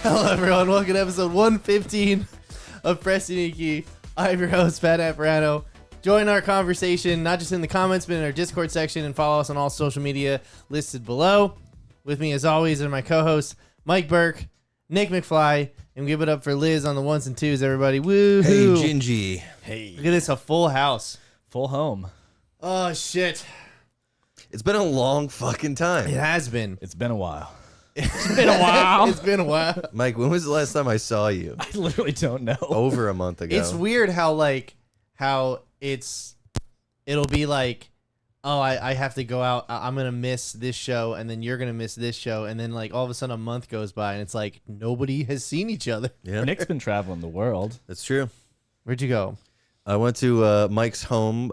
Hello, everyone. Welcome to episode 115 of Preston and Key. I'm your host, Pat Apparano. Join our conversation, not just in the comments, but in our Discord section, and follow us on all social media listed below. With me, as always, are my co-hosts, Mike Burke, Nick McFly, and give it up for Liz on the ones and twos, everybody. Woohoo! Hey, Gingy. Hey. Look at this, a full house. Full home. Oh, shit. It's been a long fucking time. It has been. It's been a while. It's been a while. It's been a while. Mike, when was the last time I saw you? I literally don't know. Over a month ago. It's weird how it'll be like, oh, I have to go out. I'm going to miss this show, and then you're going to miss this show, and then like all of a sudden a month goes by, and it's like nobody has seen each other. Yeah, Nick's been traveling the world. that's true. Where'd you go? I went to Mike's home,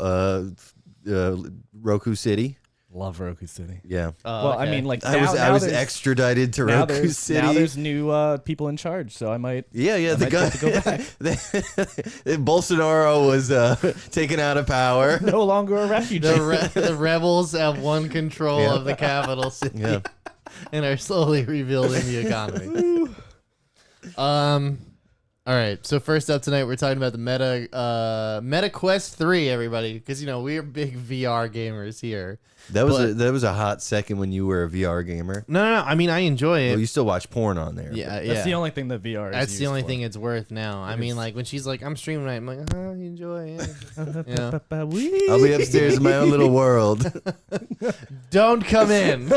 Roku City. Love Roku City. Yeah. Well, Okay. I mean, like I was extradited to Roku City. Now there's new people in charge, so I might. Yeah, the might guy. have to go back. Bolsonaro was taken out of power. No longer a refugee. The rebels have won control of the capital city Yeah. and are slowly rebuilding the economy. All right, so first up tonight, we're talking about the Meta Quest 3, everybody, because, you know, we're big VR gamers here. That was a hot second when you were a VR gamer. No, I mean, I enjoy it. Well, you still watch porn on there. Yeah. That's the only thing that VR is. That's the used only for. thing it's worth now. I mean, like, when she's like, I'm streaming tonight, I'm like, oh, you enjoy it. Yeah. I'll be upstairs in my own little world. Don't come in.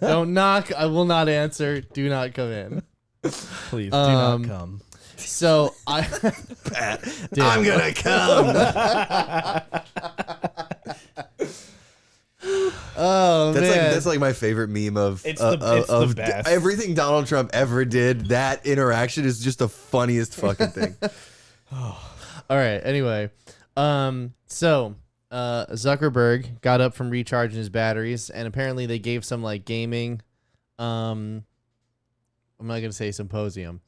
Don't knock. I will not answer. Do not come in. Please do not come. So, Pat, Damn. I'm gonna come. oh, man. That's like my favorright meme of It's the best. Everything Donald Trump ever did. That interaction is just the funniest fucking thing. All right. Anyway, so Zuckerberg got up from recharging his batteries, and apparently they gave some like gaming. I'm not gonna say symposium.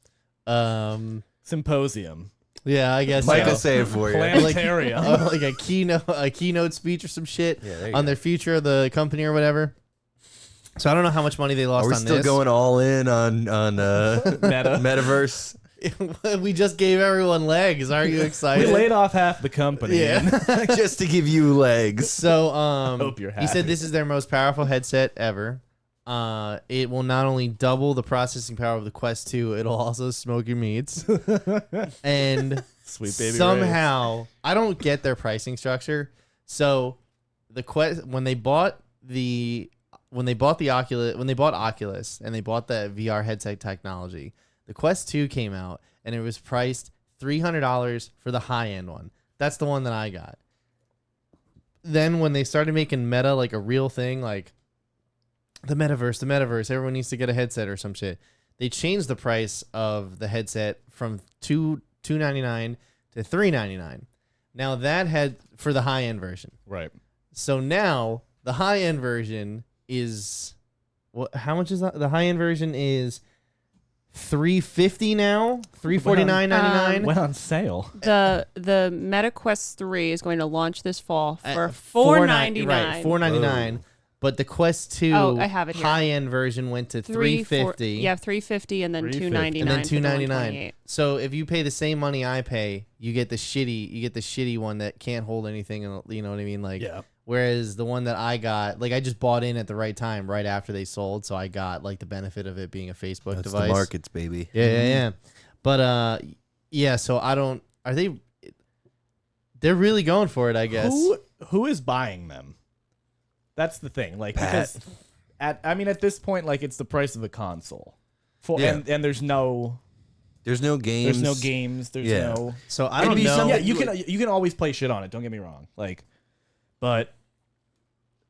Symposium. Yeah, I guess Mike will so. say it for you. Planetarium. Like a keynote speech or some shit Yeah, there you on go. their future of the company or whatever. So I don't know how much money they lost Are we on still this. going all in on Metaverse? We just gave everyone legs. Aren't you We excited? laid off half the company. Yeah. Just to give you legs. So Hope you're he said happy. this is their most powerful headset ever. It will not only double the processing power of the Quest 2, it'll also smoke your meats. And Sweet baby. somehow, I don't get their pricing structure. So the Quest, when they bought Oculus, and they bought the VR headset technology, the Quest 2 came out and it was priced $300 for the high end one. That's the one that I got. Then when they started making Meta like a real thing, like the metaverse, everyone needs to get a headset or some shit. They changed the price of the headset from $299 to $399. Now that had for the high end version. Right. So now the high end version is what? How much is that? The high end version is $350 now. $349.99. Went on sale. The Meta Quest 3 is going to launch this fall for At $499. Right, $499. But the Quest 2 Oh, I have it here. high-end version went to $350. Yeah, $350 and then $299. And then for the $299. 128. So if you pay the same money I pay, you get the shitty one that can't hold anything, you know what I mean? Like Yeah. whereas the one that I got, like I just bought in at the right time right after they sold, so I got like the benefit of it being a Facebook That's device. the markets, baby. Yeah. But yeah, so they're really going for it, I guess. Who is buying them? That's the thing. Like, Pat. because at this point, like, it's the price of the console. Yeah. And there's no games. There's Yeah. no. So I don't be know. something- Yeah, you can always play shit on it. Don't get me wrong. Like, but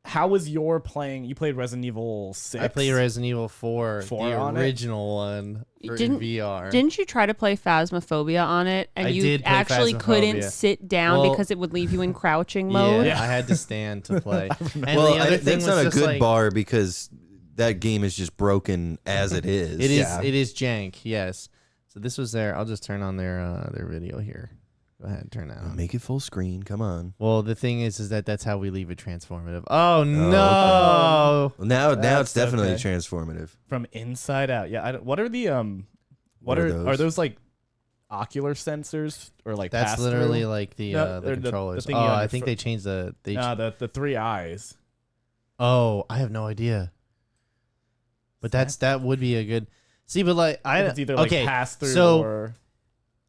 how was your playing? You played Resident Evil 6. I played Resident Evil 4, the on it? original one for VR. Didn't you try to play Phasmophobia on it? And I you did play actually couldn't Phasmophobia. sit down Well, because it would leave you in crouching mode? Yeah, I had to stand to play. And Well, the other thing that's was not a just good like, bar because that game is just broken as it is. It is. Yeah. It is jank. Yes. So this was their. I'll just turn on their video here. Go ahead, turn that on. Make it full screen. Come on. Well, the thing is that's how we leave it transformative. Oh no! Well, now it's That's definitely okay. transformative. From inside out. Yeah. What are the What are those like ocular sensors or like That's pass-through? literally like the The controllers. thing Oh, you I under- think they changed the. the 3 eyes. Oh, I have no idea. But that would be a good. See, but like It's either like okay, pass through so or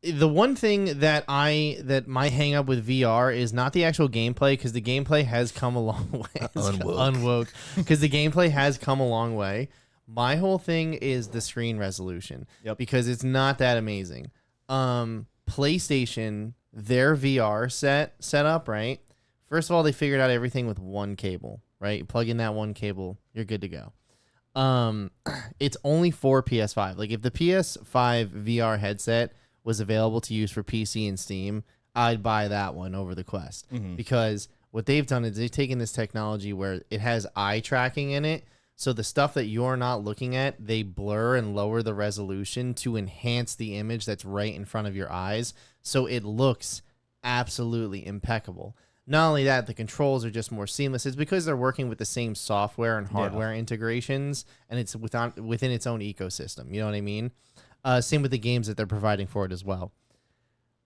the one thing that my hang up with VR is not the actual gameplay, because the gameplay has come a long way. Unwoke. Because the gameplay has come a long way. My whole thing is the screen resolution. Yep. Because it's not that amazing. PlayStation, their VR set up, right? First of all, they figured out everything with one cable, right? You plug in that one cable, you're good to go. It's only for PS5. Like if the PS5 VR headset was available to use for PC and Steam, I'd buy that one over the Quest. Because what they've done is they've taken this technology where it has eye tracking in it. So the stuff that you're not looking at, they blur and lower the resolution to enhance the image that's right in front of your eyes. So it looks absolutely impeccable. Not only that, the controls are just more seamless. It's because they're working with the same software and hardware integrations, and it's within its own ecosystem. You know what I mean? Same with the games that they're providing for it as well.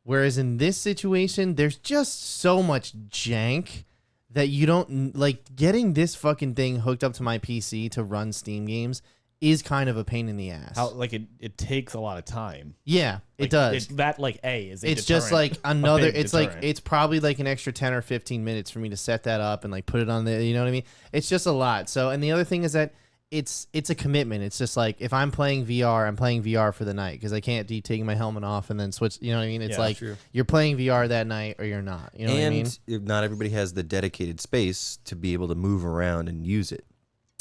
Whereas in this situation, there's just so much jank that you don't like. Getting this fucking thing hooked up to my PC to run Steam games is kind of a pain in the ass. how like it takes a lot of time. Yeah, it Like, does. It's Just like another. big It's like deterrent. it's probably like an extra 10 or 15 minutes for me to set that up and like put it on the. You know what I mean? It's just a lot. So, and the other thing is that it's a commitment. It's just like if I'm playing VR, I'm playing VR for the night, because I can't be taking my helmet off and then switch. You know what I mean? It's Yeah, like true. you're playing VR that night or you're not. You know what I mean? And not everybody has the dedicated space to be able to move around and use it.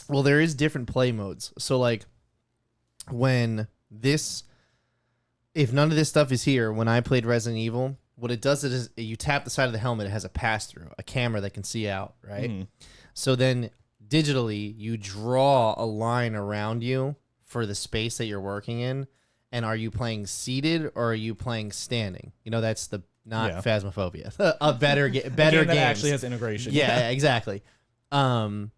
Well, there is different play modes. So like when this, if none of this stuff is here, when I played Resident Evil, what it does is you tap the side of the helmet, it has a pass through, a camera that can see out, right? So then digitally you draw a line around you for the space that you're working in. And are you playing seated or are you playing standing? You know, that's the not Phasmophobia. A better game games. that actually has integration. Yeah, exactly. And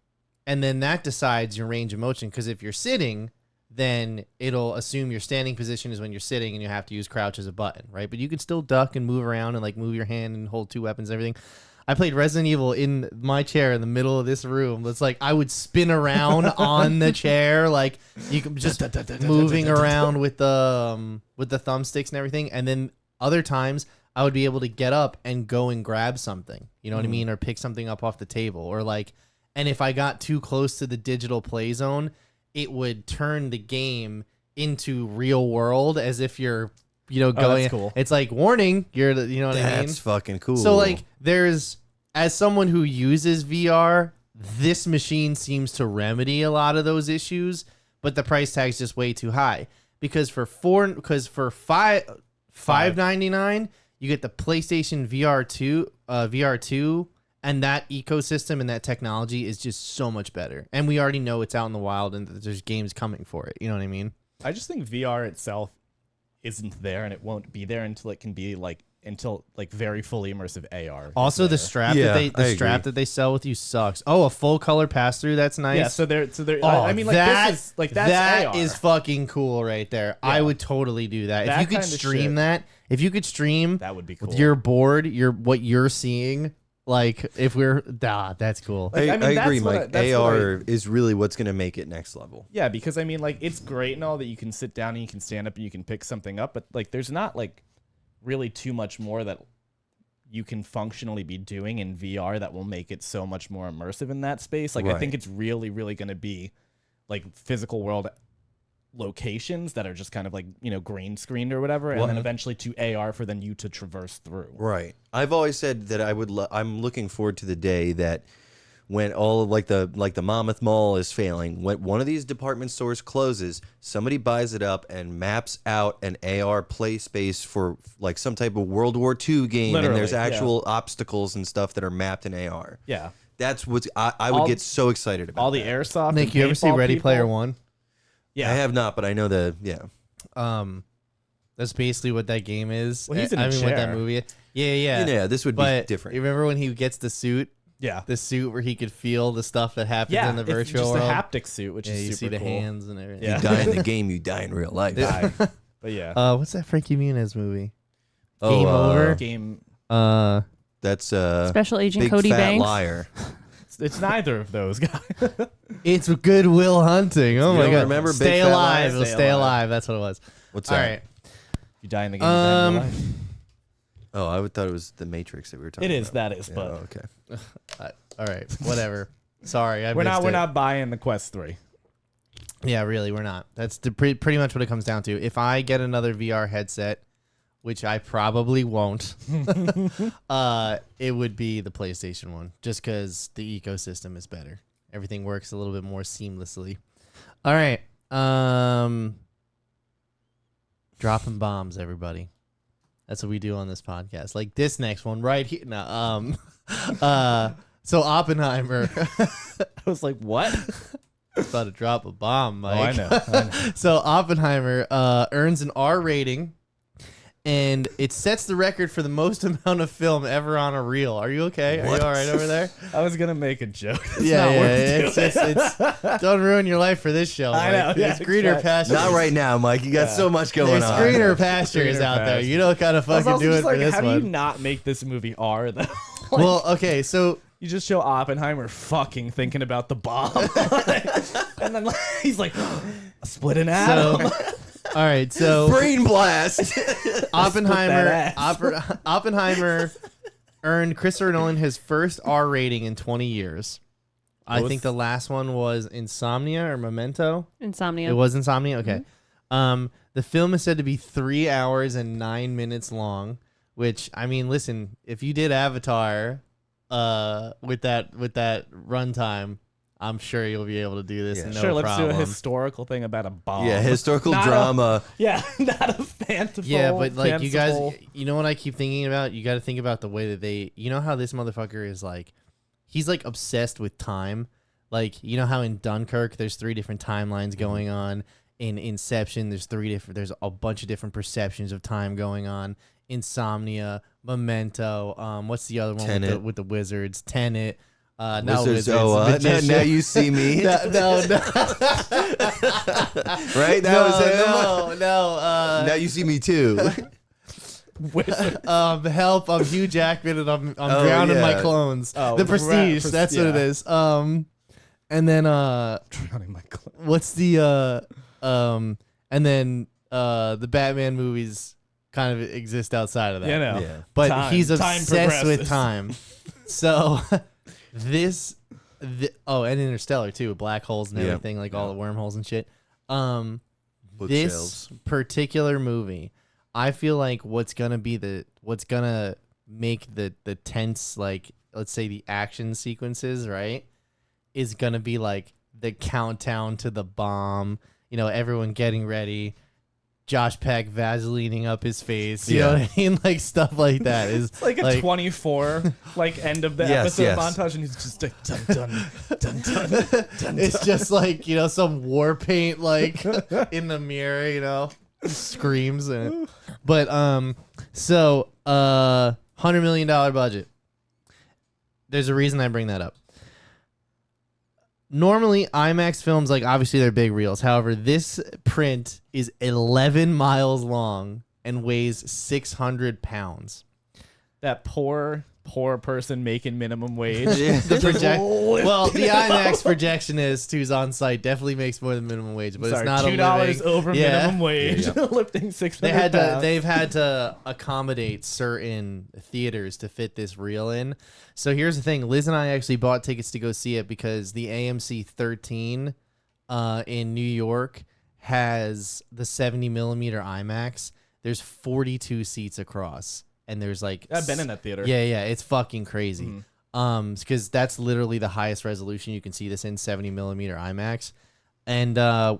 then that decides your range of motion, because if you're sitting, then it'll assume your standing position is when you're sitting and you have to use crouch as a button, right? But you can still duck and move around and like move your hand and hold two weapons and everything. I played Resident Evil in my chair in the middle of this room. It's like I would spin around on the chair, like you can just moving around with the thumbsticks and everything. And then other times I would be able to get up and go and grab something, you know what I mean? Or pick something up off the table, or like, and if I got too close to the digital play zone, it would turn the game into real world as if you're, you know, going. that's cool. It's like warning, you know what I mean? That's fucking cool. So like as someone who uses VR, this machine seems to remedy a lot of those issues, but the price tag's just way too high. Because for $5.99, you get the PlayStation VR2, and that ecosystem and that technology is just so much better. And we already know it's out in the wild and that there's games coming for it. You know what I mean? I just think VR itself isn't there, and it won't be there until it can be until very fully immersive AR. Also, the strap that they sell with you sucks. Oh, a full color pass through. That's nice. Yeah, so they're. Oh, I mean, that's that AR. is fucking cool right there. Yeah. I would totally do that. That If you could kinda stream shit. that, if you could stream That would be cool. with your board, what you're seeing, like if that's cool. I that's agree, what Mike. that's what AR is really what's going to make it next level. Yeah, because I mean, it's great and all that you can sit down and you can stand up and you can pick something up, but there's not really too much more that you can functionally be doing in VR that will make it so much more immersive in that space. I Right. think it's really, really going to be physical world locations that are just kind of green screened or whatever, and then eventually to AR for then you to traverse through. Right. I've always said that I'm looking forward to the day that when all of the Monmouth Mall is failing, when one of these department stores closes, somebody buys it up and maps out an AR play space for some type of World War II game, and there's Literally, actual obstacles and stuff that are mapped in AR. Yeah. That's what I would get so excited about. All the that. airsoft. Nick, and you ever see paintball Ready people. Player One? Yeah. I have not, but I know That's basically what that game is. Well, he's in a what that chair. movie is. Yeah. Yeah, this would be But different. You remember when he gets the suit? Yeah. The suit where he could feel the stuff that happens Yeah. in the It's virtual just world. a haptic suit, which Yeah, is you super see the cool. hands and everything. Yeah. You die in the game, you die in real life. But yeah. What's that Frankie Muniz movie? Oh, Game Over. Game. That's Special Agent Big Cody Fat Banks. Liar. It's neither of those guys. It's Good Will Hunting. Oh You my don't god! remember Big Stay Fat alive. Liar? Stay alive. That's what it was. What's All that? right. You die in the game. You die in real life. Oh, I thought it was the Matrix that we were talking It about. is. That is. Yeah, But okay. All right. Whatever. Sorry, I we're missed not. it. We're not buying the Quest 3. Yeah, really, we're not. That's pretty much what it comes down to. If I get another VR headset, which I probably won't, it would be the PlayStation one, just because the ecosystem is better. Everything works a little bit more seamlessly. All right. Dropping bombs, everybody. That's what we do on this podcast. Like this next one right here. No, so Oppenheimer. I was like, what? About to drop a bomb, Oh, I Mike. know. So Oppenheimer earns an R rating, and it sets the record for the most amount of film ever on a reel. Are you okay? Are What? you all right over there? I was gonna make a joke. It's yeah, not yeah. worth doing. It's don't ruin your life for this show. I Mike. know, yeah, It's greener exactly. pastures. Not right now, Mike. You got so much going There's on. greener pastures Greener out there. pastures. You don't gotta I was fucking also do it just for like, this how do you one. not make this movie R though? Well, okay, so You just show Oppenheimer fucking thinking about the bomb, and then he's like, split an atom. all right, so Brain blast. Oppenheimer ass. Oppenheimer earned Christopher Nolan his first R rating in 20 years. I Both- think the last one was Insomnia or Memento. Insomnia. It was Insomnia? Okay. The film is said to be 3 hours and 9 minutes long, which, I mean, listen, if you did Avatar with that runtime, I'm sure you'll be able to do this. Yeah. No Sure, let's problem. do a historical thing about a bomb. Yeah, historical Not a- drama. Yeah, not a fanciful. Yeah, but like you guys, fanciful- you know what I keep thinking about? You got to think about the way that they, you know how this motherfucker is like, he's like obsessed with time. Like, you know how in Dunkirk there's 3 different timelines going on. In Inception, there's a bunch of different perceptions of time going on. Insomnia, Memento, what's the other one Tenet. with the wizards? Tenet. No, Wizards, wizards. Magician. now you see me. no. Right? That was him. No. Now you see me too. Help! I'm Hugh Jackman, and I'm Oh, drowning my yeah. clones. Oh, The Prestige. Pres- That's what it yeah. is. And then Drowning my cl- what's the and then the Batman movies kind of exist outside of that. You know. Yeah. But Time- he's time obsessed with progresses. time. So and Interstellar too, black holes and Yeah. everything, like all the wormholes and shit. This Bookshelves. particular movie, I feel like what's gonna make the tense, like let's say the action sequences, right, is gonna be like the countdown to the bomb. You know, everyone getting ready. Josh Peck vaselining up his face. You know what I mean? Like stuff like that is It's like a 24, like end of the Yes, episode yes. montage, and he's just like dun dun dun dun dun. dun. It's just like, you know, some war paint like in the mirror, you know, screams. But so $100 million budget. There's a reason I bring that up. Normally, IMAX films, like obviously they're big reels. However, this print is 11 miles long and weighs 600 pounds. That poor person making minimum wage. The project, lifting well, the it up. IMAX projectionist who's on site definitely makes more than minimum wage, but Sorry, it's not $2 a living. over Yeah. minimum wage, lifting 600 pounds. They've had to accommodate certain theaters to fit this reel in. So here's the thing: Liz and I actually bought tickets to go see it because the AMC 13 in New York has the 70 millimeter IMAX. There's 42 seats across, and there's like I've been in that theater. Yeah, it's fucking crazy. Because that's literally the highest resolution you can see this in, 70 millimeter IMAX, and I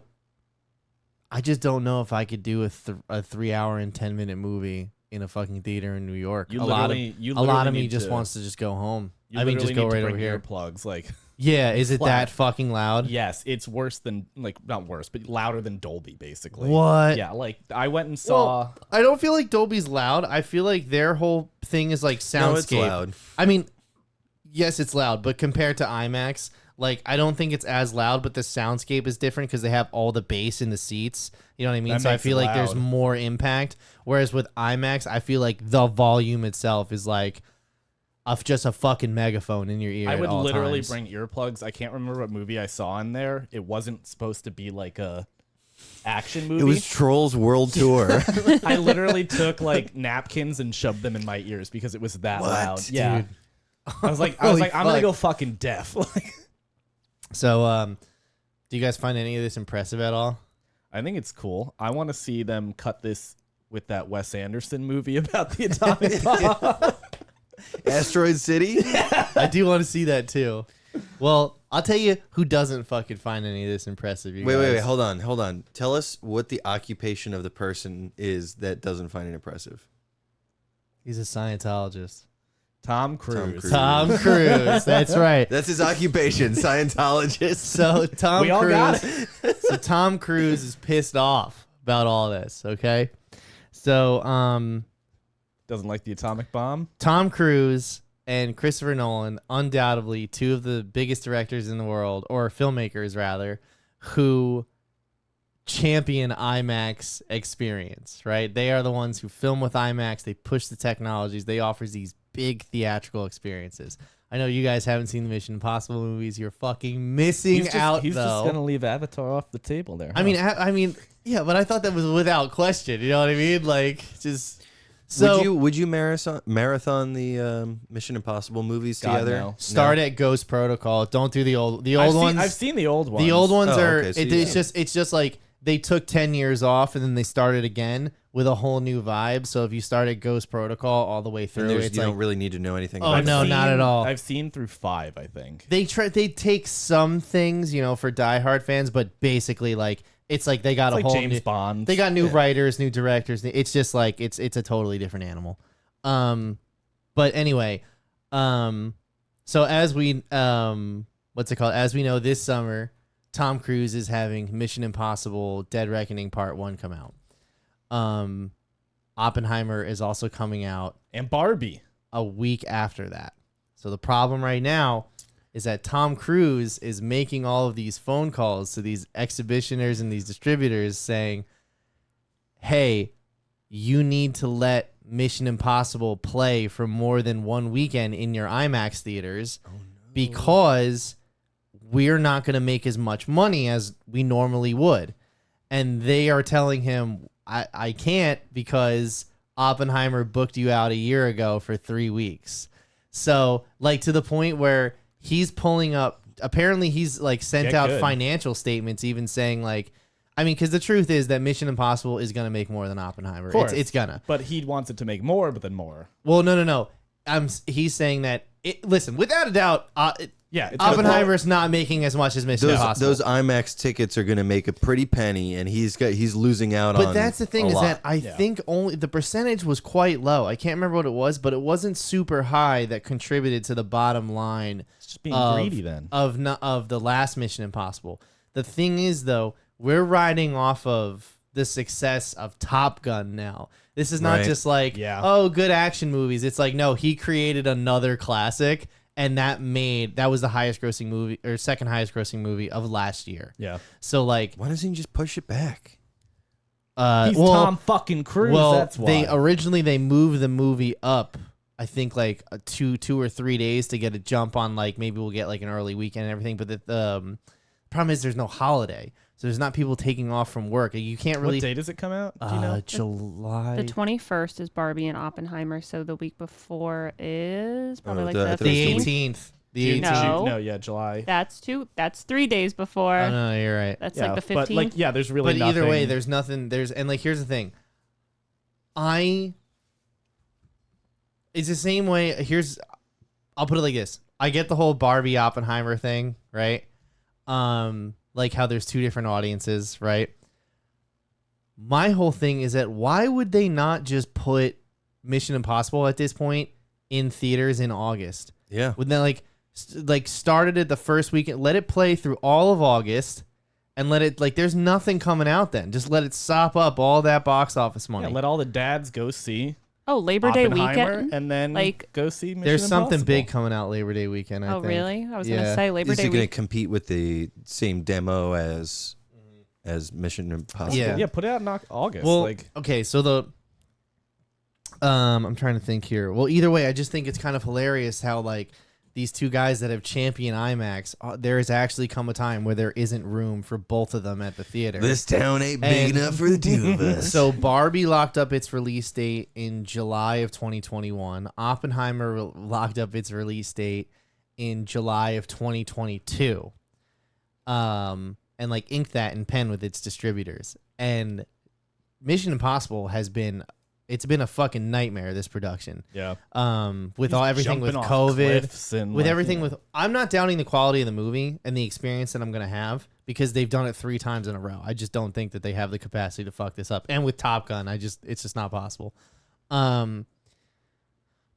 just don't know if I could do a 3 hour and 10-minute movie in a fucking theater in New York. You A lot of literally me need just to- wants to just go home. You I mean, just literally go need to right over bring here. Earplugs, like Yeah, is it flat. that fucking loud? yes, it's worse than not worse, but louder than Dolby, basically. What? Yeah, like I went and saw. Well, I don't feel like Dolby's loud. I feel like their whole thing is like soundscape. No, it's loud. I mean, yes, it's loud, but compared to IMAX, Like, I don't think it's as loud, but the soundscape is different because they have all the bass in the seats. You know what I mean? That So I makes feel it like there's loud. more impact. Whereas with IMAX, I feel like the volume itself is like just a fucking megaphone in your ear. I would at all literally times. bring earplugs. I can't remember what movie I saw in there. It wasn't supposed to be like a action movie. It was Trolls World Tour. I literally took like napkins and shoved them in my ears because it was that loud. Yeah. Dude. I was like, Holy I'm gonna fuck. go fucking deaf. Like, So, do you guys find any of this impressive at all? I think it's cool. I want to see them cut this with that Wes Anderson movie about the atomic bomb. Asteroid City. I do want to see that too. Well, I'll tell you who doesn't fucking find any of this impressive. You Wait, guys. hold on. Tell us what the occupation of the person is that doesn't find it impressive. He's a Scientologist. Tom Cruise. Cruise. Tom Cruise. That's right. That's his occupation, Scientologist. So Tom We all Cruise. got So Tom Cruise is pissed off about all this. Okay. So Doesn't like the atomic bomb. Tom Cruise and Christopher Nolan, undoubtedly two of the biggest directors in the world, or filmmakers rather, who champion IMAX experience, right? They are the ones who film with IMAX. They push the technologies. They offer these big theatrical experiences. I know you guys haven't seen the Mission Impossible movies. You're fucking missing out, He's though. just gonna leave Avatar off the table there. I mean, yeah, but I thought that was without question. You know what I mean? Like, just so would you marathon the Mission Impossible movies God, together? no. start at Ghost Protocol. Don't do the old ones. I've seen the old ones. The old ones Oh, are. okay, so It's just like they took 10 years off and then they started again with a whole new vibe. So if you start at Ghost Protocol all the way And through, you it's like don't really need to know anything. Oh, about no, it. not at all. I've seen through 5, I think. they take some things, you know, for diehard fans, but basically like it's like they got It's a like whole James new, Bond. They got new writers, new directors. It's just like it's a totally different animal. But anyway, so as we what's it called? As we know, this summer, Tom Cruise is having Mission Impossible: Dead Reckoning Part 1 come out. Oppenheimer is also coming out and Barbie. a week after that. So the problem right now is that Tom Cruise is making all of these phone calls to these exhibitioners and these distributors saying, hey, you need to let Mission Impossible play for more than one weekend in your IMAX theaters because we're not going to make as much money as we normally would. And they are telling him, I can't because Oppenheimer booked you out a year ago for 3 weeks. So, like, to the point where he's pulling up, apparently he's like sent Get out good. financial statements even saying like, I mean, because the truth is that Mission Impossible is going to make more than Oppenheimer. course. It's gonna. But he wants it to make more, but then more. Well, no. He's saying that, listen, without a doubt, Yeah, it's Oppenheimer's not making as much as Mission Impossible. Those IMAX tickets are going to make a pretty penny, and he's losing out on. But that's the thing a is lot. that I think only the percentage was quite low. I can't remember what it was, but it wasn't super high that contributed to the bottom line It's just being of, greedy then. of the last Mission Impossible. The thing is, though, we're riding off of the success of Top Gun now. This is not Right. just like, Yeah. oh, good action movies. It's like, no, he created another classic, and that was the highest grossing movie or second highest grossing movie of last year. Yeah. So like, Why doesn't he just push it back? He's well, Tom fucking Cruise. well, that's why. they moved the movie up. I think like 2 or 3 days to get a jump on, like maybe we'll get like an early weekend and everything. But the problem is there's no holiday, so there's not people taking off from work. You can't really. What day does it come out? Do you know? July. The 21st is Barbie and Oppenheimer, so the week before is probably like I the thought it was 15th. 18th. The 18th. No. No, yeah, July. That's 3 days before. Oh, no, you're right. That's Yeah, like the 15th. But like, yeah, there's really But nothing. either way, there's nothing. And like, here's the thing. It's the same way. I'll put it like this. I get the whole Barbie Oppenheimer thing, right? Like how there's two different audiences, right? My whole thing is that why would they not just put Mission Impossible at this point in theaters in August? Yeah. Would they like started it the first weekend, let it play through all of August, and let it there's nothing coming out then. Just let it sop up all that box office money. Yeah, let all the dads go see. Labor Day Oppenheimer, weekend. and then Like, go see Mission There's something Impossible. big coming out Labor Day weekend. I Oh, think. really? I was Yeah. gonna say Labor Is Day it going to weekend. compete with the same demo as Mission Impossible? Yeah. Yeah, put it out in August. Well, like, okay, so I'm trying to think here. Well, either way, I just think it's kind of hilarious how like these two guys that have championed IMAX, there has actually come a time where there isn't room for both of them at the theater. This town ain't big And- enough for the two of us. So Barbie locked up its release date in July of 2021. Oppenheimer locked up its release date in July of 2022. And like inked that in pen with its distributors. And Mission Impossible it's been a fucking nightmare, this production. yeah. With everything with Jumping off COVID, cliffs and, with like, everything yeah. with I'm not doubting the quality of the movie and the experience that I'm gonna have because they've done it 3 times in a row. I just don't think that they have the capacity to fuck this up. And with Top Gun, it's just not possible.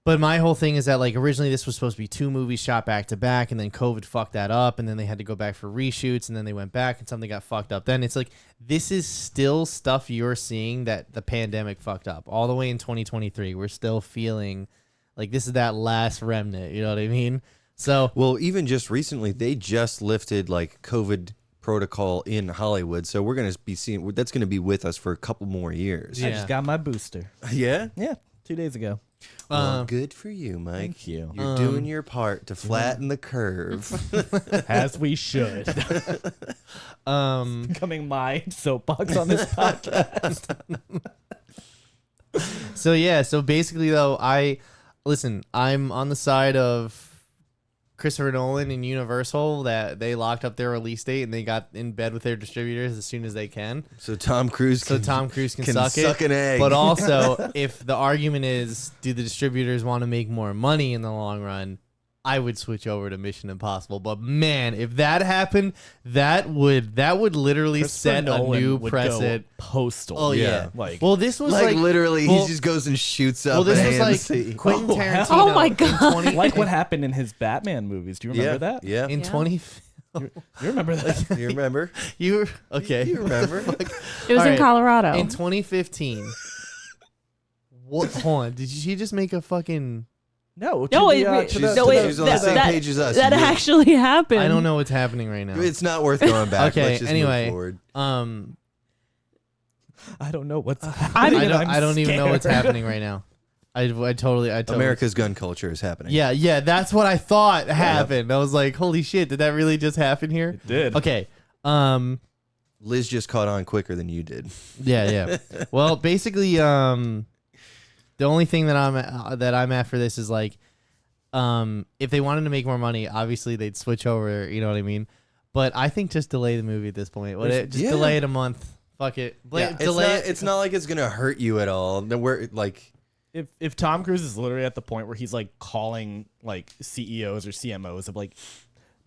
But my whole thing is that like originally this was supposed to be 2 movies shot back to back, and then COVID fucked that up, and then they had to go back for reshoots, and then they went back and something got fucked up. Then it's like this is still stuff you're seeing that the pandemic fucked up all the way in 2023. We're still feeling like this is that last remnant. You know what I mean? So Well, even just recently, they just lifted like COVID protocol in Hollywood, so we're going to be seeing that's going to be with us for a couple more years. I Yeah. just got my booster. Yeah. Yeah, 2 days ago. Well, good for you, Mike. Thank you. You're doing your part to flatten the curve. As we should. Becoming my soapbox on this podcast. So yeah, so basically though, I'm on the side of Christopher Nolan and Universal that they locked up their release date and they got in bed with their distributors as soon as they can. So Tom Cruise So can, Tom Cruise can can suck it. an egg. But also, if the argument is, do the distributors want to make more money in the long run? I would switch over to Mission Impossible. But man, if that happened, that would literally set a new precedent. Postal. Oh yeah. Like, Well, this was like, literally, well- he just goes and shoots up well, this at was AMC. like Quentin Oh, Tarantino. Oh my in God. 20 like what happened in his Batman movies. Do you remember that? Yeah. in Yeah. 20. You remember that? You remember? You were okay. You remember? It was All in right. Colorado. In 2015. What? Hold on. Did she just make a fucking? No. No, to it- the, She's, to the, no, to it- the- she's on the that- same that- page as us. that You- actually happened. I don't know what's happening right now. It's not worth going back. Okay, Let's just anyway. move forward. I don't know what's I happening. don't even know what's scared. happening right now. I totally. America's gun culture is happening. Yeah, that's what I thought happened. I was like, holy shit, did that really just happen here? It did. Okay. Liz just caught on quicker than you did. Yeah. Well, basically, the only thing that I'm at for this is like, if they wanted to make more money, obviously they'd switch over. You know what I mean? But I think just delay the movie at this point. Just Yeah. delay it a month. Fuck it. Delay it. It's not like it's gonna hurt you at all. Then we're like, If Tom Cruise is literally at the point where he's like calling like CEOs or CMOs of like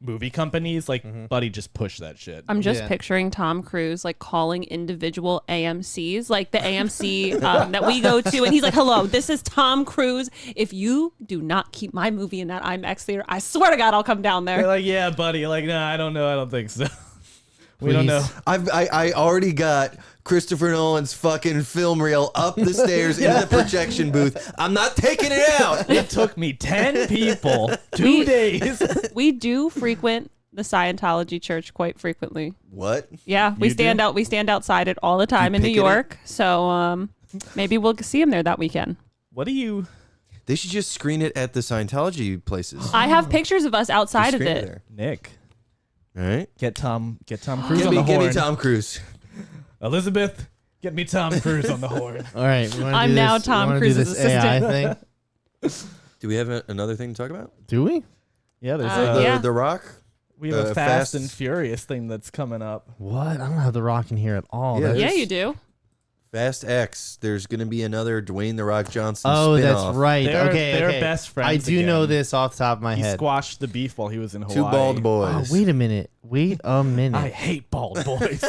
movie companies, like buddy, just push that shit. I'm just Yeah. picturing Tom Cruise like calling individual AMCs, like the AMC that we go to, and he's like, "Hello, this is Tom Cruise. If you do not keep my movie in that IMAX theater, I swear to God, I'll come down They're there." like, yeah, buddy. Like, nah, I don't know. I don't think so. We don't know. I already got Christopher Nolan's fucking film reel up the stairs into the projection booth. I'm not taking it out. It took me 10 people 2 days. We do frequent the Scientology church quite frequently. What? Yeah, we You stand do? out. We stand outside it all the time in New picking it? York. So maybe we'll see him there that weekend. What do you? They should just screen it at the Scientology places. I have pictures of us outside Just of screen it. there. Nick, All right. get Tom Cruise Give on the me horn. Tom Cruise. Elizabeth, get me Tom Cruise on the horn. All right. we wanna I'm do now this- we Tom wanna do Cruise's this AI assistant. thing. Do we have another thing to talk about? Do we? Yeah, there's Yeah. The Rock. we have a Fast- Fast and Furious thing that's coming up. What? I don't have the Rock in here at all. Yeah, That's- Yeah, you do. Fast X. There's going to be another Dwayne the Rock Johnson Oh, spin-off. that's right. They're- okay, they're okay. best friends I do know again. this off the top of my He head. squashed the beef while he was in Hawaii. Two bald Oh, boys. wait a minute. Wait a minute. I hate bald boys.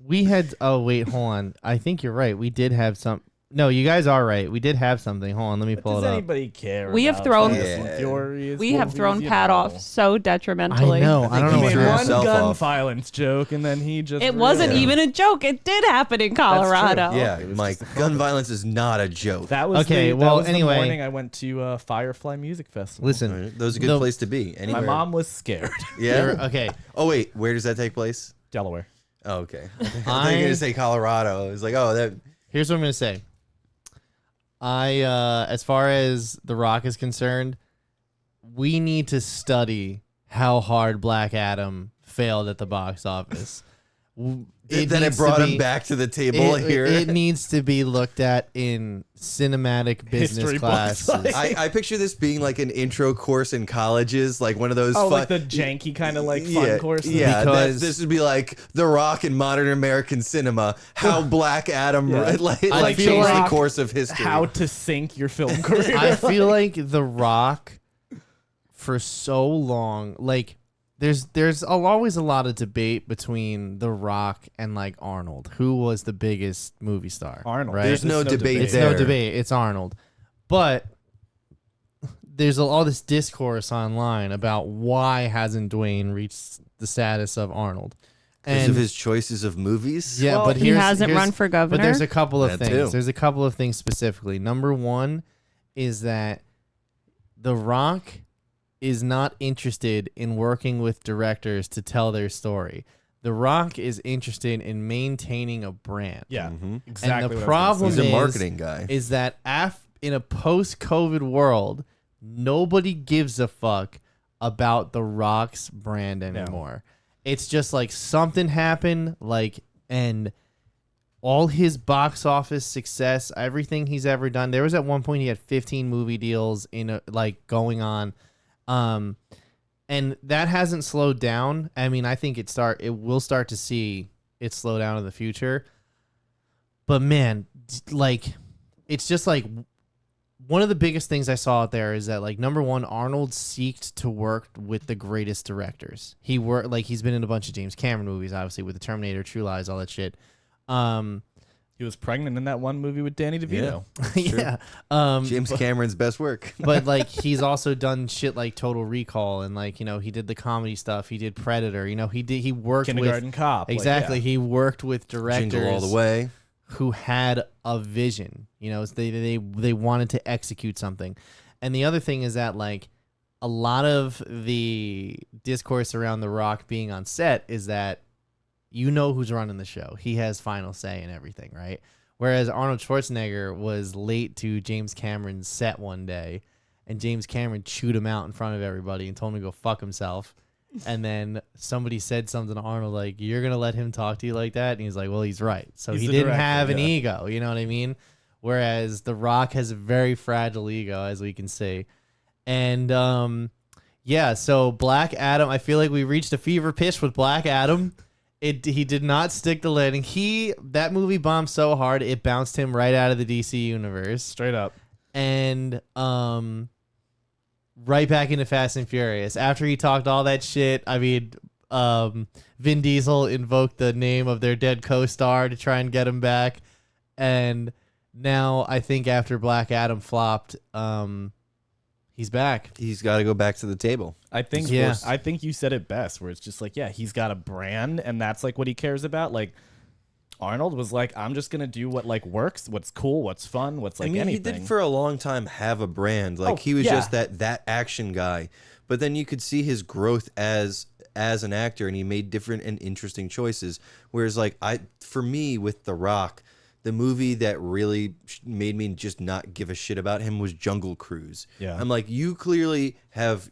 We had. Oh wait, hold on. I think you're right. We did have some. No, you guys are right. We did have something. Hold on, let me pull Does it up. anybody care? We have about thrown- Fast Yeah. and Furious We have movies, thrown you Pat know? off so detrimentally. I know. I don't know he what threw Made happened. one himself gun off. violence joke, and then he just. It wasn't really- even a joke. It did happen in Colorado. Yeah, It was Mike, just a gun violence is not a joke. That was Okay, The, well, that was anyway. the morning I went to Firefly Music Festival. Listen, Those are a good The- place to be. my Anywhere. mom was scared. Yeah. okay. Oh wait, where does that take place? Delaware. Oh, okay. I thought you were gonna say Colorado. It's like, oh, that. Here's what I'm gonna say. As far as The Rock is concerned, we need to study how hard Black Adam failed at the box office. Then needs it to brought him be- back to the table here. It needs to be looked at in cinematic business History class. books, like- I picture this being like an intro course in colleges, like one of those. Oh, fun, like the janky kind of like fun course. Yeah, Because- this would be like The Rock in modern American cinema. How Black Adam Yeah. like feel changed the like course of history. How to sink your film career. I feel like The Rock, for so long, like there's always a lot of debate between The Rock and like Arnold, who was the biggest movie star. Arnold. right? There's no debate It's there. no debate. It's Arnold. But there's all this discourse online about why hasn't Dwayne reached the status of Arnold. because of his choices of movies. Yeah, Well, but he hasn't run for governor. But there's a couple of That things. too. There's a couple of things specifically. Number one is that The Rock is not interested in working with directors to tell their story. The Rock is interested in maintaining a brand. yeah, Mhm. exactly. And the what I was gonna problem He's a is- marketing guy. Is that in a post-COVID world, nobody gives a fuck about The Rock's brand anymore. It's just like something happened, and all his box office success, everything he's ever done. There was at one point he had 15 movie deals going on, and that hasn't slowed down. I mean, I think it will start to see it slow down in the future. But man, it's just like one of the biggest things I saw out there is that number one, Arnold seeked to work with the greatest directors. He's been in a bunch of James Cameron movies, obviously with the Terminator, True Lies, all that shit. He was pregnant in that one movie with Danny DeVito. Yeah. James Cameron's best work. But he's also done shit like Total Recall and he did the comedy stuff. He did Predator. He worked Kindergarten with Cop. exactly. He worked with directors Jingle All the Way. who had a vision. They wanted to execute something. And the other thing is that a lot of the discourse around The Rock being on set is that who's running the show. He has final say in everything, right? Whereas Arnold Schwarzenegger was late to James Cameron's set one day, and James Cameron chewed him out in front of everybody and told him to go fuck himself. And then somebody said something to Arnold like, "You're going to let him talk to you like that?" And he's like, well, he's right. So He's he the didn't director, have an yeah. ego, you know what I mean? Whereas The Rock has a very fragile ego, as we can see. And yeah, so Black Adam, I feel like we reached a fever pitch with Black Adam. He did not stick the landing. That movie bombed so hard it bounced him right out of the DC universe. Straight up. And right back into Fast and Furious. After he talked all that shit, I mean, Vin Diesel invoked the name of their dead co-star to try and get him back. And now I think after Black Adam flopped, he's back. He's got to go back to the table. I think Yeah. I think you said it best, where it's just he's got a brand, and that's what he cares about. Arnold was I'm just gonna do what works, what's cool, what's fun, what's anything. He did for a long time have a brand. He was just that action guy. But then you could see his growth as an actor, and he made different and interesting choices. Whereas for me with The Rock, the movie that really made me just not give a shit about him was Jungle Cruise. Yeah. I'm you clearly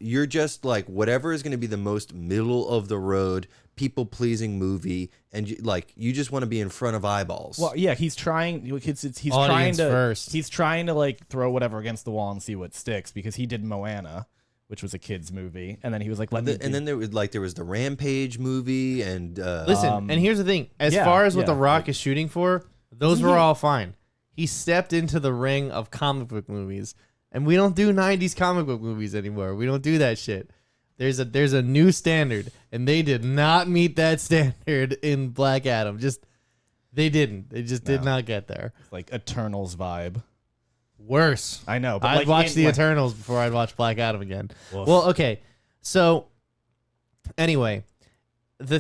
you're just whatever is going to be the most middle of the road, people pleasing movie, and you just want to be in front of eyeballs. Well, yeah, he's trying. He's trying Audience to. first. He's trying to throw whatever against the wall and see what sticks, because he did Moana, which was a kids movie, and then he was and then there was the Rampage movie, and Listen, and here's the thing. As yeah, far as what yeah, The Rock is shooting for, those were all fine. He stepped into the ring of comic book movies, and we don't do 90s comic book movies anymore. We don't do that shit. There's a new standard, and they did not meet that standard in Black Adam. Just They didn't. They just did not get there. It's like Eternals vibe. Worse. I know, but I'd like watch the Eternals before I'd watch Black Adam again. Woof. Well, okay. So, anyway, the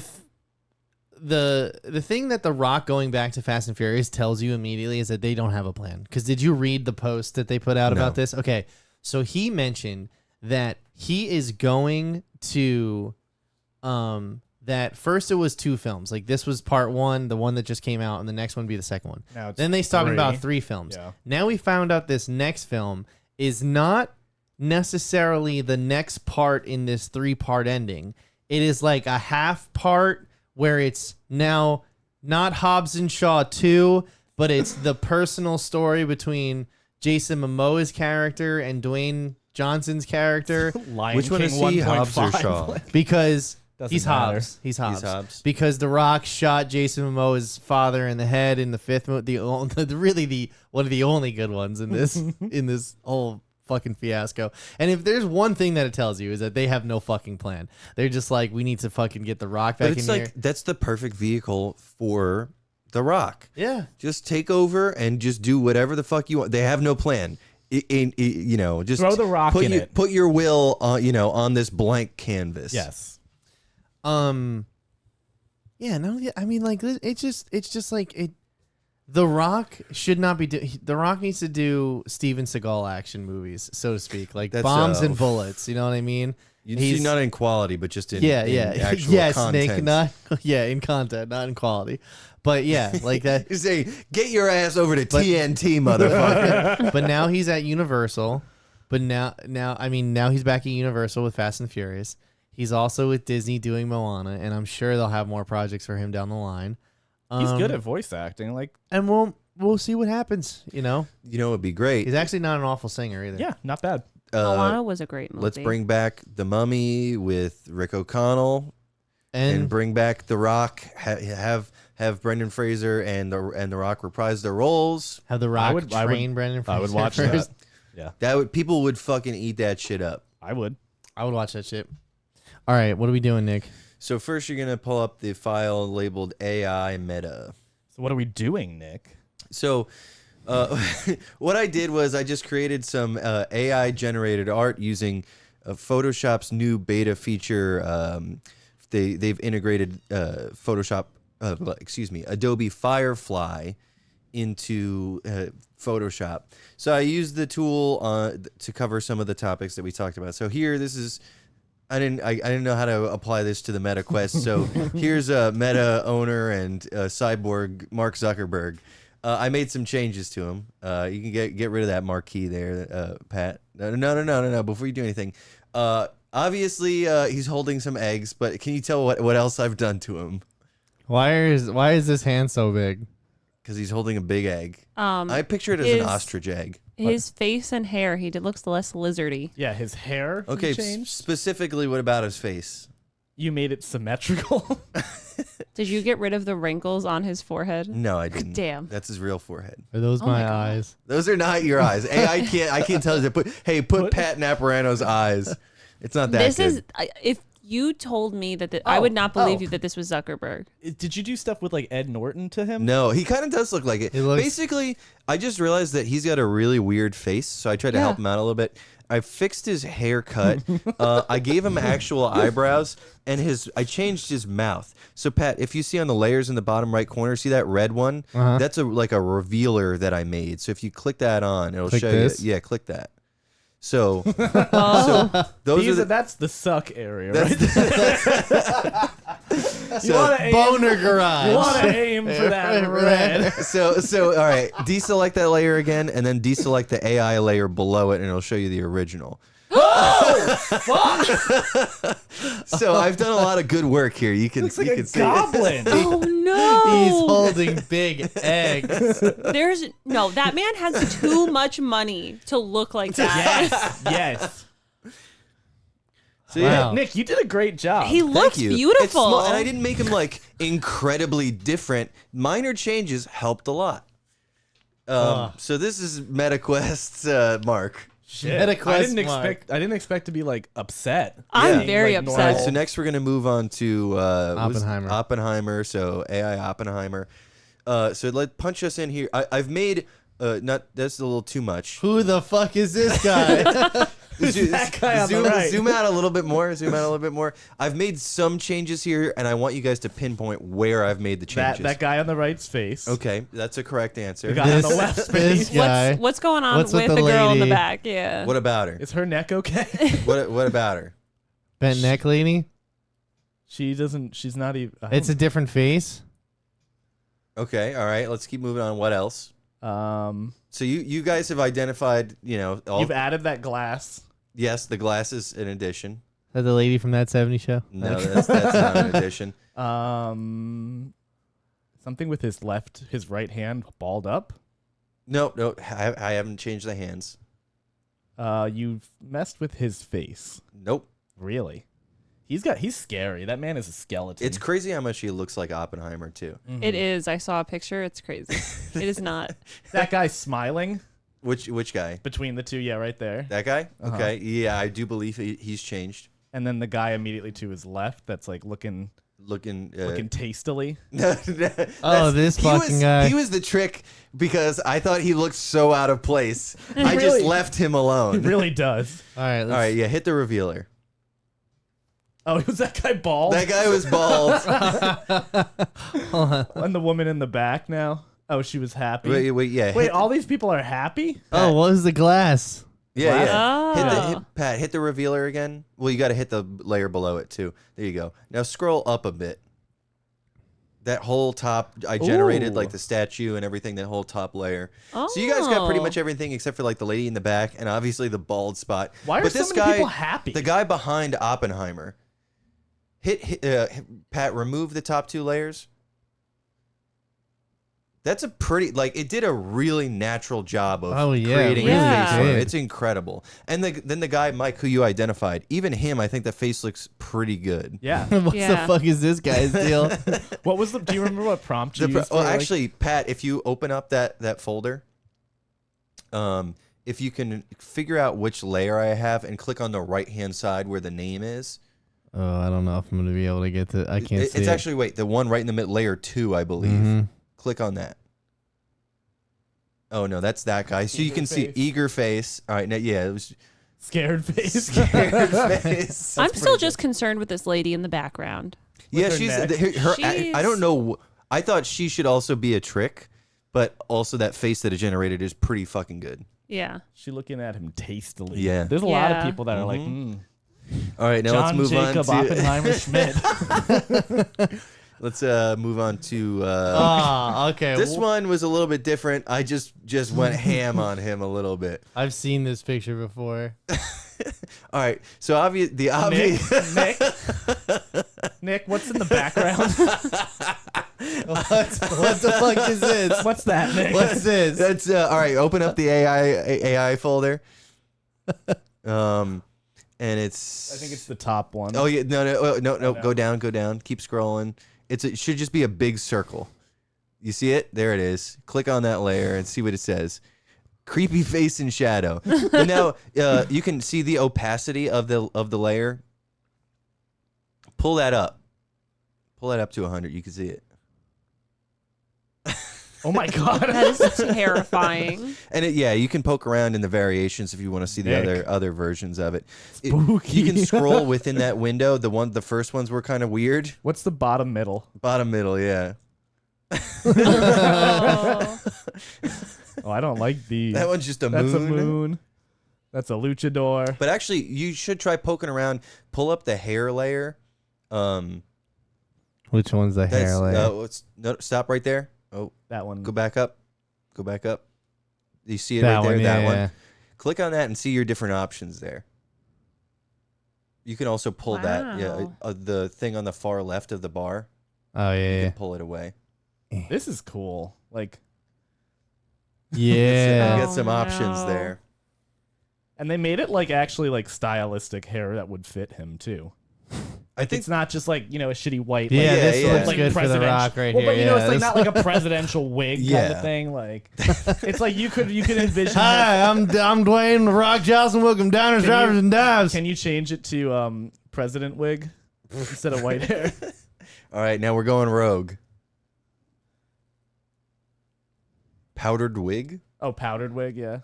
thing that The Rock going back to Fast and Furious tells you immediately is that they don't have a plan. Because did you read the post that they put out about this? Okay. So he mentioned that he is going to that first it was 2 films. Like this was part 1, the one that just came out, and the next one would be the second one. Now it's Then they talking 3. about 3 films. Yeah. Now we found out this next film is not necessarily the next part in this 3-part ending. It is like a half part where it's now not Hobbs and Shaw 2, but it's the personal story between Jason Momoa's character and Dwayne Johnson's character. Lion Which one King is he, Hobbs or 1.5. Shaw? Because Doesn't he's matter. Hobbs. He's Hobbs. He's Hobbs. Because The Rock shot Jason Momoa's father in the head in the 5th movie. One of the only good ones in this in this whole fucking fiasco. And if there's one thing that it tells you is that they have no fucking plan. They're just like, we need to fucking get The Rock back But it's in like here. that's the perfect vehicle for The Rock. Yeah. Just take over and just do whatever the fuck you want. They have no plan. Just Throw The Rock in it. Put your will, on this blank canvas. Yes. Yeah, no, I mean, like, it's just like it. The Rock should not be. The Rock needs to do Steven Seagal action movies, so to speak, like That's, bombs and bullets. You know what I mean? You see, not in quality, but just in actual yes, content. Nick, not in content, not in quality, but yeah, like that. You say, get your ass over to TNT, motherfucker. But now he's at Universal. But now he's back at Universal with Fast and Furious. He's also with Disney doing Moana, and I'm sure they'll have more projects for him down the line. He's good at voice acting. Like, And we'll see what happens. You know, It'd be great. he's actually not an awful singer either. yeah, not bad. Moana was a great movie. Let's bring back The Mummy with Rick O'Connell, and bring back The Rock. Have Brendan Fraser and the Rock reprise their roles. Have The Rock I would- train Brendan Fraser. I would watch first. that. Yeah, People would fucking eat that shit up. I would. I would watch that shit. All right, what are we doing, Nick? So first, you're gonna pull up the file labeled AI Meta. So what are we doing, Nick? So, what I did was I just created some AI generated art using Photoshop's new beta feature. They've integrated Adobe Firefly into Photoshop. So I used the tool to cover some of the topics that we talked about. So here, this is. I didn't know how to apply this to the Meta Quest. So here's a Meta owner and cyborg Mark Zuckerberg. I made some changes to him. You can get rid of that marquee there, Pat. No. Before you do anything, obviously he's holding some eggs. But can you tell what else I've done to him? Why is this hand so big? Because he's holding a big egg. I picture it as an ostrich egg. His face and hair, looks less lizardy. Yeah, his hair. Okay, you changed. specifically, what about his face? You made it symmetrical. Did you get rid of the wrinkles on his forehead? No, I didn't. Damn. That's his real forehead. Are those Oh my my God. eyes? Those are not your eyes. Hey, I can't tell you to put Pat Naparano's eyes. It's not that This good. is if you told me that I would not believe you that this was Zuckerberg. Did you do stuff with like Ed Norton to him? No, he kind of does look like it. He looks- Basically, I just realized that he's got a really weird face, so I tried to help him out a little bit. I fixed his haircut. I gave him actual eyebrows, and I changed his mouth. So Pat, if you see on the layers in the bottom right corner, see that red one? That's like a revealer that I made. So if you click that on, it'll Click show this? you. Yeah, click that. So, Oh, That's the suck area, right? You want to Boner garage. You want to aim for that red. So all right, deselect that layer again, and then deselect the AI layer below it, and it'll show you the original. So I've done a lot of good work here. You can Looks like you a can see. goblin. oh no! He's holding big eggs. That man has too much money to look like that. Yes. So yeah, Wow. Nick, you did a great job. He looks thank you. It's beautiful. small, and I didn't make him like incredibly different. Minor changes helped a lot. So this is MetaQuest's Mark. Shit. MetaQuest I didn't expect to be like upset. I'm Yeah. very Like All right, upset. so next we're gonna move on to Oppenheimer. Oppenheimer. So AI Oppenheimer. So let punch us in here. I've made not that's a little too much. Who the fuck is this guy? That guy on the right? Zoom out a little bit more. Zoom out a little bit more. I've made some changes here, and I want you guys to pinpoint where I've made the changes. That guy on the right's face. Okay, that's a correct answer. The guy on the left's this face. guy. What's going on What's with with the the girl in the lady? back? Yeah. What about her? Is her neck okay? What about her? Bent neck lady. She doesn't. She's not even. It's a different face. Okay, all right. Let's keep moving on. What else? So you guys have identified, all, You've added that glass. yes, the glasses in addition. Is that the lady from That 70s Show? No, that's not an addition. Something with his right hand balled up. No, I haven't changed the hands. You've messed with his face. Nope. Really? He's scary. That man is a skeleton. It's crazy how much he looks like Oppenheimer too. Mm-hmm. It is. I saw a picture. It's crazy. It is not. That guy smiling Which guy? between the two. Yeah, right there. That guy? Uh-huh. Okay. Yeah, I do believe he's changed. And then the guy immediately to his left. That's like looking Looking tastily. Oh, this fucking guy. He was the trick because I thought he looked so out of place. I just Really? left him He alone. really does. All right. All right, yeah, hit the revealer. Oh, was that guy bald? That guy was bald. And the woman in the back now. Oh, she was happy. wait, yeah. Wait, all these people are happy? Oh, what was the glass? Yeah. Oh. Hit the revealer again. Well, you got to hit the layer below it too. There you go. Now scroll up a bit. That whole top, I generated Ooh. like the statue and everything. That whole top layer. So you guys got pretty much everything except for like the lady in the back and obviously the bald spot. Why are but so this many guy, people happy? The guy behind Oppenheimer. Pat, remove the top two layers. That's a pretty, it did a really natural job of creating really a face for him. did. It's incredible. And then the guy, Mike, who you identified, even him, I think the face looks pretty good. Yeah. What the Yeah. fuck is this guy's deal? What was do you remember what prompt you used? Well, for, actually, Pat, if you open up that folder, if you can figure out which layer I have and click on the right-hand side where the name is. Oh, I don't know if I'm going to be able to get to I can't see It's it. actually, the one right in the middle, layer 2, I believe. Mhm. Click on that. Oh, no, that's that guy. So you Eager can see face. eager face. All right, now, yeah, it was Scared face. scared face. I'm still just concerned with this lady in the background. Yeah, her she's neck. I don't know. I thought she should also be a trick, but also that face that it generated is pretty fucking good. Yeah. She looking at him tastily. Yeah. There's a lot of Yeah. people that are like, All right, now John let's move Jacob on to Oppenheimer Schmidt. let's move on to Oh, okay. this one was a little bit different. I just went ham on him a little bit. I've seen this picture before. All right, so the obvious. Nick, what's in the background? what the fuck is this? What's that, Nick? What's this? That's all right. Open up the AI folder. And it's. I think it's the top one. Oh yeah, no. Go down. Keep scrolling. It should just be a big circle. You see it? There it is. Click on that layer and see what it says. Creepy face and shadow. And now you can see the opacity of the layer. Pull that up. Pull that up to 100. You can see it. Oh my god. That is terrifying. And you can poke around in the variations if you want to see the Nick. other versions of it. Spooky. You can scroll within that window. The first ones were kind of weird. What's the bottom middle? Bottom middle, yeah. Oh. Oh, I don't like these. That one's just a That's moon. a moon. That's a luchador. But actually, you should try poking around. Pull up the hair layer. Which one's the hair layer? Stop right there. Oh, That one. go back up. Go back up. You see it That right there? one, That yeah, one. yeah. Click on that and see your different options there. You can also pull that. Yeah, Wow. the thing on the far left of the bar. Oh, You yeah. can pull it away. This is cool. Like, Yeah. You got some Oh, options no. there. and they made it like actually like stylistic hair that would fit him too. I think It's not just like, a shitty white. Yeah, like, this yeah. looks like good for the presidential- rock right well, here. but yeah, it's like this- not like a presidential wig kind Yeah. of thing. Like, it's like you could envision. Hi, I'm Dwayne The Rock Johnson. Welcome Downers, Can Drivers, you- and Dives. Can you change it to president wig instead of white hair? All right, now we're going rogue. Powdered wig. Oh, powdered wig, yeah.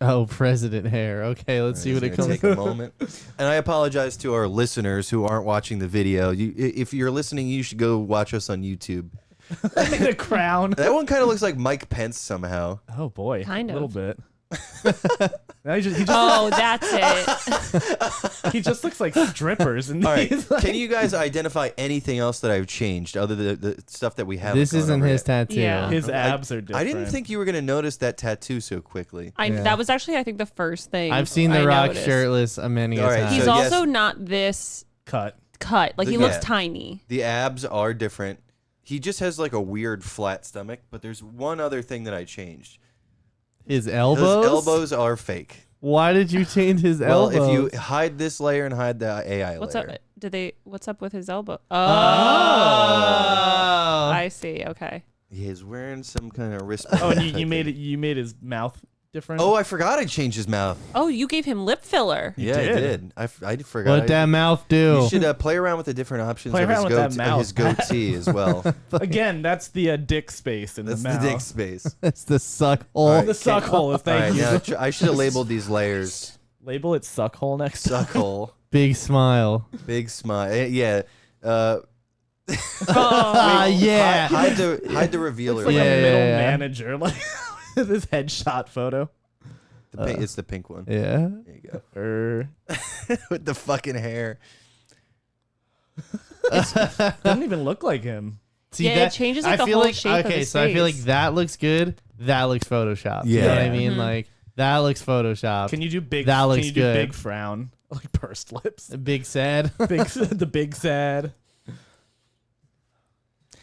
Oh, president hair. Okay, let's see what it comes. Take a moment. And I apologize to our listeners who aren't watching the video. If you're listening, you should go watch us on YouTube. The crown. That one kind of looks like Mike Pence somehow. Oh boy, Kind a little of. bit. Now he just Oh, that's it. he just looks like strippers. And All right, he's like, can you guys identify anything else that I've changed other than the stuff that we have? This isn't his tattoo. Yeah. his abs are different. I didn't think you were gonna notice that tattoo so quickly. Yeah. That was actually, I think, the first thing I've seen The I Rock noticed. shirtless a many All right, times. He's So, also yes. not this cut. cut. Like, he Yeah. looks tiny. The abs are different. He just has like a weird flat stomach. But there's one other thing that I changed. His elbows? His elbows are fake. Why did you change his Well, elbows? if you hide this layer and hide the AI What's layer. up? What's up with his elbow? Oh. Oh. I see. Okay. He's wearing some kind of wrist. Oh, and you made it. You made his mouth different. Oh, I forgot I changed his mouth. Oh, you gave him lip filler. Yeah, did. I did. I forgot. What that mouth do? You should play around with the different options Play of his, around with that mouth. his goatee as well. Again, that's the dick space in That's the the mouth. dick space. It's the suck hole. All right. The suck hole. All Thank right, you. now I should have labeled these layers. Label it suck hole next time. Suck hole, Big smile. big smile. Yeah. Yeah. Hide the revealer. It's like Yeah, a middle yeah, yeah. manager, like this headshot photo. It's the pink one. Yeah. There you go. With the fucking hair. Doesn't even look like him. See, Yeah, it that, changes, like, I the feel whole like, shape of okay, his so I feel like face. that looks good. That looks Photoshop. You know what I Yeah. mean? Like, that looks Photoshop. Can you do big? That looks can you do good. big frown, like pursed lips? Big sad. The big sad.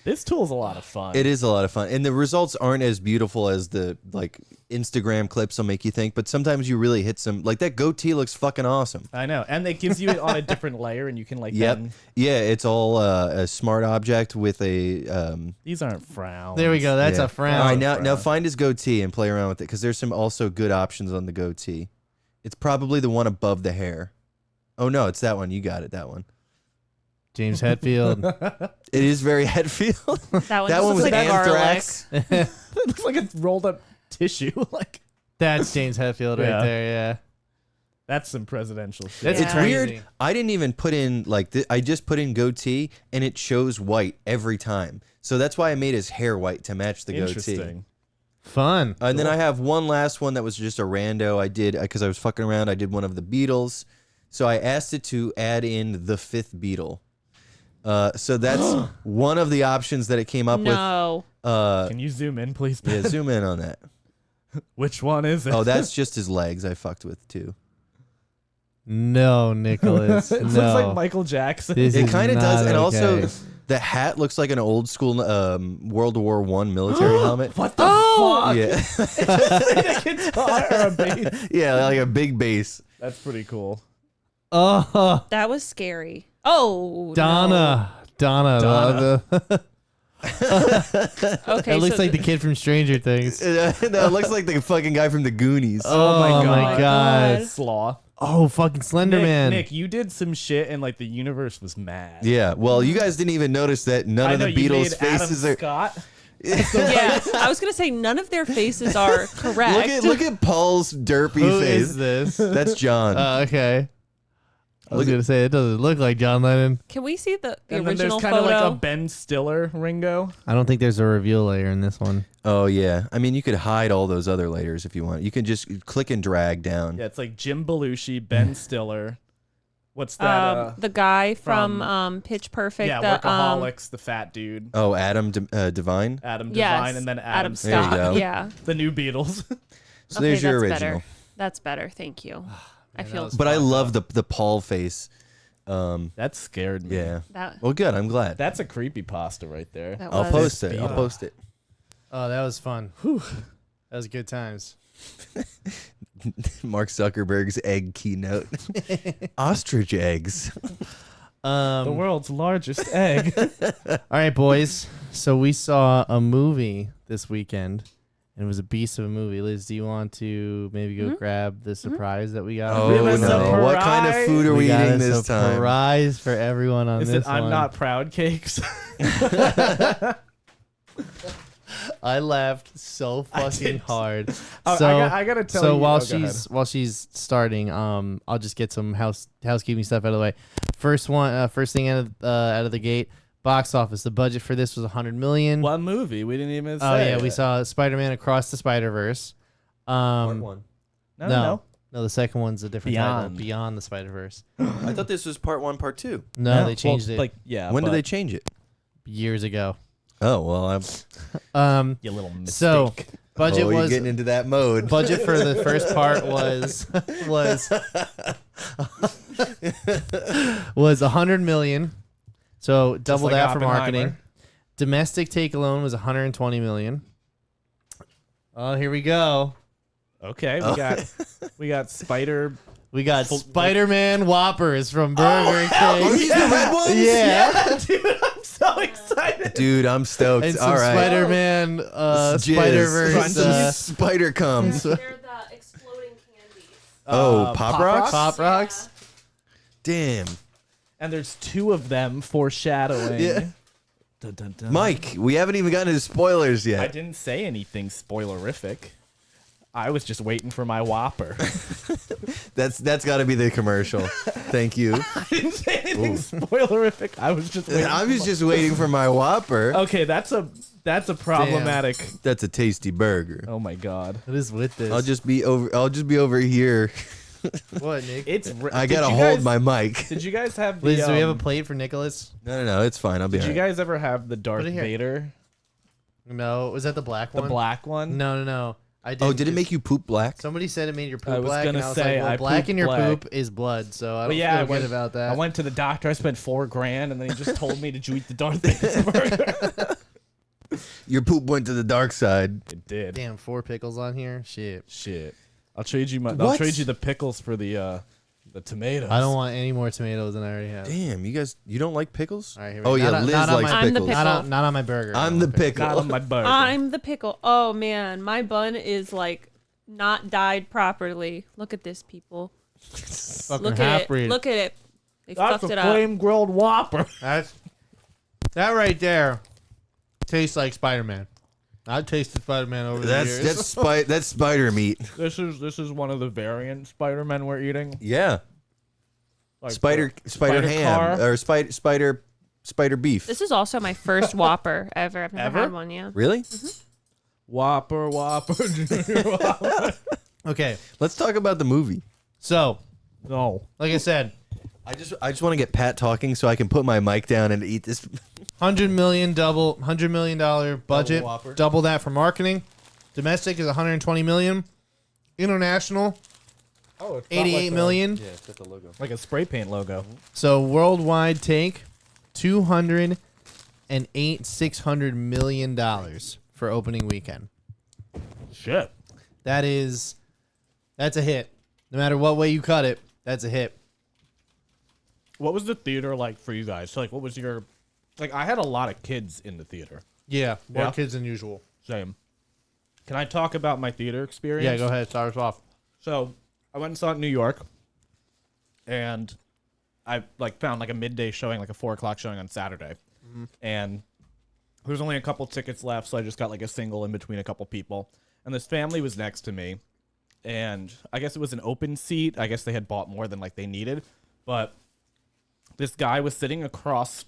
This tool's a lot of fun. It is a lot of fun, and the results aren't as beautiful as the like Instagram clips will make you think. But sometimes you really hit some. Like that goatee looks fucking awesome. I know, and it gives you it on a different layer, and you can like. Yep. Then, Yeah, it's all a smart object with a. these aren't frowns. There we go. That's yeah. a frown. All right, now find his goatee and play around with it because there's some also good options on the goatee. It's probably the one above the hair. Oh no, it's that one. You got it. That one. James Hetfield. It is very Hetfield. That one, That just one looks was like anthrax. garlic. It looks like a rolled up tissue. Like That's James Hetfield right Yeah. there. Yeah. that's some presidential shit. That's Yeah. It's crazy. weird. I didn't even put in like I just put in goatee and it shows white every time. So that's why I made his hair white to match the goatee. Interesting. Fun. And then I have one last one that was just a rando. I did because I was fucking around. I did one of the Beatles. So I asked it to add in the fifth Beatle. So that's one of the options that it came up No. with. Can you zoom in, please? Yeah, zoom in on that. Which one is it? Oh, that's just his legs I fucked with too. No, Nicholas. it no. looks like Michael Jackson. This It is kind of does, not and okay. also the hat looks like an old school World War I military helmet. What the fuck? Yeah, a guitar or a bass. yeah, like a big bass. That's pretty cool. Oh, That was scary. Oh, Donna. Donna. Donna. Okay, That looks so like the kid from Stranger Things. No, it looks like the fucking guy from the Goonies. Oh my god. Sloth. Oh, fucking Slender Man. Nick, you did some shit and like the universe was mad. Yeah, well, you guys didn't even notice that none I of know the you Beatles' made faces Adam are. Scott. yeah, I was gonna say none of their faces are correct. Look at Paul's derpy Who face. is this? That's John. Okay. I was gonna say it doesn't look like John Lennon. Can we see the And then there's original kind of photo? like a Ben Stiller Ringo. I don't think there's a reveal layer in this one. Oh yeah, I mean you could hide all those other layers if you want. You can just click and drag down. Yeah, it's like Jim Belushi, Ben Stiller. What's that? the guy from from- Pitch Perfect. yeah, the, Workaholics, the fat dude. Oh, Adam Devine. Adam yes, Devine, and then Adam There you Scott. go. Yeah. the new Beatles. So Okay, there's your that's original. better. That's better. Thank you. I that feel was But I love the Paul face. That scared me. Yeah. that. Well, good. I'm glad. That's a creepy pasta right there. That I'll was. post it. I'll Beatle. post it. Oh, that was fun. That was good times. Mark Zuckerberg's egg keynote. Ostrich eggs. The world's largest egg. All right, boys. So we saw a movie this weekend, and it was a beast of a movie. Liz, do you want to maybe go grab the surprise that we got? Oh We have a no! What kind of food are we got eating a this time? surprise for everyone on Is this it I'm one. not proud cakes? I laughed so fucking hard. Oh, So I gotta tell you. So while go ahead. she's starting, I'll just get some housekeeping stuff out of the way. First thing out of the gate. Box office. The budget for this was $100 million. One movie we didn't even say. Oh yeah, we it. saw Spider-Man Across the Spider-Verse. Part 1. No, the second one's a different title. Beyond. Beyond the Spider-Verse. I thought this was part 1, part 2. No, they changed it Like yeah. When did but they change it? years ago. Oh well, I'm You little mistake. So budget you're was getting into that mode. budget for the first part was was $100 million. So double like that for Oppenheimer. marketing. Domestic take alone was $120 million. Oh, here we go. Okay, we got Spider. We got Spider-Man Whoppers from Burger King. Are these the red ones? Yeah. Dude, I'm so excited. Dude, I'm stoked. And some All right. Spider-Man Jizz. Spider-Verse. Some spider comes. They're the exploding candies. Oh, Pop Rocks? Pop Rocks. Damn. And there's 2 of them foreshadowing. Yeah. Dun, dun, dun. Mike, we haven't even gotten into spoilers I yet. didn't say anything spoilerific. I was just waiting for my Whopper. That's got to be the commercial. Thank you. I didn't say anything spoilerific. I was just waiting. I was just waiting for my Whopper. Okay, that's a problematic. That's a tasty burger. Oh my god. What is with this? I'll just be over here. What, Nick? I gotta hold my mic. Did you guys have the? Liz, do we have a plate for Nicholas? No, it's fine. I'll be Did you alright. guys ever have the Darth Put it here. Vader? No. Was that the black The one? black one? No. I did. Oh, did it make you poop black? Somebody said it made your poop I was black, gonna and I was say, like, well, I black pooped in your black. poop is blood, so I But don't yeah, feel good about that. I went to the doctor. I spent $4,000, and then he just told me to eat the Darth Vader burger. Your poop went to the dark side. It did. Damn, 4 pickles on here. Shit. I'll trade you I'll What? trade you the pickles for the tomatoes. I don't want any more tomatoes than I already have. Damn, you don't like pickles? All right, here we Oh go. yeah, Not on- Liz not on likes my- I'm the pickles. pickle. Not on my burger. I'm the pickle. Not on my burger. I'm the pickle. Oh man, my bun is like not dyed properly. Look at this, people. Fucking Look at half-breed. it. Look at it. They That's fucked a it up. flame grilled Whopper. That right there tastes like Spider-Man. I've tasted Spider-Man over the years. That's spider meat. This is one of the variant Spider-Man we're eating. Yeah. Like Spider ham car. or spider beef. This is also my first Whopper ever. I've never Ever? had one. Yeah. Really? Whopper, Junior Whopper. Okay, Let's talk about the movie. so No. like I said, I just want to get Pat talking so I can put my mic down and eat this. $100 million budget, Whopper. double that for marketing. Domestic is $120 million. International, Oh, it's $88 million. Yeah, it's got the logo. Like a spray paint logo. So worldwide take $208 $600 million for opening weekend. Shit. That's a hit. No matter what way you cut it, that's a hit. What was the theater like for you guys? So, like, what was your... Like, I had a lot of kids in the theater. Yeah, more Yeah. kids than usual. Same. Can I talk about my theater experience? Yeah, go ahead. Start us off. So, I went and saw it in New York, and I found a midday showing, a 4 o'clock showing on Saturday, and there was only a couple tickets left, so I just got a single in between a couple people, and this family was next to me, and I guess it was an open seat. I guess they had bought more than they needed, but this guy was sitting across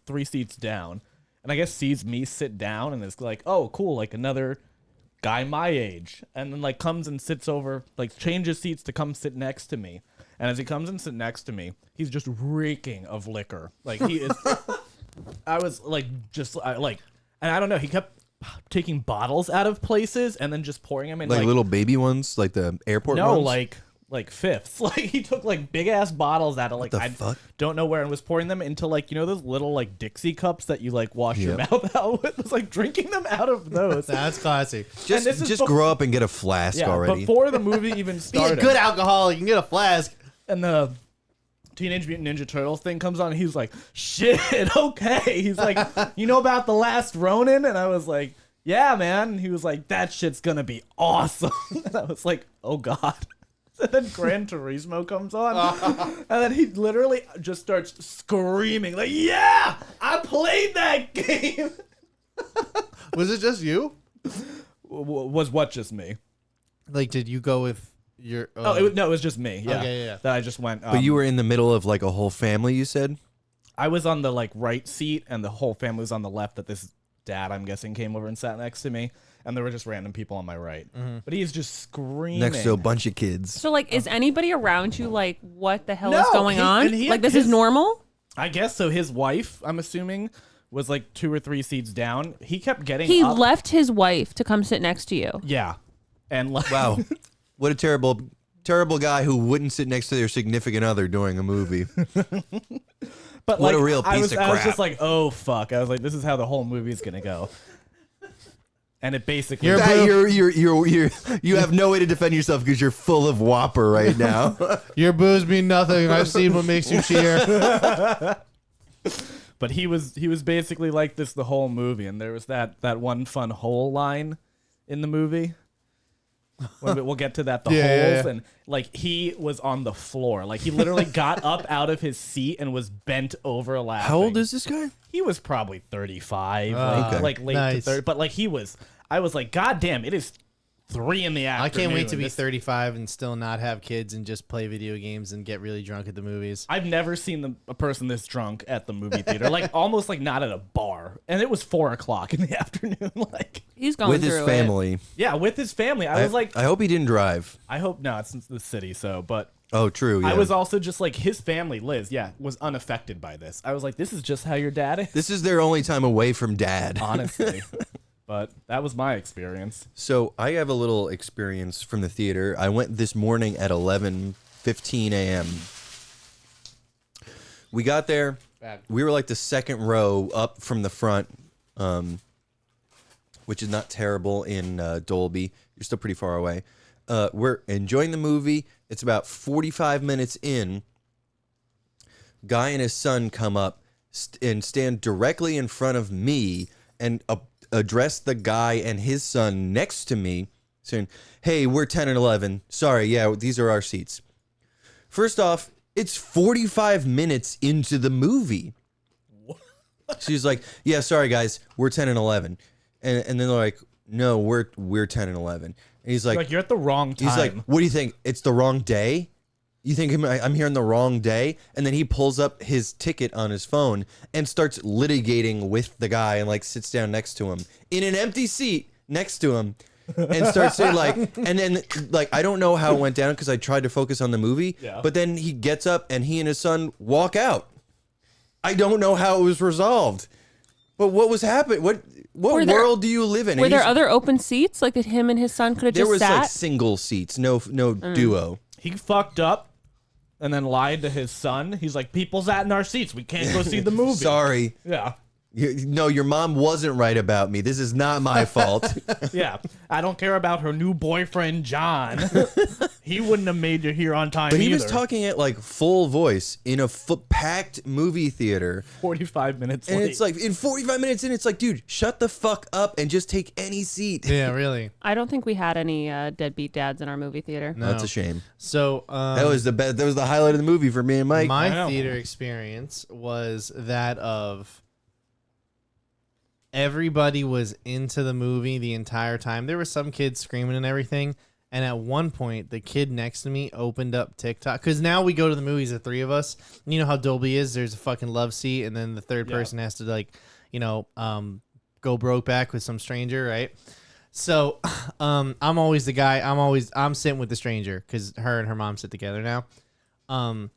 3 seats down, and I guess sees me sit down and is like, oh, cool, another guy my age, and then comes and sits over, changes seats to come sit next to me, and as he comes and sit next to me, he's just reeking of liquor. He is. I was and I don't know. He kept taking bottles out of places and then just pouring them in Little baby ones, like the airport no, ones? like fifths. He took big ass bottles out of the I fuck? don't know where, and was pouring them into those little Dixie cups that you wash your Yep. mouth out with. Was drinking them out of those. That's classy. and this is Just grow up and get a flask Yeah, already. before the movie even Be a started. good alcoholic. You can get a flask. And the Teenage Mutant Ninja Turtles thing comes on, and he's like, shit, okay. He's like, you know about The Last Ronin? And I was like, yeah, man. And he was like, that shit's gonna be awesome. And I was like, oh god. And then Gran Turismo comes on, and then he literally just starts screaming, yeah, I played that game. Was it just you? Was what just me? Like, did you go with your? It was just me. Yeah. Okay, yeah. That I just went. But you were in the middle of like a whole family, you said? I was on the like right seat, and the whole family was on the left. That this dad, I'm guessing, came over and sat next to me, and there were just random people on my right. But he's just screaming Next to a bunch of kids. So, like, is anybody around you like, what the hell No, is going on? and he Like, had this is his- normal? I guess so. His wife, I'm assuming, was like 2 or 3 seats down. He kept getting. He up. left his wife to come sit next to you. Yeah, and like, Wow. What a terrible guy who wouldn't sit next to their significant other during a movie. But What like, a real I piece was, of I was crap. just like, oh fuck. I was like, this is how the whole movie's gonna go. And it basically. You have no way to defend yourself because you're full of Whopper right now. Your boos mean nothing. I've seen what makes you cheer. But he was basically like this the whole movie, and there was that one fun hole line in the movie. We'll get to that. The holes, yeah. and like he was on the floor, like he literally got up out of his seat and was bent over laughing. How old is this guy? He was probably 35, Okay. like late to Nice. 30. But like I was like, God damn, it is 3 in the afternoon. I can't wait to be This- 35 and still not have kids and just play video games and get really drunk at the movies. I've never seen a person this drunk at the movie theater, like almost like not at a bar, and it was 4 o'clock in the afternoon. Like, He's going With through his it. family. yeah, with his family. I was like, I hope he didn't drive. I hope no, it's in the city, so but. Oh, true. Yeah. I was also just like his family, Liz, was unaffected by this. I was like, this is just how your dad is, This is their only time away from dad. honestly. But that was my experience. So I have a little experience from the theater. I went this morning at 11:15 a.m. We got there. We were like the second row up from the front, which is not terrible in Dolby. You're still pretty far away. We're enjoying the movie. It's about 45 minutes in. Guy and his son come up and stand directly in front of me and address the guy and his son next to me, saying, "Hey, we're 10 and 11. Sorry, yeah, these are our seats." First off, it's 45 minutes into the movie. She's like, "Yeah, sorry guys, we're 10 and 11," and then they're like, "No, we're 10 and 11." And he's like, You're at the wrong time. He's like, "What do you think? It's the wrong day? You think I'm here on the wrong day?" And then he pulls up his ticket on his phone and starts litigating with the guy and like sits down next to him in an empty seat next to him and starts saying like, and then like, I don't know how it went down because I tried to focus on the movie, Yeah. but then he gets up and he and his son walk out. I don't know how it was resolved, but what was happening? What world do you live in? Were And there he's- other open seats? Like that him and his son could have There just was sat? like single seats, no duo. he fucked up and then lied to his son. He's like, people sat in our seats. We can't go see the movie. Sorry. Yeah. No, your mom wasn't right about me. This is not my fault. Yeah. I don't care about her new boyfriend, John. He wouldn't have made it here on time But he either. was talking at like full voice in a packed movie theater. 45 minutes And late. it's like in 45 minutes in, it's like, dude, shut the fuck up and just take any seat. Yeah, really. I don't think we had any deadbeat dads in our movie theater. No. That's a shame. So That was the best. That was the highlight of the movie for me and Mike. my I know. theater experience was that of everybody was into the movie the entire time. There were some kids screaming and everything. And at one point, the kid next to me opened up TikTok. Because now we go to the movies, the three of us. You know how Dolby is? There's a fucking love seat. And then the third person has to, like, you know, go broke back with some stranger, right? So I'm always the guy. I'm sitting with the stranger because her and her mom sit together now.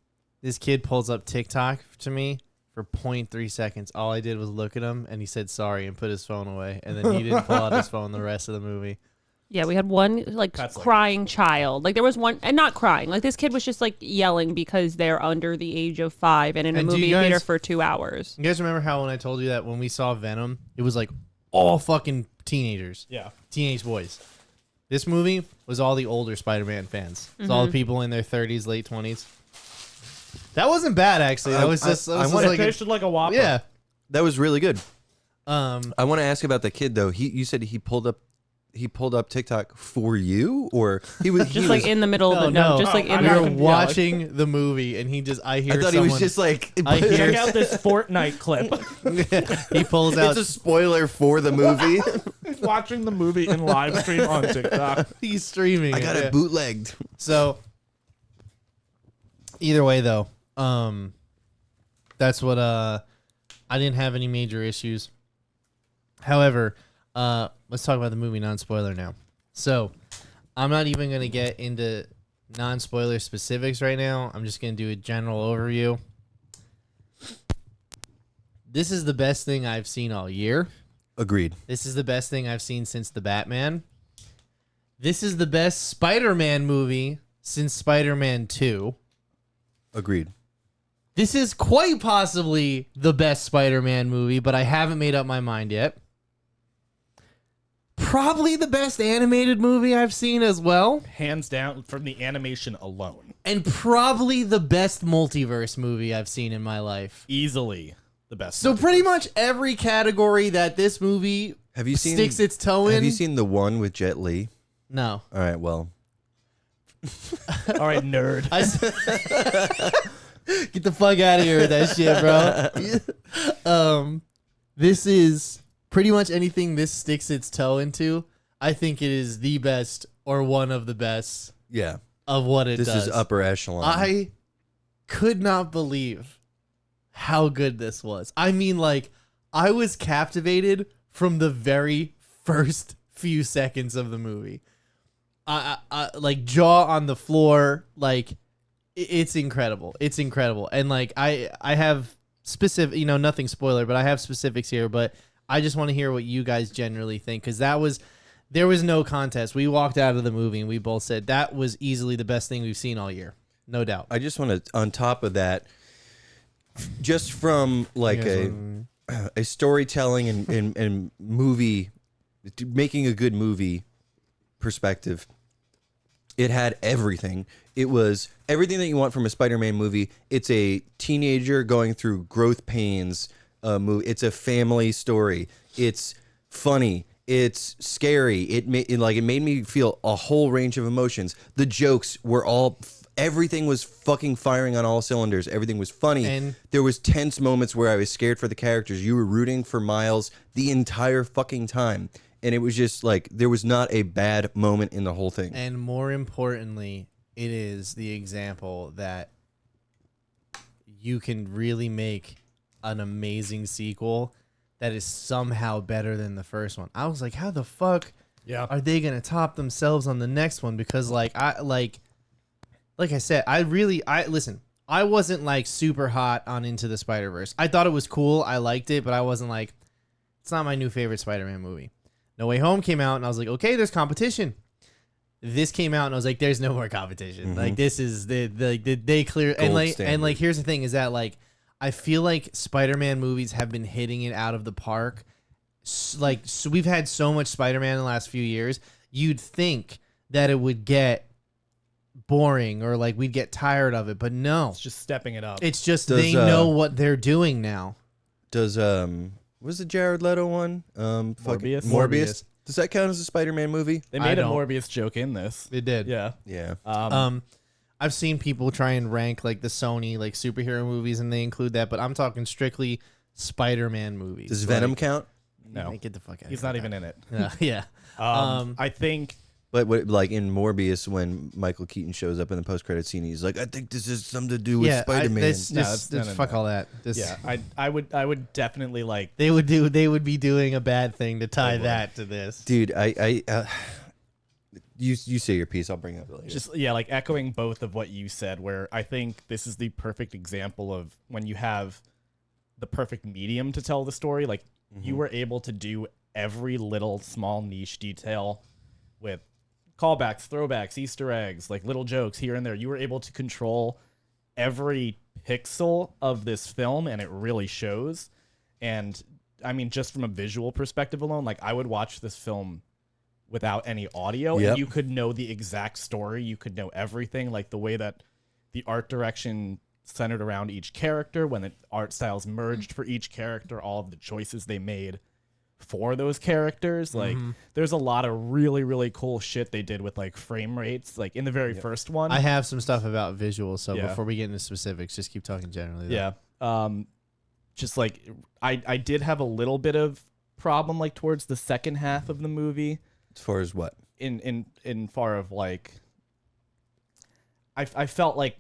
This kid pulls up TikTok to me for 0.3 seconds. All I did was look at him, and he said sorry and put his phone away. And then he didn't pull out his phone the rest of the movie. Yeah, we had one like That's like- crying child. Like there was one, and not crying. Like this kid was just like yelling because they're under the age of 5 and in a And do you movie guys- theater for 2 hours. You guys remember how when I told you that when we saw Venom, it was like all fucking teenagers, yeah. teenage boys. This movie was all the older Spider-Man fans. It's all the people in their 30s, late 20s. That wasn't bad, actually. That was just, I just wanna- It like tasted like a Whopper. yeah. That was really good. Um, I want to ask about the kid though. You said he pulled up he pulled up TikTok for you, or he was Just like in the middle of the just like in we the were watching the movie, and he just I hear. I thought someone, he was just like. I hear- Check out this Fortnite clip. he pulls out. It's a spoiler for the movie. He's watching the movie in live stream on TikTok. He's streaming. I got it it bootlegged. So either way, though, that's what I didn't have any major issues. However, let's talk about the movie non-spoiler now. So I'm not even going to get into non-spoiler specifics right now. I'm just going to do a general overview. This is the best thing I've seen all year. Agreed. This is the best thing I've seen since the Batman. This is the best Spider-Man movie since Spider-Man 2. Agreed. This is quite possibly the best Spider-Man movie, but I haven't made up my mind yet. Probably the best animated movie I've seen as well. Hands down from the animation alone. And probably the best multiverse movie I've seen in my life. Easily the best. So pretty much every category that this movie Have you seen? sticks its toe in. Have you seen the one with Jet Li? No. All right. Well, All right, nerd. Get the fuck out of here with that shit, bro. This is pretty much anything this sticks its toe into. I think it is the best or one of the best yeah. of what it This does. is upper echelon. I could not believe how good this was. I mean, like, I was captivated from the very first few seconds of the movie. I like jaw on the floor, like it's incredible. It's incredible. And like I have specific, nothing spoiler, but I have specifics here, but I just want to hear what you guys generally think, cuz there was no contest. We walked out of the movie and we both said that was easily the best thing we've seen all year. No doubt. I just want to, on top of that, just from like a storytelling and movie, making a good movie perspective, it had everything. It was everything that you want from a Spider-Man movie. It's a teenager going through growth pains movie. It's a family story. It's funny. It's scary. It made me feel a whole range of emotions. The jokes were all everything was fucking firing on all cylinders. Everything was funny. And there was tense moments where I was scared for the characters. You were rooting for Miles the entire fucking time. And it was just like there was not a bad moment in the whole thing. And more importantly, it is the example that you can really make an amazing sequel that is somehow better than the first one. I was like, how the fuck are they gonna top themselves on the next one? Because like I said, listen, I wasn't like super hot on Into the Spider-Verse. I thought it was cool. I liked it, but I wasn't like, it's not my new favorite Spider-Man movie. No Way Home came out, and I was like, okay, there's competition. This came out, and I was like, there's no more competition. Mm-hmm. Like, this is they clear Gold and standard. here's the thing is that like I feel like Spider-Man movies have been hitting it out of the park. So we've had so much Spider-Man in the last few years. You'd think that it would get boring or like we'd get tired of it, but no. It's just stepping it up. It's just Does, they know what they're doing now. Does was the Jared Leto one? Morbius? Morbius. Does that count as a Spider-Man movie? They made a don't. Morbius joke in this. It did. Yeah. Yeah. I've seen people try and rank like the Sony like superhero movies and they include that, but I'm talking strictly Spider-Man movies. Does Venom count? No. Get the fuck out. He's not even in it. Yeah. I think But like in Morbius, when Michael Keaton shows up in the post-credit scene, he's like, "I think this is something to do with Spider-Man." Fuck all that. I would definitely like They would be doing a bad thing to tie that to this. Dude, you say your piece. I'll bring it up later. just like echoing both of what you said, where I think this is the perfect example of when you have the perfect medium to tell the story. Like you were able to do every little small niche detail with callbacks, throwbacks, Easter eggs, like little jokes here and there. You were able to control every pixel of this film, and it really shows. And I mean, just from a visual perspective alone, like I would watch this film without any audio, Yep. and you could know the exact story. You could know everything, like the way that the art direction centered around each character, when the art styles merged for each character, all of the choices they made for those characters. Like there's a lot of really, really cool shit they did with like frame rates, like in the very first one. I have some stuff about visuals, so Yeah. before we get into specifics, just keep talking generally. though. Yeah. Just like I did have a little bit of problem like towards the second half of the movie As far as what? in far of like I felt like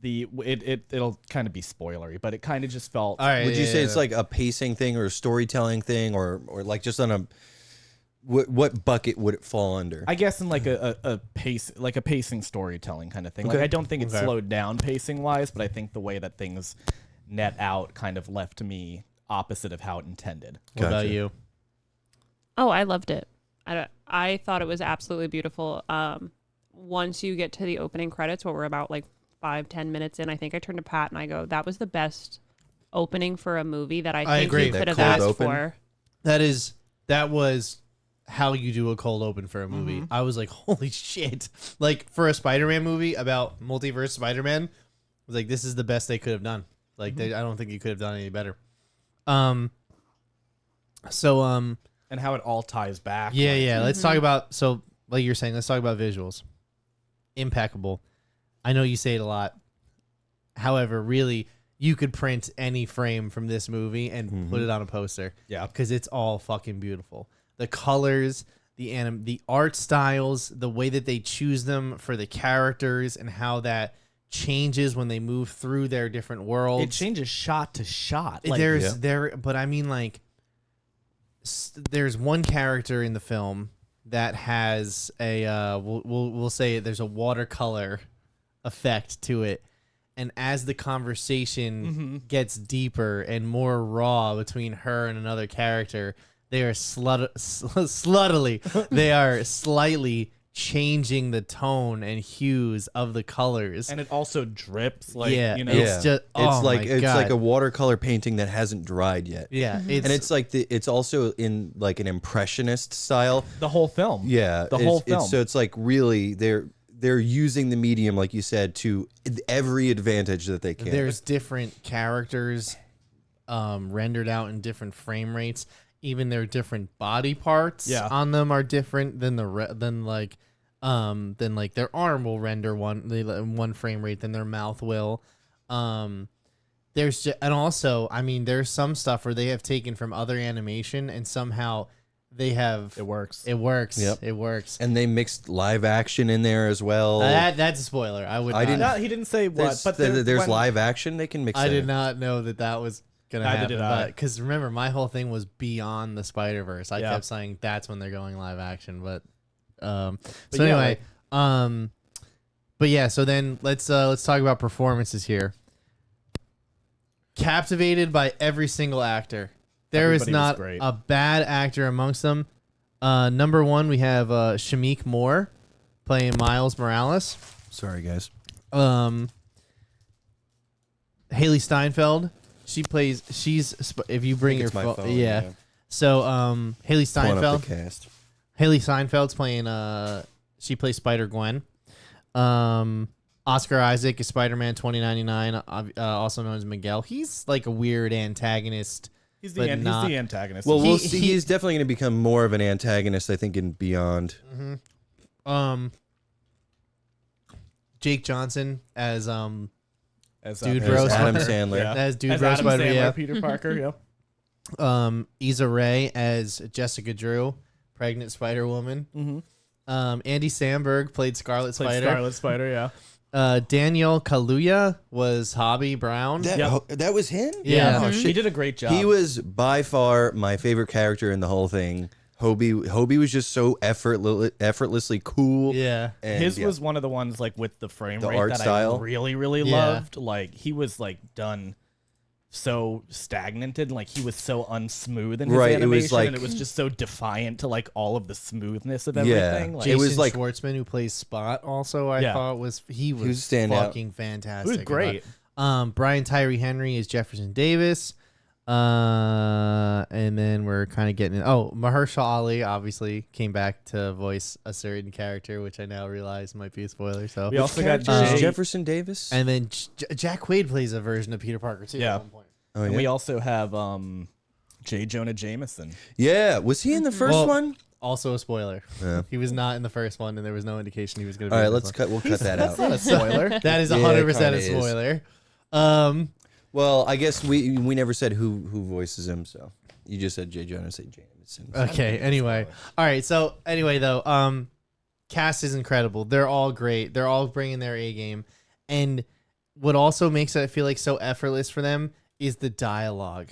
it'll kind of be spoilery, but it kind of just felt All right. Would you say it's yeah. like a pacing thing or a storytelling thing or like just on a what bucket would it fall under? I guess in like a pace, like a pacing storytelling kind of thing. Like Okay. I don't think it's Okay. slowed down pacing wise, but I think the way that things net out kind of left me opposite of how it intended. What about Gotcha. you? Oh, I loved it. I thought it was absolutely beautiful. Once you get to the opening credits, where we're about like 5-10 minutes in, I think I turned to Pat and I go, "That was the best opening for a movie that I think agree. you That could have cold asked open? for." That was how you do a cold open for a movie. I was like, holy shit. Like for a Spider-Man movie about multiverse Spider-Man, I was like, this is the best they could have done. Like I don't think you could have done any better. And how it all ties back. Yeah, like, yeah. Let's talk about, so like you're saying, let's talk about visuals. Impeccable. I know you say it a lot. However, really, you could print any frame from this movie and put it on a poster. Yeah. Because it's all fucking beautiful. The colors, the art styles, the way that they choose them for the characters and how that changes when they move through their different worlds. It changes shot to shot. Like, But I mean, like, there's one character in the film that has a we'll say there's a watercolor effect to it, and as the conversation gets deeper and more raw between her and another character, they are they are slightly changing the tone and hues of the colors. and it also drips. Like, Yeah, you know, it's just it's like my it's God. like a watercolor painting that hasn't dried yet. Yeah, And it's like it's also in like an impressionist style. the whole film. Yeah, The whole film. So it's like really they're using the medium, like you said, to every advantage that they can. there's different characters rendered out in different frame rates. Even their different body parts on them are different than than their arm will render one frame rate than their mouth will. There's and also, I mean, there's some stuff where they have taken from other animation and somehow they have It works. It works. Yep. It works. And they mixed live action in there as well. That's a spoiler. I didn't- No, he didn't say what, but there's when- live action they can mix. I that did in. not know that was gonna Neither happen. did I. Because remember, my whole thing was beyond the Spider-Verse. I Yeah. kept saying that's when they're going live action, but so yeah, anyway, but yeah. So then let's talk about performances here. Captivated by every single actor. There is Everybody was not great. a bad actor amongst them. Number one, we have Shameik Moore playing Miles Morales. Sorry, guys. Haley Steinfeld. If you bring I your think it's my phone, phone, yeah. yeah. So Haley Pulling up Steinfeld. the cast. Haley Steinfeld's playing. She plays Spider-Gwen. Oscar Isaac is Spider-Man 2099, also known as Miguel. He's like a weird antagonist. He's but the not- antagonist. Well, we'll He- see. he- He's definitely going to become more of an antagonist, I think, in Beyond. Jake Johnson as as Dude There's Bro Adam Spider- Sandler. Yeah. as Dude as Bro Adam Spider, Sandler, yeah. Peter Parker. Yeah. Issa Rae as Jessica Drew, pregnant Spider-Woman. Andy Samberg played Scarlet Played Spider. Scarlet Spider. Yeah. Daniel Kaluuya was Hobby Brown. That was him? Yeah. Oh, He shit. did a great job. He was by far my favorite character in the whole thing. Hobie was just so effortlessly cool. Yeah. And His yeah. was one of the ones like with the frame The rate art that style. I really, really Yeah. loved. Like he was like done so stagnant and like he was so unsmooth in his Right, it animation, was like- and it was just so defiant to like all of the smoothness of Yeah. everything. Like, It was Jason like- Schwartzman, who plays Spot, also I Yeah. thought was standing out. fucking fantastic. It was great. Brian Tyree Henry is Jefferson Davis. And then we're kind of getting Mahershala Ali obviously came back to voice a certain character, which I now realize might be a spoiler. So we also got Character is Jay, Jefferson Davis. and then Jack Quaid plays a version of Peter Parker too. Yeah. At one point. Oh, and yeah. we also have J. Jonah Jameson. Yeah, was he in the first Well, one? Also a spoiler. Yeah. He was not in the first one, and there was no indication he was going to be All right, in this let's one. cut. We'll cut that out. Not a spoiler. That is Yeah, 100% kinda a is. spoiler. Well, I guess we never said who voices him, so you just said J. Jonah Jameson. Okay, anyway. All right, so anyway, though, cast is incredible. They're all great. They're all bringing their A game. And what also makes it feel like so effortless for them is the dialogue.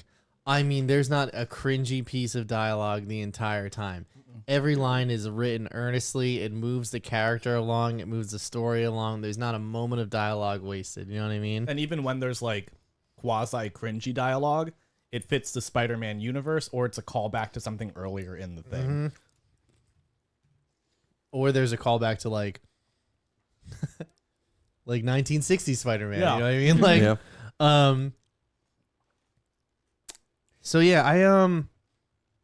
I mean, there's not a cringy piece of dialogue the entire time. Every line is written earnestly. It moves the character along. It moves the story along. There's not a moment of dialogue wasted. You know what I mean? And even when there's like quasi cringy dialogue, it fits the Spider-Man universe, or it's a callback to something earlier in the thing. Or there's a callback to like 1960s Spider-Man. Yeah. You know what I mean? Like, Yeah. So yeah,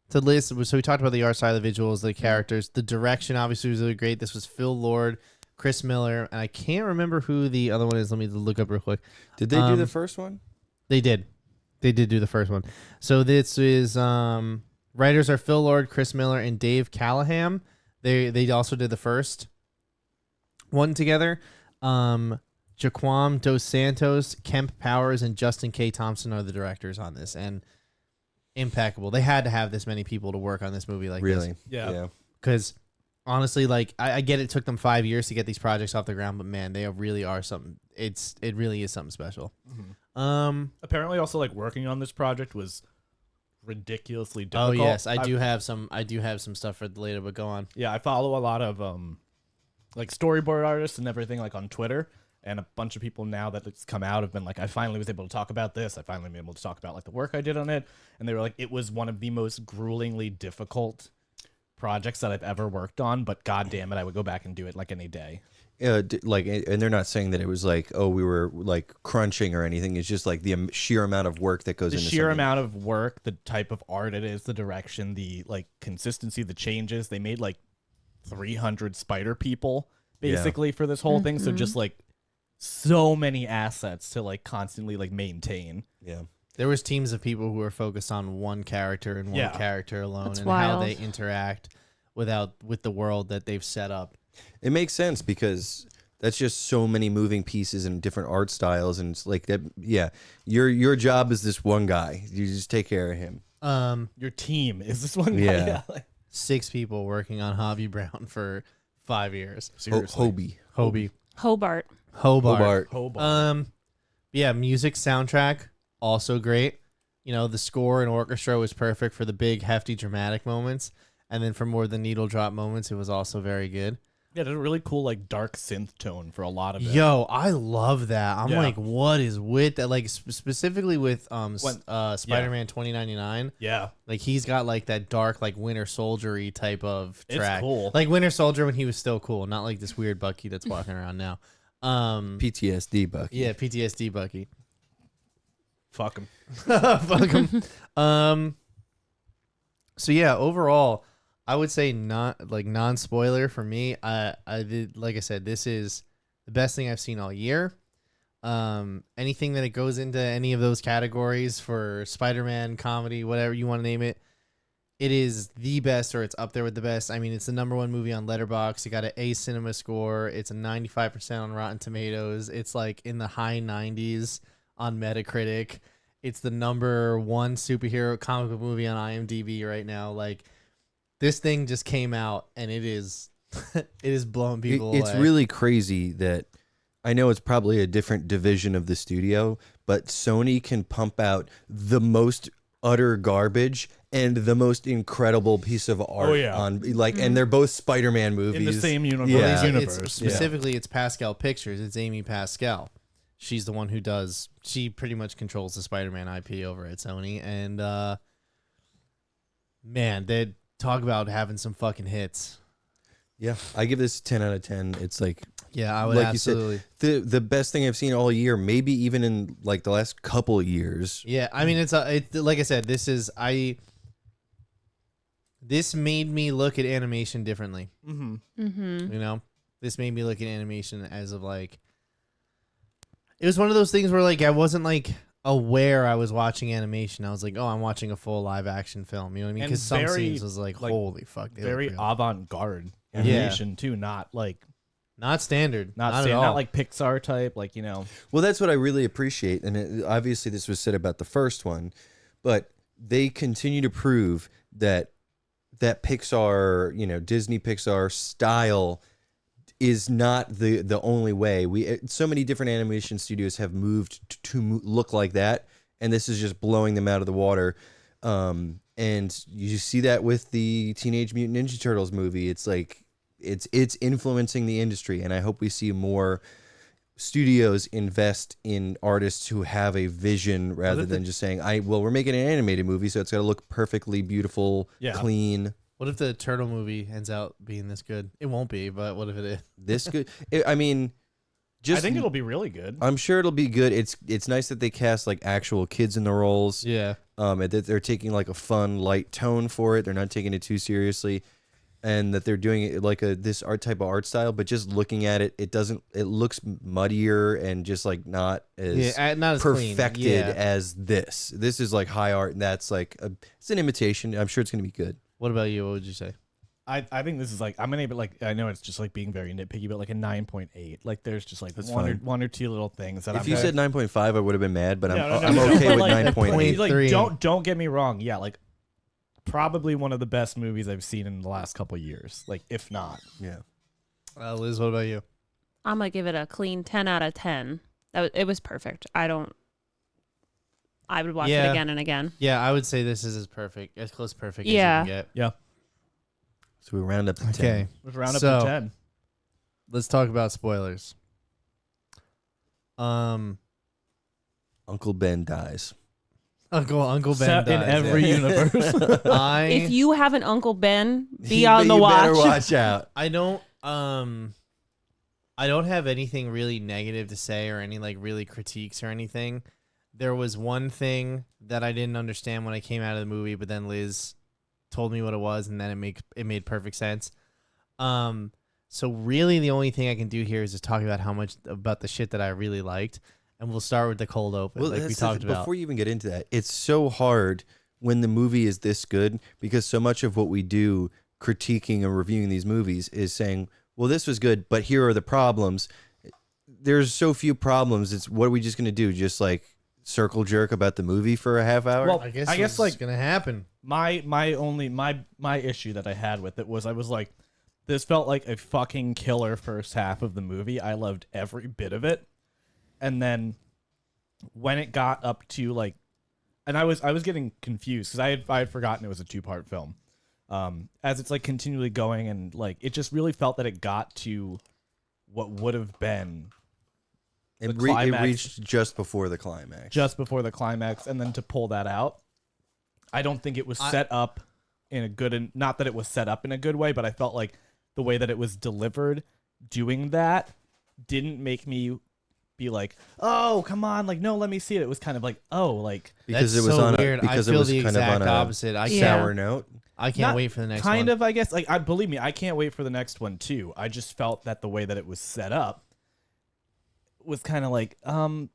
to list. So we talked about the art side of the visuals, the characters, the direction. Obviously was really great. This was Phil Lord, Chris Miller, and I can't remember who the other one is. Let me look up real quick. Did they do the first one? They did do the first one. So this is writers are Phil Lord, Chris Miller, and Dave Callahan. They also did the first one together. Jaquam Dos Santos, Kemp Powers, and Justin K. Thompson are the directors on this, and impeccable. They had to have this many people to work on this movie like this. Really? Yeah. Because honestly, like I get it took them 5 years to get these projects off the ground, but man, they really are something. It really is something special. Apparently, also like working on this project was ridiculously Oh difficult. yes, I do have some stuff for later, but go on. Yeah, I follow a lot of like storyboard artists and everything like on Twitter, and a bunch of people now that it's come out have been like, I finally was able to talk about this. I finally been able to talk about like the work I did on it, and they were like, it was one of the most gruelingly difficult projects that I've ever worked on, but god damn it, I would go back and do it like any day. Like, and they're not saying that it was like, oh, we were like crunching or anything. It's just like the sheer amount of work that goes The into sheer something. amount of work, the type of art it is, the direction, the like consistency, the changes. They made like 300 spider people basically for this whole thing. So just like so many assets to like constantly like maintain. Yeah. There was teams of people who were focused on one character and one Yeah. character alone, That's and how wild. they interact with the world that they've set up. It makes sense because that's just so many moving pieces and different art styles, and it's like that. Yeah, your job is this one guy. You just take care of him. Your team is this one guy. Yeah. Like, 6 people working on Hobby Brown for 5 years. seriously. Hobie. Hobart. Hobart. Hobart. Yeah, music soundtrack also great. You know, the score and orchestra was perfect for the big, hefty, dramatic moments, and then for more the needle drop moments, it was also very good. Yeah, there's a really cool like dark synth tone for a lot of it. Yo, I love that. I'm Yeah. like, what is with that? Like specifically with Spider-Man 2099. Yeah. Like he's got like that dark, like Winter Soldier-y type of It's track. cool. Like Winter Soldier when he was still cool, not like this weird Bucky that's walking around now. PTSD, Bucky. Yeah, PTSD Bucky. Fuck him. Fuck him. So yeah, overall, I would say non-spoiler for me. I did, like I said, this is the best thing I've seen all year. Anything that it goes into any of those categories for Spider-Man, comedy, whatever you want to name it, it is the best, or it's up there with the best. I mean, it's the #1 movie on Letterboxd. It got an A Cinema score. It's a 95% on Rotten Tomatoes. It's like in the high 90s on Metacritic. It's the #1 superhero comic book movie on IMDb right now. Like, this thing just came out, and it is it is blowing people It's away. really crazy that I know it's probably a different division of the studio, but Sony can pump out the most utter garbage and the most incredible piece of art on like, and they're both Spider-Man movies In the same universe. Yeah. universe. Specifically, it's Pascal Pictures. It's Amy Pascal. She's the one who does. She pretty much controls the Spider-Man IP over at Sony, and man, they talk about having some fucking hits. Yeah, I give this 10 out of 10. It's like, Yeah, I would like absolutely. you said, the best thing I've seen all year, maybe even in like the last couple of years. Yeah, I mean, it's like I said, this made me look at animation differently. Mm-hmm. You know, this made me look at animation as of like, it was one of those things where like I wasn't like aware I was watching animation. I was like, oh, I'm watching a full live action film. You know what I mean? And Because some very, scenes was like, holy fuck. They very look real. avant-garde animation too, not like Not standard. Not at all. not like Pixar type, like, you know. Well, that's what I really appreciate, and obviously this was said about the first one, but they continue to prove that Pixar, you know, Disney Pixar style is not the only way. So many different animation studios have moved to look like that, and this is just blowing them out of the water. And you see that with the Teenage Mutant Ninja Turtles movie. It's like it's influencing the industry, and I hope we see more studios invest in artists who have a vision rather than just saying, we're making an animated movie, so it's got to look perfectly beautiful, clean. What if the turtle movie ends out being this good? It won't be, but what if it is? This good? I mean, I think it'll be really good. I'm sure it'll be good. It's nice that they cast like actual kids in the roles. Yeah. And that they're taking like a fun, light tone for it. They're not taking it too seriously, and that they're doing it like this type of art style. But just looking at it, it looks muddier and just like not as not as perfected clean. Yeah. as this. This is like high art, and that's like it's an imitation. I'm sure it's gonna be good. What about you? What would you say? I think this is like, I'm gonna be like, I know it's just like being very nitpicky, but like a 9.8. Like there's just like one or two little things that If you said 9.5, I would have been mad, but I'm no, okay but with like, 9.8. Like don't get me wrong. Yeah, like probably one of the best movies I've seen in the last couple of years. Like if not. Yeah. Liz, what about you? I'm gonna give it a clean 10 out of 10. It was perfect. I would watch it again and again. Yeah, I would say this is as close to perfect as you Yeah. can get. Yeah. So we round up to 10. Okay. Let's round up So- to 10. Let's talk about spoilers. Uncle Ben dies. Uncle Ben Set in dies, every yeah. universe. If you have an Uncle Ben, be You on the better watch. watch out. I don't have anything really negative to say or any like really critiques or anything. There was one thing that I didn't understand when I came out of the movie, but then Liz told me what it was, and then it made perfect sense. So really the only thing I can do here is just talk about about the shit that I really liked, and we'll start with the cold open, like we talked about. Before you even get into that, it's so hard when the movie is this good, because so much of what we do critiquing and reviewing these movies is saying, well, this was good, but here are the problems. There's so few problems. It's what are we just going to do? Just like circle jerk about the movie for a half hour? Well, I guess it's like gonna happen. My issue that I had with it was I was like, this felt like a fucking killer first half of the movie. I loved every bit of it. And then when it got up to like, and I was getting confused because I had forgotten it was a 2-part film. As it's like continually going, and like it just really felt that it got to what would have been it climax. reached just before the climax. And then to pull that out, I don't think it was set up in a good, not that it was set up in a good way, but I felt like the way that it was delivered doing that didn't make me be like, oh, come on, like, no, let me see it. It was kind of like, oh, like, because That's it was so on weird. because I feel it was the kind of exact on a opposite. sour note. I can't Not wait for the next kind one. of, I guess. Like, I believe me, I can't wait for the next one too. I just felt that the way that it was set up was kind of like, I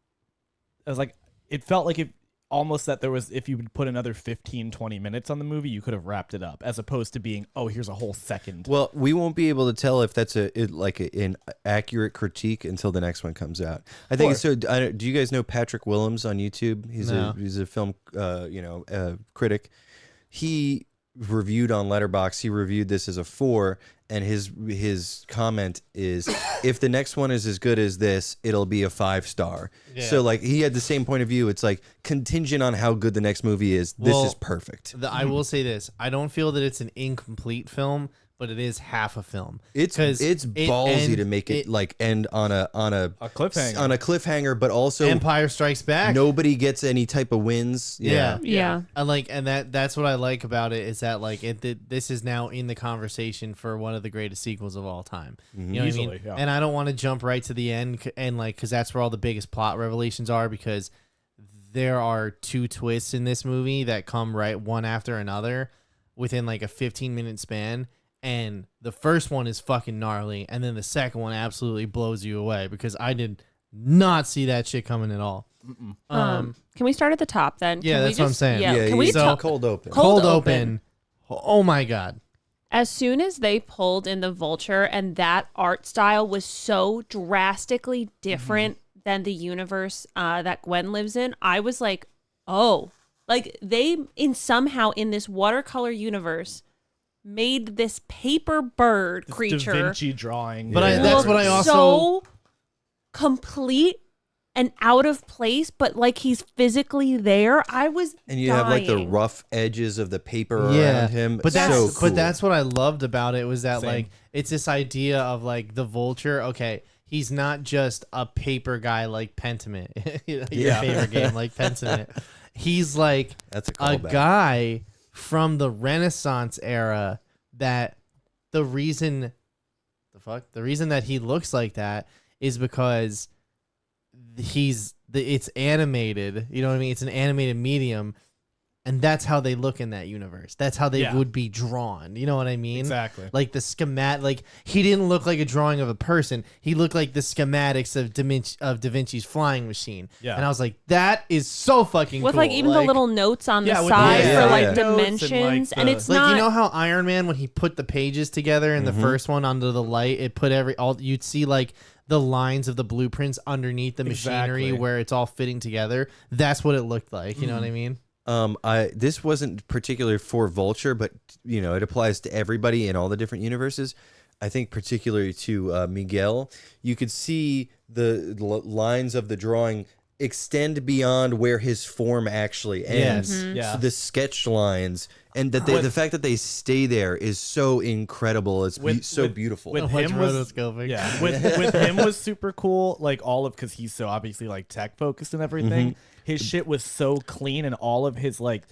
was like, it felt like it almost that there was, if you would put another 15-20 minutes on the movie, you could have wrapped it up, as opposed to being, oh, here's a whole second. Well, we won't be able to tell if that's an accurate critique until the next one comes out. I think so. Do you guys know Patrick Willems on YouTube? He's a film critic. He reviewed on Letterboxd. He reviewed this as a 4, and his comment is, if the next one is as good as this, it'll be a 5-star. Yeah. So like he had the same point of view. It's like contingent on how good the next movie is. This is perfect. I will say this: I don't feel that it's an incomplete film, but it is half a film. It's ballsy to make it like end on a cliffhanger, but also Empire Strikes Back. nobody gets any type of wins. Yeah. That's what I like about it, is that like this is now in the conversation for one of the greatest sequels of all time. You know Easily, what I mean? yeah. And I don't want to jump right to the end and like, because that's where all the biggest plot revelations are, because there are 2 twists in this movie that come right one after another within like a 15-minute span. And the first one is fucking gnarly, and then the second one absolutely blows you away, because I did not see that shit coming at all. Can we start at the top then? Yeah, Can we that's what I'm saying. Yeah, Yeah, can we so talk? cold open. Cold Cold open. Oh my god. As soon as they pulled in the vulture and that art style was so drastically different than the universe that Gwen lives in, I was like, oh, like they somehow in this watercolor universe made this paper bird This creature Da Vinci drawing. But Yeah. that's what I look also so complete and out of place, but like he's physically there. I was And you have like the dying. rough edges of the paper around him. But that's so cool. but that's what I loved about it was that Same. like it's this idea of like the vulture. Okay, he's not just a paper guy like Pentiment, your Yeah. favorite game like Pentiment. He's like That's a a callback. guy from the Renaissance era that the reason that he looks like that is because it's animated, you know what I mean? It's an animated medium, and that's how they look in that universe. That's how they Yeah. would be drawn. You know what I mean? Exactly. Like the schematic, like he didn't look like a drawing of a person. He looked like the schematics of Da Vinci's flying machine. Yeah. And I was like, that is so fucking with cool. like even the little notes on the Yeah, with side the- for yeah, like yeah. notes and, like, dimensions, and the- it's like not. you know how Iron Man, when he put the pages together in the first one under the light, it put you'd see like the lines of the blueprints underneath the machinery Exactly. where it's all fitting together. That's what it looked like. You know what I mean? This wasn't particular for Vulture, but you know it applies to everybody in all the different universes. I think particularly to Miguel, you could see the lines of the drawing extend beyond where his form actually ends. Yes. Mm-hmm. Yeah. So the sketch lines and that the fact that they stay there is so incredible. It's so beautiful. With Much him was rotoscoping. yeah. With him was super cool. Like all of because he's so obviously like tech focused and everything. His shit was so clean, and all of his like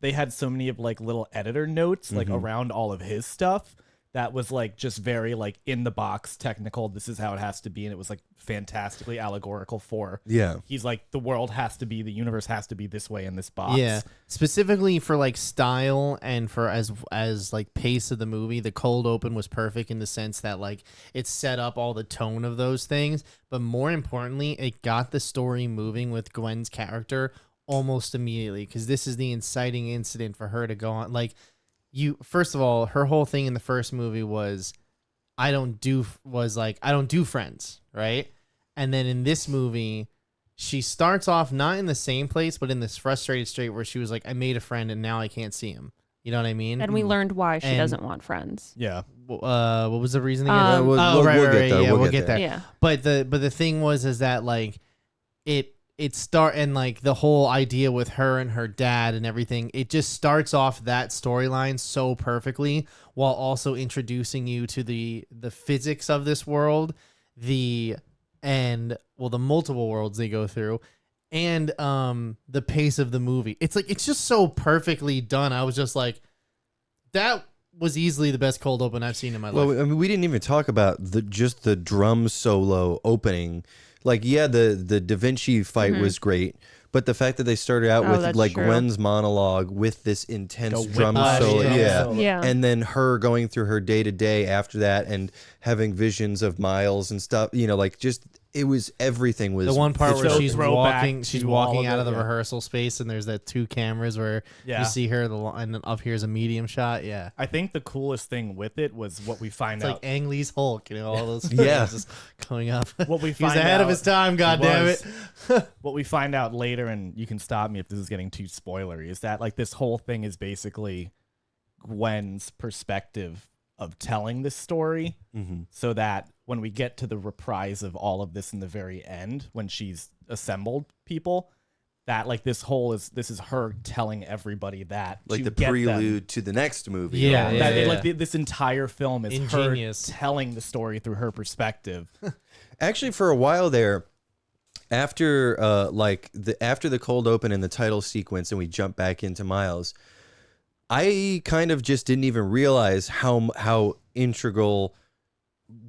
they had so many of like little editor notes like around all of his stuff. That was like just very like in the box technical. This is how it has to be, and it was like fantastically allegorical for. Yeah. He's like the world has to be, the universe has to be this way in this box. Yeah, specifically for like style and for as like pace of the movie, the cold open was perfect in the sense that like it set up all the tone of those things, but more importantly, it got the story moving with Gwen's character almost immediately because this is the inciting incident for her to go on. Like first of all, her whole thing in the first movie was I don't do friends, right? And then in this movie, she starts off not in the same place, but in this frustrated state where she was like, I made a friend and now I can't see him. You know what I mean? and we learned why she And- doesn't want friends. Yeah. What was the reason again? Um, we'll right, get there. yeah, We'll we'll get get there. Yeah. But the thing is that like it start and like the whole idea with her and her dad and everything, it just starts off that storyline so perfectly while also introducing you to the physics of this world, the multiple worlds they go through, and the pace of the movie. It's like it's just so perfectly done. I was just like, that was easily the best cold open I've seen in my life. Well, I mean, we didn't even talk about just the drum solo opening. Like, yeah, the Da Vinci fight was great, but the fact that they started out Oh, with that's like true. Gwen's monologue with this intense The drum whiplash solo, drum yeah. solo. Yeah. And then her going through her day to day after that and having visions of Miles and stuff, you know, like just it was everything was the one part it's where so she's throwback walking, she's to all walking of out it, of the yeah. rehearsal space, and there's that two cameras where Yeah. you see her, and then up here's a medium shot. Yeah, I think the coolest thing with it was what we find it's out. like Ang Lee's Hulk, you know, all those Yeah. frames just coming up. What we He was find ahead of out- his time. God He damn was. it! What we find out later, and you can stop me if this is getting too spoilery, is that like this whole thing is basically Gwen's perspective of telling this story, so that when we get to the reprise of all of this in the very end, when she's assembled people, that like this is her telling everybody that like to the get them. prelude to the next movie. Yeah, That yeah. like this entire film is Ingenious. her telling the story through her perspective. Actually, for a while there, after after the cold open and the title sequence, and we jump back into Miles, I kind of just didn't even realize how integral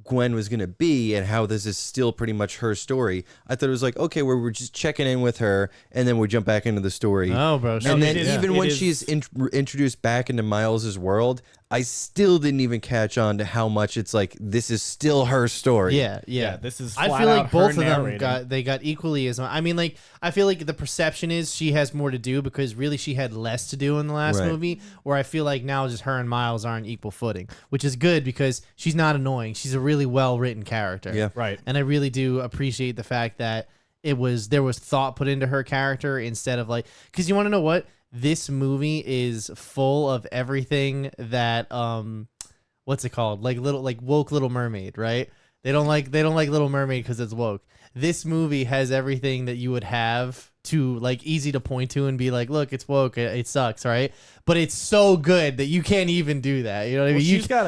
Gwen was going to be and how this is still pretty much her story. I thought it was like, okay, we're just checking in with her, and then we jump back into the story. Oh, bro. No, And it then is- even it when is- she's introduced back into Miles's world, I still didn't even catch on to how much it's like this is still her story. Yeah. This is. I flat feel out like both her of them narrating. got equally as much. I mean, like I feel like the perception is she has more to do because really she had less to do in the last Right. movie. Where I feel like now just her and Miles are on equal footing, which is good because she's not annoying. She's a really well written character. Yeah. Right. And I really do appreciate the fact that there was thought put into her character instead of like, because you want to know what, this movie is full of everything that what's it called, like woke Little Mermaid, right? They don't like Little Mermaid because it's woke. This movie has everything that you would have to like easy to point to and be like, look, it's woke, it sucks, right? But it's so good that you can't even do that. You know what I mean? She's got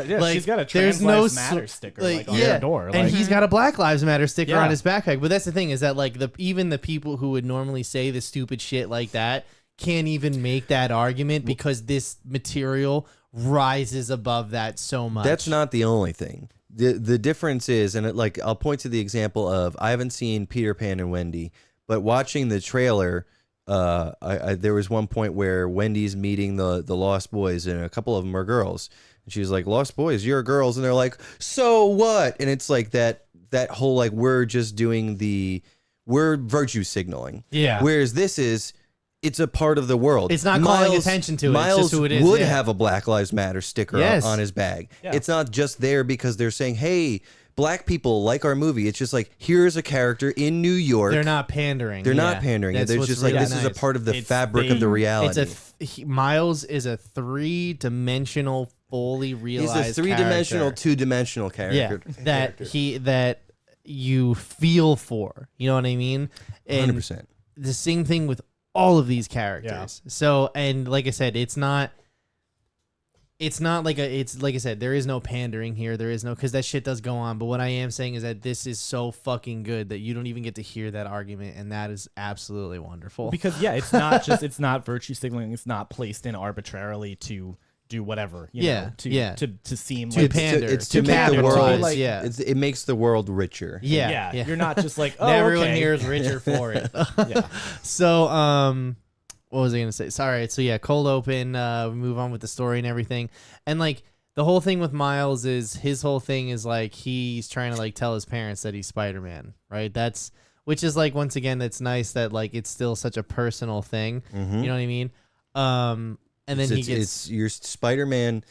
a Trans Lives Matter sticker on her door. And he's got a Black Lives Matter sticker Yeah. on his backpack. But that's the thing is that like even the people who would normally say the stupid shit like that can't even make that argument because this material rises above that so much. That's not the only thing. The difference is, and I'll point to the example of, I haven't seen Peter Pan and Wendy, but watching the trailer, there was one point where Wendy's meeting the Lost Boys, and a couple of them are girls, and she's like, "Lost Boys, you're girls," and they're like, "So what?" And it's like that whole like we're virtue signaling. Yeah. Whereas this is. It's a part of the world. It's not calling attention to it. It's Miles just who it is. would Yeah. have a Black Lives Matter sticker Yes. on his bag. Yeah. It's not just there because they're saying, hey, black people like our movie. It's just like, here's a character in New York. They're not pandering. They're not Yeah. pandering. That's They're what's just like, really this is a nice. part of the It's fabric of the reality. Miles is a three-dimensional, fully He's realized a three-dimensional, character. two-dimensional Yeah, character. that you feel for. You know what I mean? And 100%. the same thing with all of these characters. So, and like I said, it's like I said, there is no pandering here. There is no, because that shit does go on. But what I am saying is that this is so fucking good that you don't even get to hear that argument. And that is absolutely wonderful. Because it's not virtue signaling. It's not placed in arbitrarily to do whatever. You know, to seem To like pander. It's To to make pander the to world. us, yeah. It makes the world richer. Yeah. You're not just like, oh, And everyone okay. here is richer for it. Yeah. So, what was I gonna say? Sorry. So yeah, cold open. We move on with the story and everything, and like the whole thing with Miles is his whole thing is like he's trying to like tell his parents that he's Spider-Man, right? Which is like once again, that's nice that like it's still such a personal thing. Mm-hmm. You know what I mean? And then it's your Spider-Man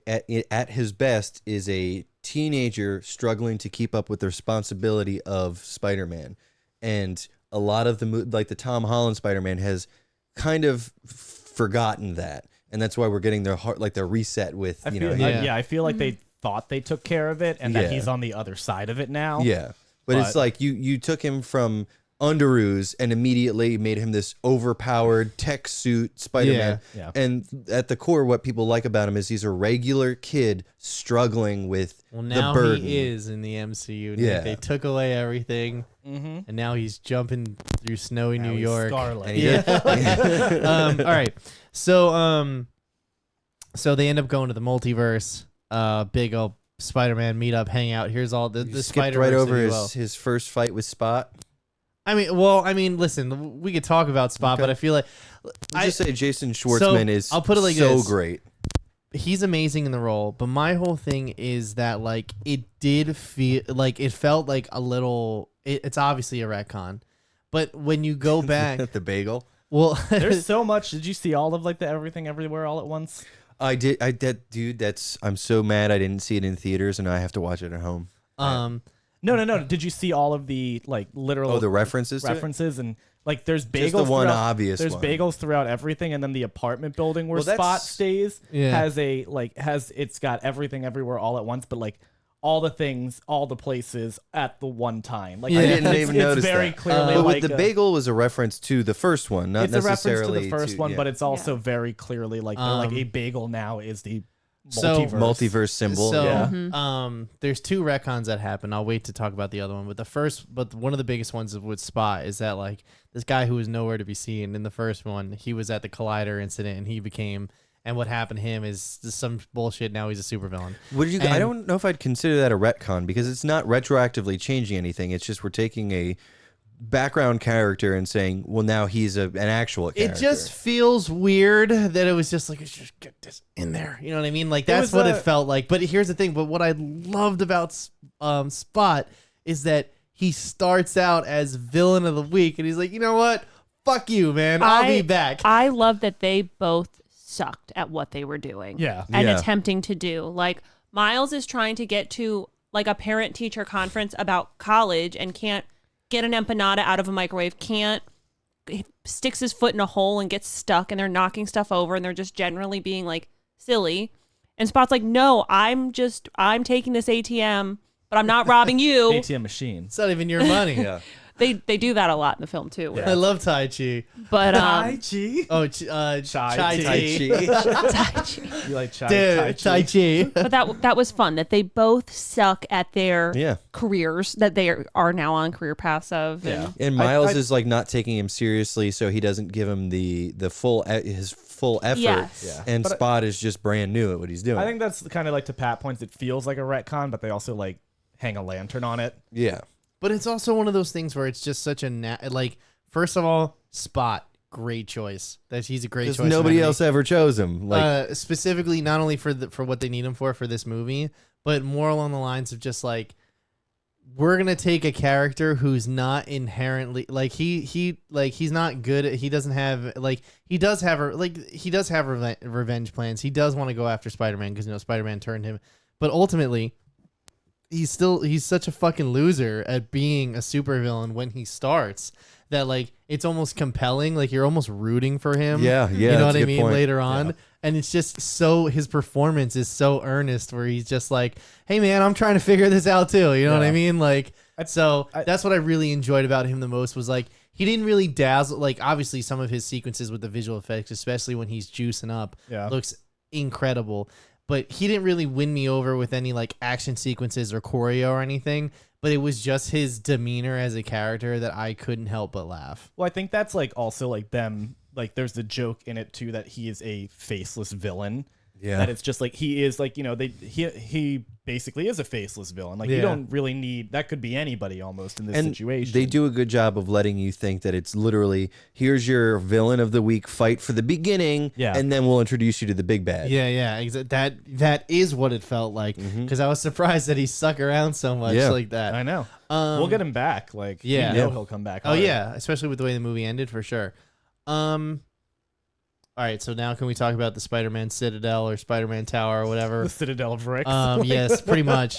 at his best is a teenager struggling to keep up with the responsibility of Spider-Man, and a lot of the Tom Holland Spider-Man has kind of forgotten that, and that's why we're getting their reset with I feel like they thought they took care of it, and Yeah. that he's on the other side of it now. yeah. But it's like you took him from Underoos and immediately made him this overpowered tech suit Spider-Man. Yeah. And at the core, what people like about him is he's a regular kid struggling with now the burden. he is in the MCU. Yeah. They took away everything, Mm-hmm. and now he's jumping through snowy New Now he's York. Scarlet. And he- All right. So they end up going to the multiverse. Big old Spider-Man meetup, hang out. Here's all the skipped Spider-Verse. right over if you will. his first fight with Spot. I mean, listen, we could talk about Spot, Okay. but I feel like I just say Jason Schwartzman is I'll put it like so this. great. he's amazing in the role. But my whole thing is that like it did feel like it felt like a little. It's obviously a retcon, but when you go back, The bagel. well, There's so much. Did you see all of like the Everything Everywhere all at once? I did. Dude. I'm so mad I didn't see it in theaters, and I have to watch it at home. No. Did you see all of the like literal? Oh, the references. To it? references and like there's bagels. Just the one throughout- obvious There's one. bagels throughout everything, and then the apartment building where Well, that's- Spot stays Yeah. it's got Everything Everywhere all at once, but like all the things, all the places at the one time. Like Yeah. I didn't it's, even it's notice very that. clearly But like with the bagel was a reference to the first one, not it's a reference to necessarily the first one, yeah. but it's also very clearly like they're like a bagel now is the multiverse. multiverse symbol. So, Yeah. there's two retcons that happen. I'll wait to talk about the other one, but one of the biggest ones with Spot is that like this guy who was nowhere to be seen in the first one, he was at the Collider incident and he became, and what happened to him is just some bullshit. Now he's a supervillain. I And- don't know if I'd consider that a retcon because it's not retroactively changing anything. It's just we're taking a background character and saying, well, now he's an actual character. It just feels weird that it was just like, just get this in there. You know what I mean? Like, that's what it felt like. But here's the thing. But what I loved about Spot is that he starts out as villain of the week. And he's like, you know what? Fuck you, man. I'll be back. I love that they both sucked at what they were doing. Yeah. And attempting to do. Like, Miles is trying to get to like a parent-teacher conference about college and can't get an empanada out of a microwave, he sticks his foot in a hole and gets stuck, and they're knocking stuff over, and they're just generally being like silly. And Spot's like, no, I'm taking this ATM, but I'm not robbing you. ATM machine. It's not even your money. Yeah. They do that a lot in the film too. I love Tai Chi. But Tai Chi. Oh, Chai Chai Chi. Chi. Tai Chi. You like chai Dude, Tai Chi. But that was fun that they both suck at their careers that they are now on career paths of. Yeah. And Miles is like not taking him seriously, so he doesn't give him his full effort. Yes. Yeah. And But Spot is just brand new at what he's doing. I think that's kind of like to Pat points. It feels like a retcon, but they also like hang a lantern on it. Yeah. But it's also one of those things where it's just such a like. First of all, Spot, great choice. That he's a great choice. Nobody else ever chose him. Like specifically, not only for what they need him for this movie, but more along the lines of just like, we're gonna take a character who's not inherently like he's not good. He doesn't have like he does have revenge plans. He does want to go after Spider-Man because Spider-Man turned him, but ultimately, he's such a fucking loser at being a supervillain when he starts that like it's almost compelling. Like you're almost rooting for him. Yeah, You know what I mean? point. Later on. Yeah. And it's just his performance is so earnest where he's just like, hey man, I'm trying to figure this out too. You know what I mean? Like, that's what I really enjoyed about him the most was like, he didn't really dazzle. Like obviously some of his sequences with the visual effects, especially when he's juicing up, looks incredible. But he didn't really win me over with any like action sequences or choreo or anything. But it was just his demeanor as a character that I couldn't help but laugh. Well, I think that's like also like them. Like there's the joke in it too that he is a faceless villain. Yeah. That it's just like he is like, he basically is a faceless villain. Like you don't really need that could be anybody almost in this situation. They do a good job of letting you think that it's literally here's your villain of the week fight for the beginning, and then we'll introduce you to the big bad. Yeah, that is what it felt like because I was surprised that he stuck around so much like that. I know. We'll get him back. Like he'll come back. Oh yeah, especially with the way the movie ended for sure. All right, so now can we talk about the Spider-Man Citadel or Spider-Man Tower or whatever? The Citadel of Rick. Yes, pretty much.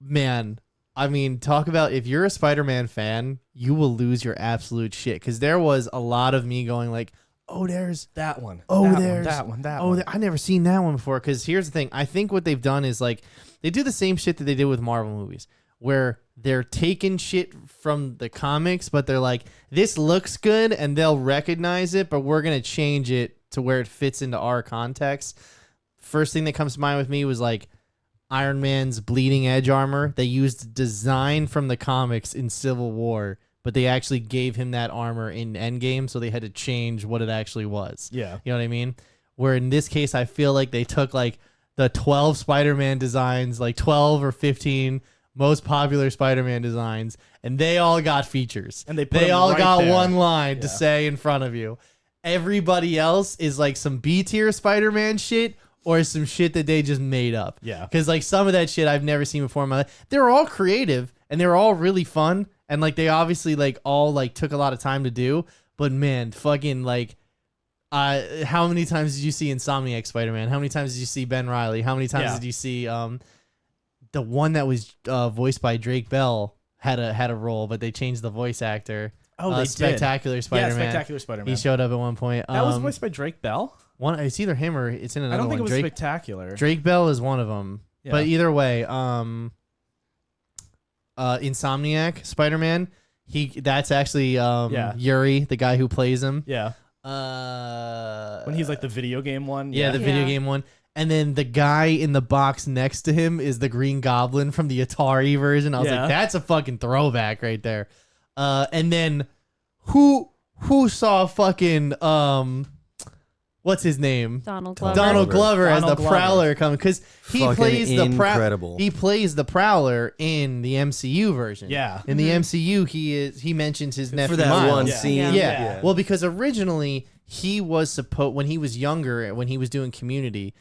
Man, I mean, talk about if you're a Spider-Man fan, you will lose your absolute shit because there was a lot of me going like, oh, there's that one. Oh, that one. I never seen that one before because here's the thing. I think what they've done is like they do the same shit that they did with Marvel movies where they're taking shit from the comics, but they're like, this looks good, and they'll recognize it, but we're going to change it to where it fits into our context. First thing that comes to mind with me was like Iron Man's bleeding edge armor. They used design from the comics in Civil War, but they actually gave him that armor in Endgame, so they had to change what it actually was. Yeah. You know what I mean? Where in this case, I feel like they took like the 12 Spider-Man designs, like 12 or 15 most popular Spider-Man designs, and they all got features. And they all got one line to say in front of you. Everybody else is like some B-tier Spider-Man shit or some shit that they just made up. Yeah. Because like some of that shit I've never seen before in my life. They were all creative and they were all really fun. And like they obviously like all like took a lot of time to do. But man, fucking like how many times did you see Insomniac Spider-Man? How many times did you see Ben Reilly? How many times did you see the one that was voiced by Drake Bell had a role, but they changed the voice actor. Oh, they Spectacular did. Spider-Man. Yeah, Spectacular Spider-Man. He showed up at one point. That was voiced by Drake Bell? It's either him or it's in another one. I don't think one. it was Spectacular. Drake Bell is one of them. Yeah. But either way, Insomniac Spider-Man, that's actually Yuri, the guy who plays him. Yeah. When he's like the video game one. Yeah, the video game one. And then the guy in the box next to him is the Green Goblin from the Atari version. I was like, that's a fucking throwback right there. And then who saw fucking what what's his name? Donald Glover. Donald Glover as the Donald Glover. Prowler coming because he Fucking plays incredible. he plays the Prowler in the MCU version. Yeah. In the MCU, he mentions his nephew For that Miles. one Yeah. scene. Yeah. Well, because originally he was supposed when he was younger, when he was doing Community,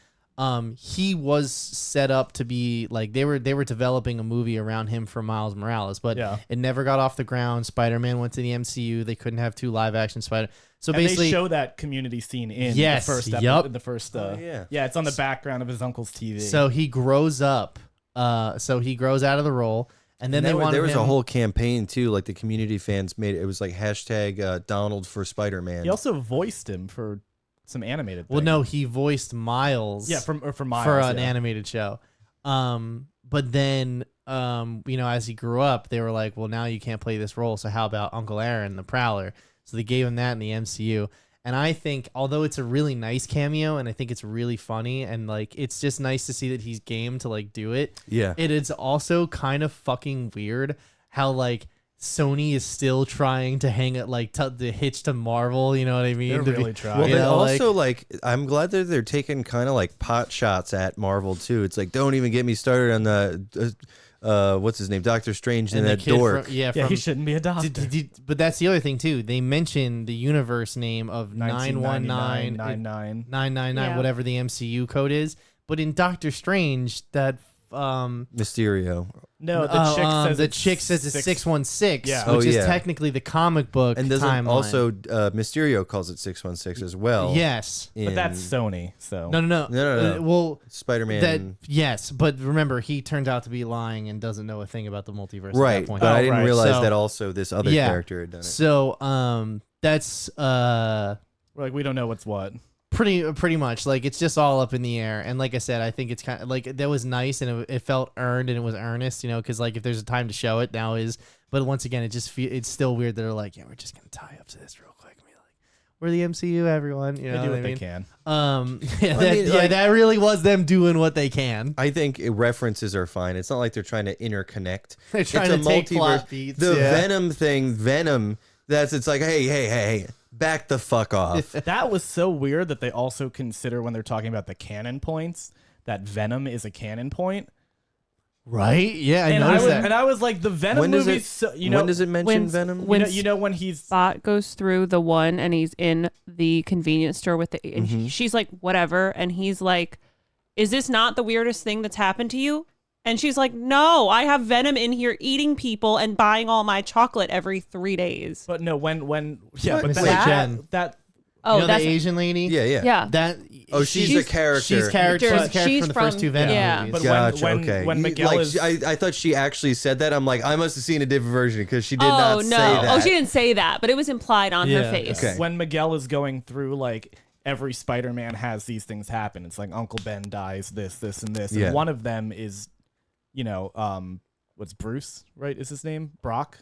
he was set up to be like they were developing a movie around him for Miles Morales, but Yeah. it never got off the ground. Spider-Man went to the MCU. They couldn't have 2 live action Spider. So And basically, they show that Community scene in Yes, the first yup. episode. In the first, yeah. it's on the background of his uncle's TV. so he grows up. So he grows out of the role, and then There was him, a whole campaign too, like the community fans made it. It was like hashtag Donald for Spider-Man. he also voiced him for some animated. Well, thing. no, he voiced Miles. Yeah, for Miles, for an yeah. animated show. But then, as he grew up, they were like, well, now you can't play this role. So how about Uncle Aaron, the Prowler? So they gave him that in the MCU. And I think, although it's a really nice cameo, and I think it's really funny, and like it's just nice to see that he's game to like do it. Yeah. It is also kind of fucking weird how like Sony is still trying to hang it like the hitch to Marvel. You know what I mean? They're To be- really trying. Well, you they know, also I'm glad that they're taking kind of like pot shots at Marvel too. It's like, don't even get me started on the what's his name, Doctor Strange and the that kid dork. from- Yeah, he shouldn't be a doctor. But that's the other thing too. They mentioned the universe name of 919 999. 999, Yeah. whatever the MCU code is. But in Doctor Strange, that Mysterio. No, the chick says it's it's 616, Yeah. which Oh, is yeah. technically the comic book And doesn't timeline. also Mysterio calls it 616 as well. Yes. But that's Sony, so No. No. Well, Spider-Man. that yes, but remember he turns out to be lying and doesn't know a thing about the multiverse at right, that point. but I Oh, didn't right. realize So- that also this other Yeah. character had done it. So that's we're like we don't know what's what. pretty much like it's just all up in the air. And like I said, I think it's kind of like that was nice and it felt earned and it was earnest, because like if there's a time to show it, now is. But once again, it's still weird that they're like, yeah, we're just gonna tie up to this real quick and be like, we're the MCU, everyone. You know They do what what I they mean? can. That really was them doing what they can. I think references are fine. It's not like they're trying to interconnect. They're trying it's to a take plot multiverse. beats, The yeah. Venom thing, it's like, hey, back the fuck off. That was so weird that they also consider when they're talking about the canon points that Venom is a canon point. Right? Yeah, I And I noticed was, that. and I was like, the Venom when does movies. it? So, When does it mention when- Venom? when- you know when he's Spot goes through the one and he's in the convenience store with the and Mm-hmm. she's like whatever and he's like, is this not the weirdest thing that's happened to you? And she's like, no, I have Venom in here eating people and buying all my chocolate every 3 days. but no when yeah What? but It's that, like Jen. that Oh, the that's Asian lady? Yeah. yeah. That Oh, she's a character. She's character But from the first she's 2 Venom yeah. movies. But Gotcha. when Okay. when You- Miguel like, is I thought she actually said that. I'm like, I must have seen a different version because she did Oh not no! say that. Oh, she didn't say that, but it was implied on Yeah. her face. Okay. when Miguel is going through like every Spider-Man has these things happen. It's like Uncle Ben dies, this, and this, Yeah. and one of them is, what's Bruce? Right? Is his name Brock?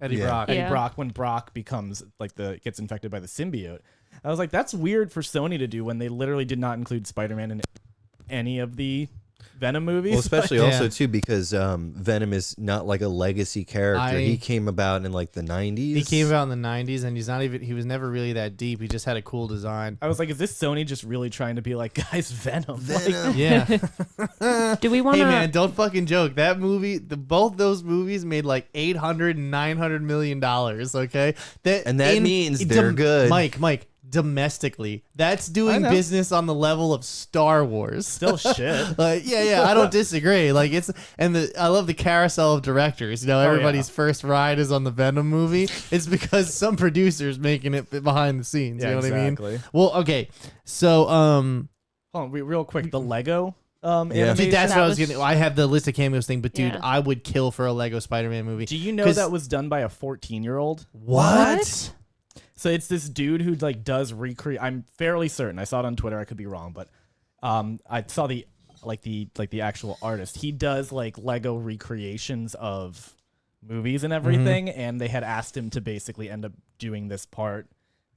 Eddie Yeah. Brock. Eddie Yeah. Brock. When Brock becomes like gets infected by the symbiote, I was like, that's weird for Sony to do when they literally did not include Spider-Man in any of the Venom movies. Well, especially Yeah. also too because Venom is not like a legacy character. He came about in like the 90s. He came out in the 90s and he was never really that deep. He just had a cool design. I was like, is this Sony just really trying to be like, guys, Venom? Like, Yeah. Do we want Hey to? man, don't fucking joke. That movie, both those movies made like $800 and $900 million. Okay, And that means they're good. Mike, domestically, that's doing know. business on the level of Star Wars. still shit. Yeah, I don't disagree. Like I love the carousel of directors. Everybody's first ride is on the Venom movie. It's because some producer's making it behind the scenes. Yeah, you know what I exactly. mean? Well, okay, so Hold on, real quick, the Lego animation. See, that's That what I was was- getting. I have the list of cameos thing, but dude, Yeah. I would kill for a Lego Spider-Man movie. Do you know 'Cause- that was done by a 14-year-old? What? So it's this dude who like does recreate. I'm fairly certain. I saw it on Twitter. I could be wrong, but I saw the actual artist. He does like Lego recreations of movies and everything, and they had asked him to basically end up doing this part.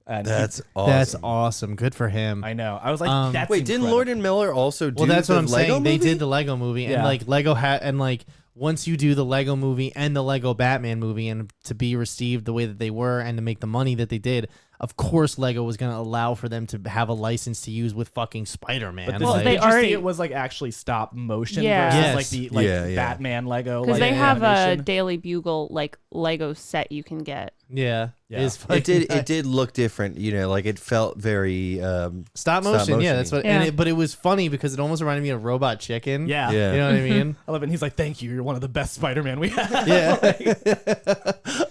And That's awesome. That's awesome. Good for him. I know. I was like, that's Wait, didn't incredible. Lord and Miller also do Well, that's what the I'm Lego saying. They movie? did the Lego movie, and Yeah. like Lego had, and like once you do the Lego movie and the Lego Batman movie, and to be received the way that they were, and to make the money that they did, of course Lego was going to allow for them to have a license to use with fucking Spider-Man. But this, Well, did they you already- see it was like actually stop motion Yeah. versus Yes. like the Yeah. Batman Lego? Because like, they have a animation? Daily Bugle like Lego set you can get. Yeah. Yeah. It's It did. fucking- It did look different. You know, like it felt very Stop motion. Yeah, that's what. Yeah. But it was funny because it almost reminded me of Robot Chicken. Yeah. Yeah. You know what I mean? I love it. And he's like, "Thank you. You're one of the best Spider-Man we have." Yeah.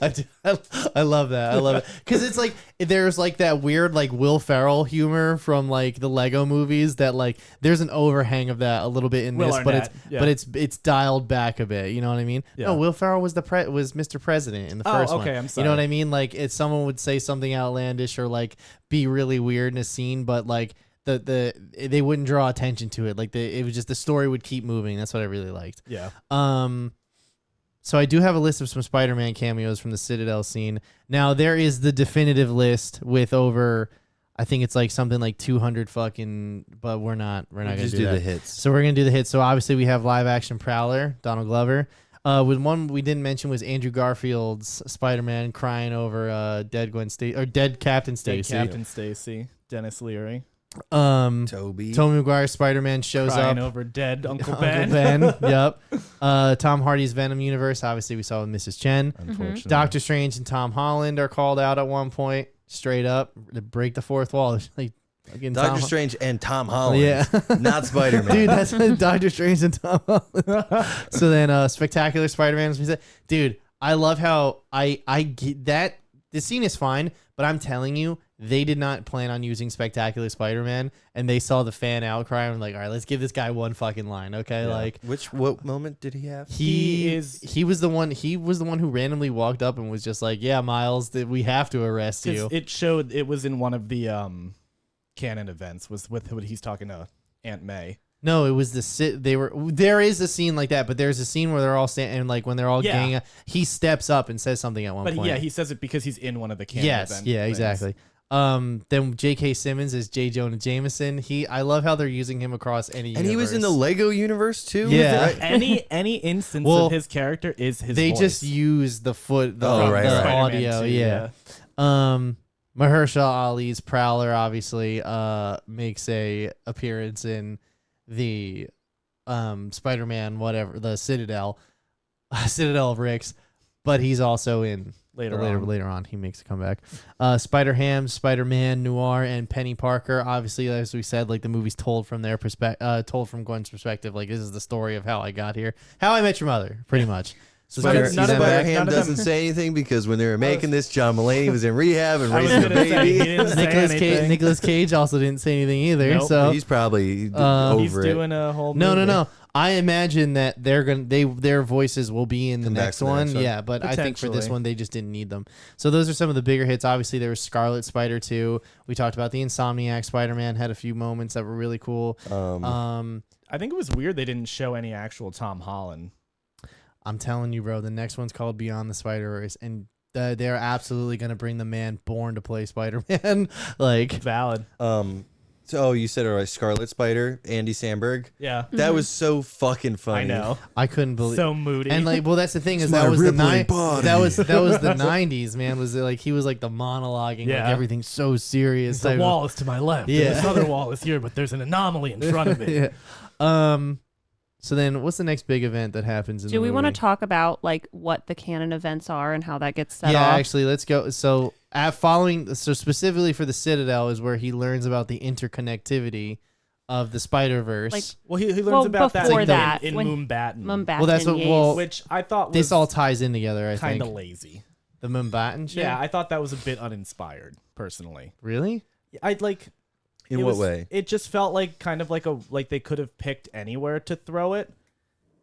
I love that. I love it. Because it's like, there's like that weird, like Will Ferrell humor from like the Lego movies that like, there's an overhang of that a little bit in Will this, Arnett, yeah. but it's dialed back a bit. You know what I mean? Yeah. No, Will Ferrell was was Mr. President in the Oh, first one. okay, I'm You know sorry. what I mean? Like, if someone would say something outlandish or like be really weird in a scene, but like, they wouldn't draw attention to it. Like it was just the story would keep moving. That's what I really liked. Yeah. So I do have a list of some Spider-Man cameos from the Citadel scene. Now there is the definitive list with over, I think it's like something like 200 fucking, but we're not gonna just do do that. the hits. So we're gonna do the hits. So obviously we have live action Prowler, Donald Glover. With one we didn't mention was Andrew Garfield's Spider-Man crying over dead Captain Stacy. Captain Stacy, Dennis Leary, Toby. Tobey Maguire's Spider-Man shows crying up. over dead Uncle Uncle Ben. Ben. Yep. Tom Hardy's Venom universe. Obviously, we saw with Mrs. Chen. Unfortunately, Doctor Strange and Tom Holland are called out at one point, straight up to break the fourth wall. Like again, Doctor Strange and Tom Holland. Yeah. Not Spider-Man. Dude, that's Doctor Strange and Tom Holland. So then, Spectacular Spider-Man. As we said, dude, I love how I get that. The scene is fine, but I'm telling you, they did not plan on using Spectacular Spider-Man, and they saw the fan outcry and were like, all right, let's give this guy one fucking line, okay? Yeah. Like, What moment did he have? he was the one who randomly walked up and was just like, yeah, Miles, we have to arrest you. it showed it was in one of the canon events. Was with what he's talking to Aunt May. No, it was there is a scene like that, but there's a scene where they're all standing and like when they're all Yeah. ganging, he steps up and says something at one But point. yeah, he says it because he's in one of the canon Yes, event yeah, things. exactly. Then J.K. Simmons is J. Jonah Jameson. I love how they're using him across any And he was in the universe. Lego universe too. Yeah. Right? Any instance Well, of his character is his They voice. just use the Oh, right, the right. Spider-Man audio, too, yeah. Mahershala Ali's Prowler obviously makes a appearance in the Spider-Man whatever, the Citadel of Ricks, but he's also in Later on. he makes a comeback. Spider-Ham, Spider-Man, Noir, and Penny Parker. Obviously, as we said, like the movie's told from their perspective, told from Gwen's perspective. Like this is the story of how I got here, how I met your mother, pretty much. So it's good to see none of them that- back. Spider-Ham none of them- doesn't say anything because when they were making this, John Mulaney was in rehab and I was raising a gonna say, he baby. didn't say anything. Nicolas Cage also didn't say anything either. Nope. So He's probably He's over it. doing a whole no. I imagine that their voices will be in the Come back next to the one. next one. Yeah, but I think for this Potentially. one they just didn't need them. So those are some of the bigger hits. Obviously, there was Scarlet Spider 2. We talked about the Insomniac Spider-Man had a few moments that were really cool. I think it was weird they didn't show any actual Tom Holland. I'm telling you, bro, the next one's called Beyond the Spider-Verse, and they're absolutely gonna bring the man born to play Spider-Man. Like, Valid. So you said it right, Scarlet Spider, Andy Samberg. Yeah. That was so fucking funny. I know. I couldn't believe. So moody. And like, well, that's the thing is my that was the rippling body. that was the 90s, man. Was it like he was like the monologuing, like Yeah. everything's so serious. the type of- wall is to my left. Yeah. And this other wall is here, but there's an anomaly in front of it. yeah. So then, what's the next big event that happens in Do the we movie? want to talk about like what the canon events are and how that gets set Yeah, off? actually, let's go. So specifically for the Citadel is where he learns about the interconnectivity of the Spider-Verse. Like, Well, he learns Well, about that before in, that, in when- Moonbatten, Mumbattan, Well, that's what- yes. well, which I thought was this all ties in together, I kind think. of lazy. The Mumbattan shit? Yeah, I thought that was a bit uninspired, personally. Really? I'd like. In it what was- way? It just felt like kind of like they could have picked anywhere to throw it.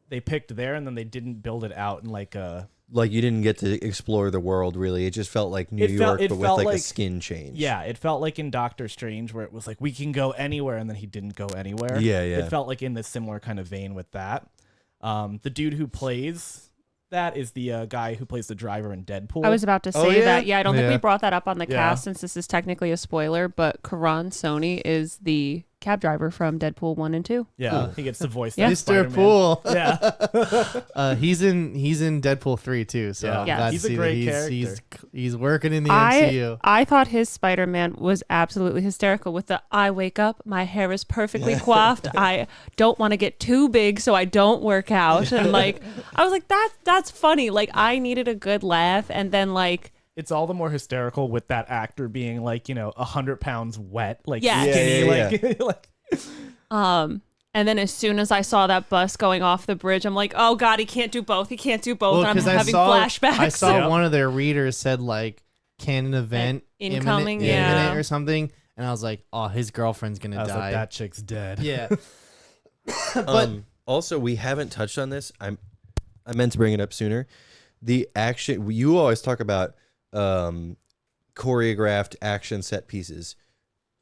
They picked there, and then they didn't build it out in like a. Like you didn't get to explore the world really. It just felt like New It felt- York, it but with felt like a like- skin change. Yeah, it felt like in Doctor Strange where it was like we can go anywhere, and then he didn't go anywhere. Yeah, yeah. It felt like in this similar kind of vein with that. The dude who plays that is the guy who plays the driver in Deadpool. I was about to say Oh, yeah? that. Yeah, I don't think Yeah. we brought that up on the Yeah. cast since this is technically a spoiler, but Karan Sony is the cab driver from Deadpool 1 and 2. Yeah, he gets to voice Yeah. that Mr. Spider-Man. Poole. Yeah, He's in Deadpool 3 too. So Yeah. I'm Yes. glad to He's a see great that character. he's working in the MCU. I thought his Spider-Man was absolutely hysterical with the I wake up, my hair is perfectly coiffed. I don't want to get too big so I don't work out. And like I was like, that's funny. Like I needed a good laugh, and then like it's all the more hysterical with that actor being like 100 pounds wet, like Yes. skinny, Yeah. like and then as soon as I saw that bus going off the bridge, I'm like, oh God, he can't do both. He can't do both. Well, And I'm 'cause having flashbacks. I saw Yep. one of their readers said like Canon Event Incoming, imminent or something, and I was like, oh, his girlfriend's gonna I was die. like, that chick's dead. Yeah. But Also, we haven't touched on this. I meant to bring it up sooner. The action, you always talk about choreographed action set pieces.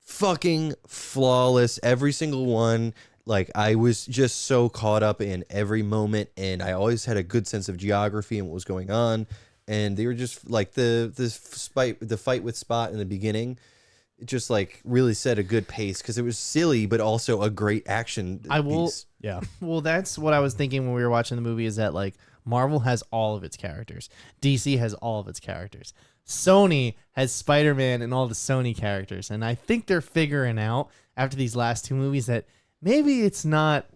Fucking flawless, every single one. Like I was just so caught up in every moment, and I always had a good sense of geography and what was going on. And they were just like the fight with Spot in the beginning. It just like really set a good pace because it was silly, but also a great action. I will- piece. Yeah. well, that's what I was thinking when we were watching the movie. Is that like Marvel has all of its characters, DC has all of its characters, Sony has Spider-Man and all the Sony characters, and I think they're figuring out after these last two movies that maybe it's not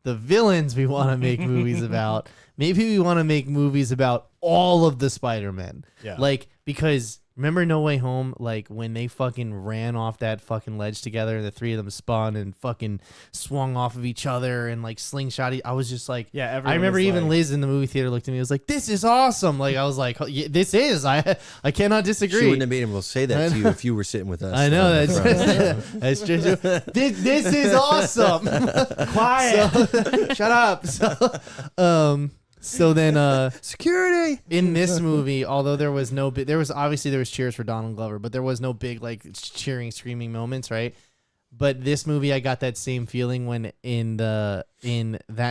the villains we want to make movies about. Maybe we want to make movies about all of the Spider-Men. Yeah. Like, because remember No Way Home, like when they fucking ran off that fucking ledge together and the three of them spun and fucking swung off of each other and like slingshot. I was just like, Yeah, I everyone remember was even like- Liz in the movie theater looked at me and was like, this is awesome. Like, I was like, oh, yeah, this is, I cannot disagree. She wouldn't have been able to say that to you if you were sitting with us. I know on the front. that's true. This is awesome. Quiet. Shut up. So then Security. in this movie, although there was obviously cheers for Donald Glover, but there was no big like cheering, screaming moments, right? But this movie, I got that same feeling when in that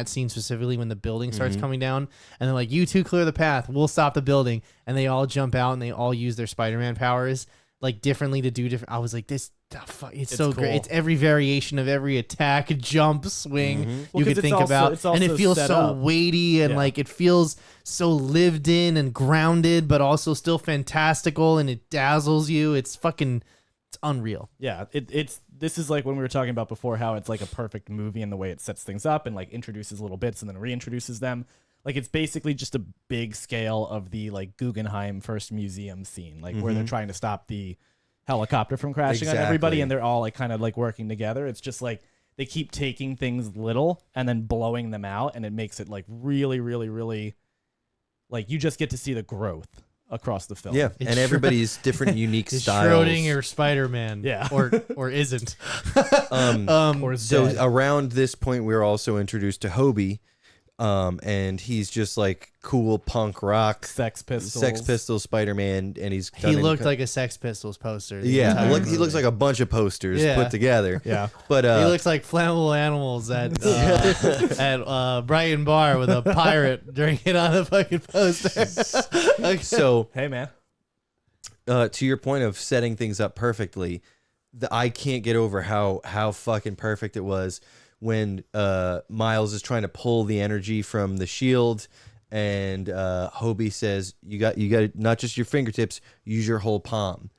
scene specifically when the building starts coming down, and they're like, "You two clear the path. We'll stop the building," and they all jump out and they all use their Spider-Man powers like differently to do different. I was like, it's so great. cool. It's every variation of every attack, jump, swing Well, you 'cause could it's think also- about, it's and it also feels set so up. weighty and Yeah. like it feels so lived in and grounded, but also still fantastical, and it dazzles you. It's unreal. Yeah, this is like when we were talking about before how it's like a perfect movie in the way it sets things up and like introduces little bits and then reintroduces them. Like it's basically just a big scale of the like Guggenheim first museum scene, like where they're trying to stop the helicopter from crashing on everybody, Exactly. and they're all like kind of like working together. It's just like they keep taking things little and then blowing them out, and it makes it like really, really, really like you just get to see the growth across the film. Yeah, It's and everybody's different, unique It's styles. Schrodinger Spider-Man, Yeah. or isn't. Or is So dead. around this point, we were also introduced to Hobie, and he's just like cool punk rock, Sex Pistols. Sex Pistols Spider-Man, and he's He looked like a Sex Pistols poster. the yeah, entire he looks movie. like a bunch of posters Yeah. put together. Yeah. But He looks like flammable animals at Brighton Bar with a pirate drinking on a fucking poster. so Hey man. to your point of setting things up perfectly, I can't get over how fucking perfect it was when Miles is trying to pull the energy from the shield, and Hobie says, "You got not just your fingertips, use your whole palm."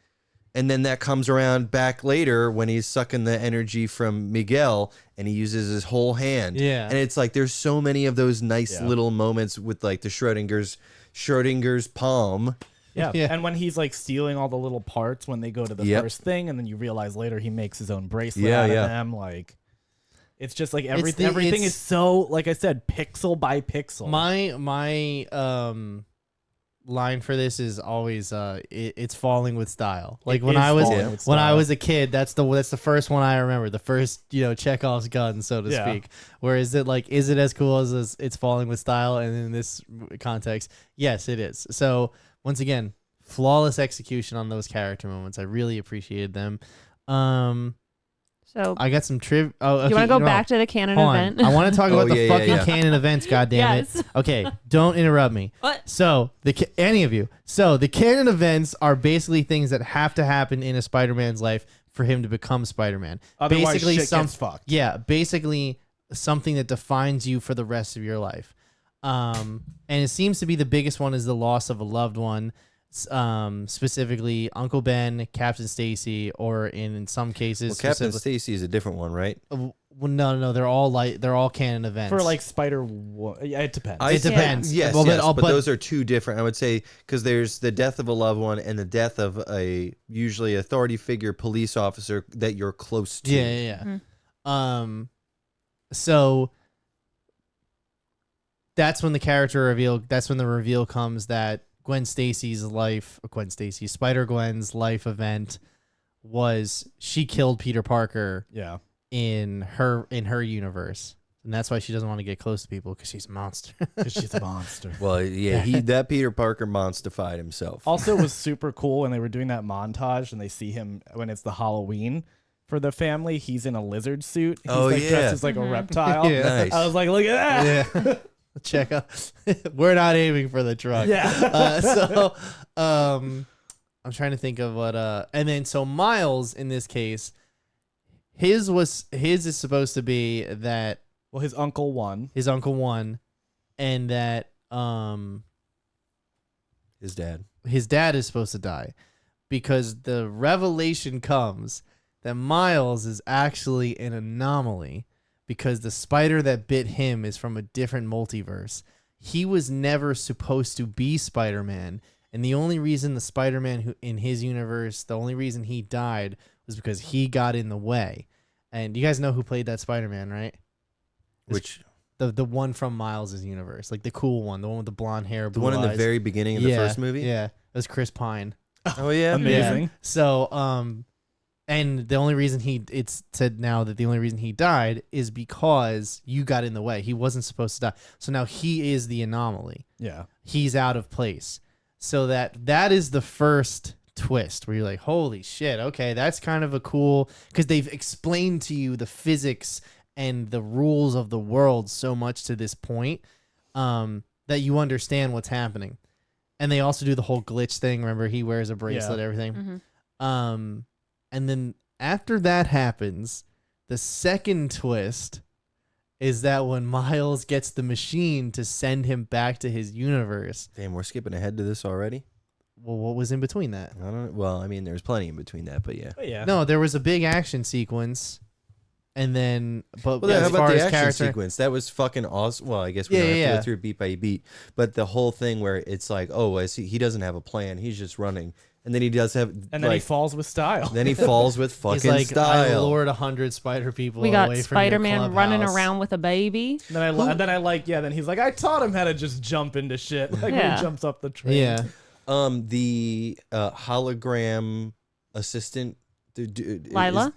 And then that comes around back later when he's sucking the energy from Miguel, and he uses his whole hand. Yeah. and it's like there's so many of those nice Yeah. little moments with like the Schrodinger's palm. Yeah. Yeah. And when he's like stealing all the little parts when they go to the Yep. first thing, and then you realize later he makes his own bracelet Yeah, out yeah. of them. Like, it's just like It's everything it's- is so, like I said, pixel by pixel. My line for this is always it's falling with style. Like It when is I was falling with when I style. was a kid, that's the first one I remember. The first Chekhov's gun, so to Yeah. speak. Where is it as cool as it's falling with style? And in this context, yes, it is. So once again, flawless execution on those character moments. I really appreciated them. So I got some trivia. Oh, okay, you want to go know, back to the Canon hold on. event? I want to talk about Oh, the yeah, fucking yeah. Canon events. God damn Yes. it. Okay, don't interrupt me. What? So any of you. So the Canon events are basically things that have to happen in a Spider-Man's life for him to become Spider-Man. Otherwise, shit gets fucked. Yeah, basically something that defines you for the rest of your life. And it seems to be the biggest one is the loss of a loved one, specifically Uncle Ben, Captain Stacy, or in some cases, Well, Captain Stacy is a different one, right? Well, no, they're all canon events. For like yeah, it depends. It depends. Yes, Well, yes, but but those are two different. I would say because there's the death of a loved one and the death of a usually authority figure, police officer that you're close to. Yeah. So that's when the character reveal. That's when the reveal comes that Spider-Gwen's life event was she killed Peter Parker. Yeah. In her universe, and that's why she doesn't want to get close to people because she's a monster. Because she's a monster. Well, yeah, that Peter Parker monstified himself. Also, it was super cool when they were doing that montage and they see him when it's the Halloween for the family. He's in a lizard suit. He's dressed as like a reptile. Yeah. Nice. I was like, look at that. Yeah. Check out. We're not aiming for the truck. Yeah. I'm trying to think of what. And then so Miles in this case. His is supposed to be that his uncle won, and that his dad is supposed to die, because the revelation comes that Miles is actually an anomaly because the spider that bit him is from a different multiverse. He was never supposed to be Spider-Man, and the only reason the Spider-Man who in his universe, the only reason he died was because he got in the way. And you guys know who played that Spider-Man, right? Which the one from Miles' universe, like the cool one, the one with the blonde hair, the one in the very beginning of the first movie. Yeah, it was Chris Pine. Oh yeah, amazing. Yeah. So and the only reason it's said now that the only reason he died is because you got in the way. He wasn't supposed to die. So now he is the anomaly. Yeah, he's out of place. So that is the first twist where you're like, holy shit, okay, that's kind of a cool, because they've explained to you the physics and the rules of the world so much to this point that you understand what's happening. And they also do the whole glitch thing. Remember, he wears a bracelet, everything. Mm-hmm. And then after that happens, the second twist is that when Miles gets the machine to send him back to his universe. Damn, we're skipping ahead to this already. Well, what was in between that? I don't. Well, I mean, there's plenty in between that, but yeah. No, there was a big action sequence, and then Well, as how far about the as action character sequence? That was fucking awesome. Well, I guess we don't have to go through it beat by beat, but the whole thing where it's like, oh, I see, he doesn't have a plan. He's just running, and then he does have, and then he falls with style. Then he falls with fucking he's like, I style. lured 100 spider people We got away from Spider-Man running around with a baby. Then then he's like, I taught him how to just jump into shit. Like when he jumps up the train. Yeah. The hologram assistant, Lila.